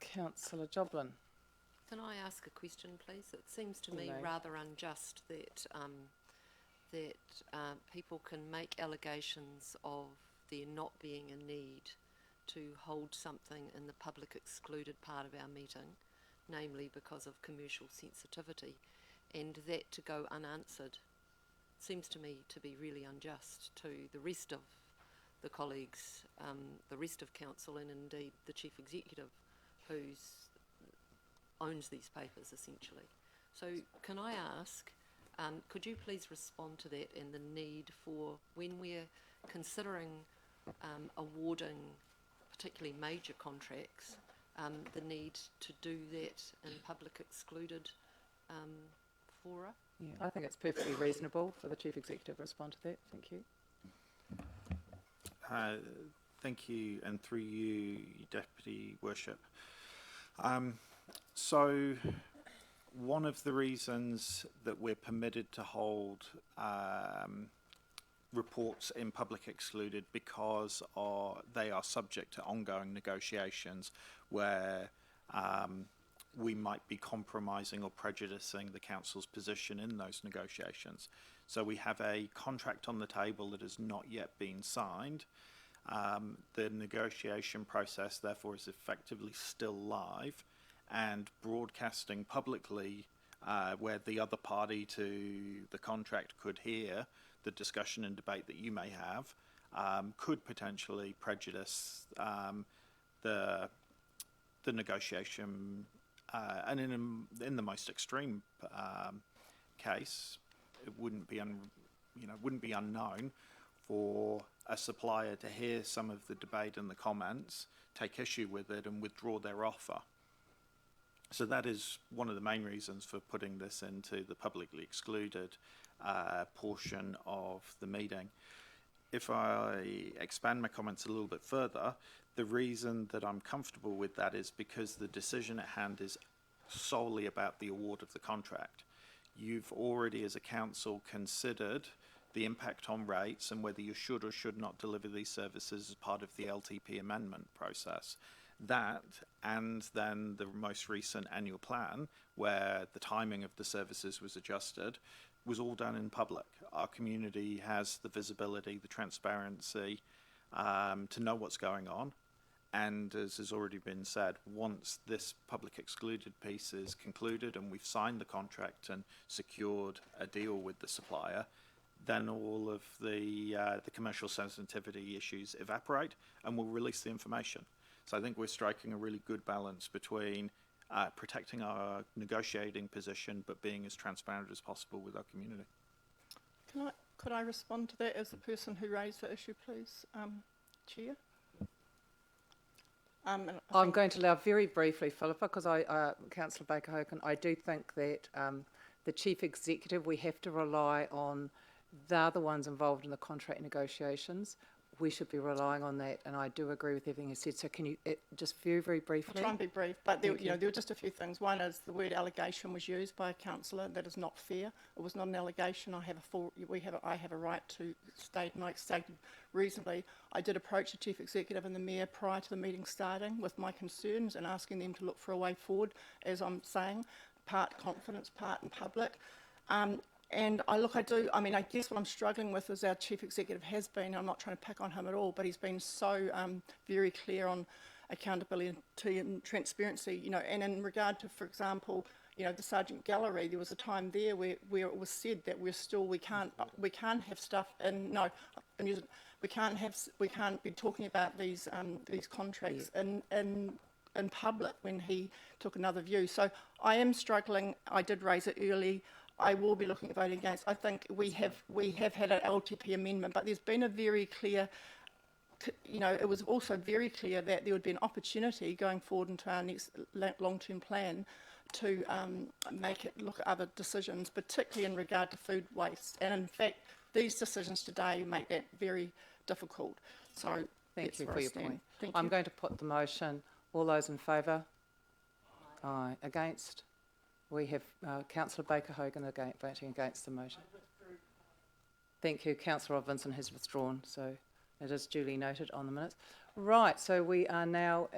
F: Councillor Joblin.
B: Can I ask a question, please? It seems to me rather unjust that people can make allegations of there not being a need to hold something in the public excluded part of our meeting, namely because of commercial sensitivity, and that to go unanswered seems to me to be really unjust to the rest of the colleagues, the rest of council, and indeed the chief executive, who owns these papers essentially. So can I ask, could you please respond to that and the need for, when we're considering awarding particularly major contracts, the need to do that in public excluded fora?
F: Yeah, I think it's perfectly reasonable for the Chief Executive to respond to that. Thank you.
G: Thank you, and through you, Deputy Worship. So one of the reasons that we're permitted to hold reports in public excluded because they are subject to ongoing negotiations where we might be compromising or prejudicing the council's position in those negotiations. So we have a contract on the table that has not yet been signed. The negotiation process, therefore, is effectively still live, and broadcasting publicly where the other party to the contract could hear the discussion and debate that you may have could potentially prejudice the negotiation. And in the most extreme case, it wouldn't be unknown for a supplier to hear some of the debate and the comments, take issue with it, and withdraw their offer. So that is one of the main reasons for putting this into the publicly excluded portion of the meeting. If I expand my comments a little bit further, the reason that I'm comfortable with that is because the decision at hand is solely about the award of the contract. You've already, as a council, considered the impact on rates and whether you should or should not deliver these services as part of the LTP amendment process. That, and then the most recent annual plan, where the timing of the services was adjusted, was all done in public. Our community has the visibility, the transparency to know what's going on. And as has already been said, once this public excluded piece is concluded and we've signed the contract and secured a deal with the supplier, then all of the commercial sensitivity issues evaporate and we'll release the information. So I think we're striking a really good balance between protecting our negotiating position but being as transparent as possible with our community.
J: Could I respond to that as the person who raised the issue, please, Chair?
F: I'm going to allow very briefly, Philippa, because Councillor Baker-Hogan, I do think that the Chief Executive, we have to rely on, they're the ones involved in the contract negotiations. We should be relying on that, and I do agree with everything you said. So can you just very, very briefly?
J: I'll try and be brief, but there were just a few things. One is the word allegation was used by a councillor. That is not fair. It was not an allegation. I have a right to state, and I stated reasonably. I did approach the Chief Executive and the Mayor prior to the meeting starting with my concerns and asking them to look for a way forward, as I'm saying, part confidence, part in public. And I guess what I'm struggling with is our chief executive has been, I'm not trying to pick on him at all, but he's been so very clear on accountability and transparency, and in regard to, for example, the Sergeant Gallery, there was a time there where it was said that we can't have stuff we can't be talking about these contracts in public when he took another view. So I am struggling. I did raise it early. I will be looking at voting against. I think we have had an LTP amendment, but there's been a very clear, it was also very clear that there would be an opportunity going forward into our next long-term plan to make it look at other decisions, particularly in regard to food waste. And in fact, these decisions today make that very difficult. So
F: Thank you
J: where
F: for
J: I
F: your
J: stand.
F: point.
J: Thank
F: I'm
J: you.
F: going to put the motion. All those in favour? Aye. Against? We have Councillor Baker Hogan voting against the motion. Thank you. Councillor Robinson has withdrawn, so it is duly noted on the minutes. Right, so we are now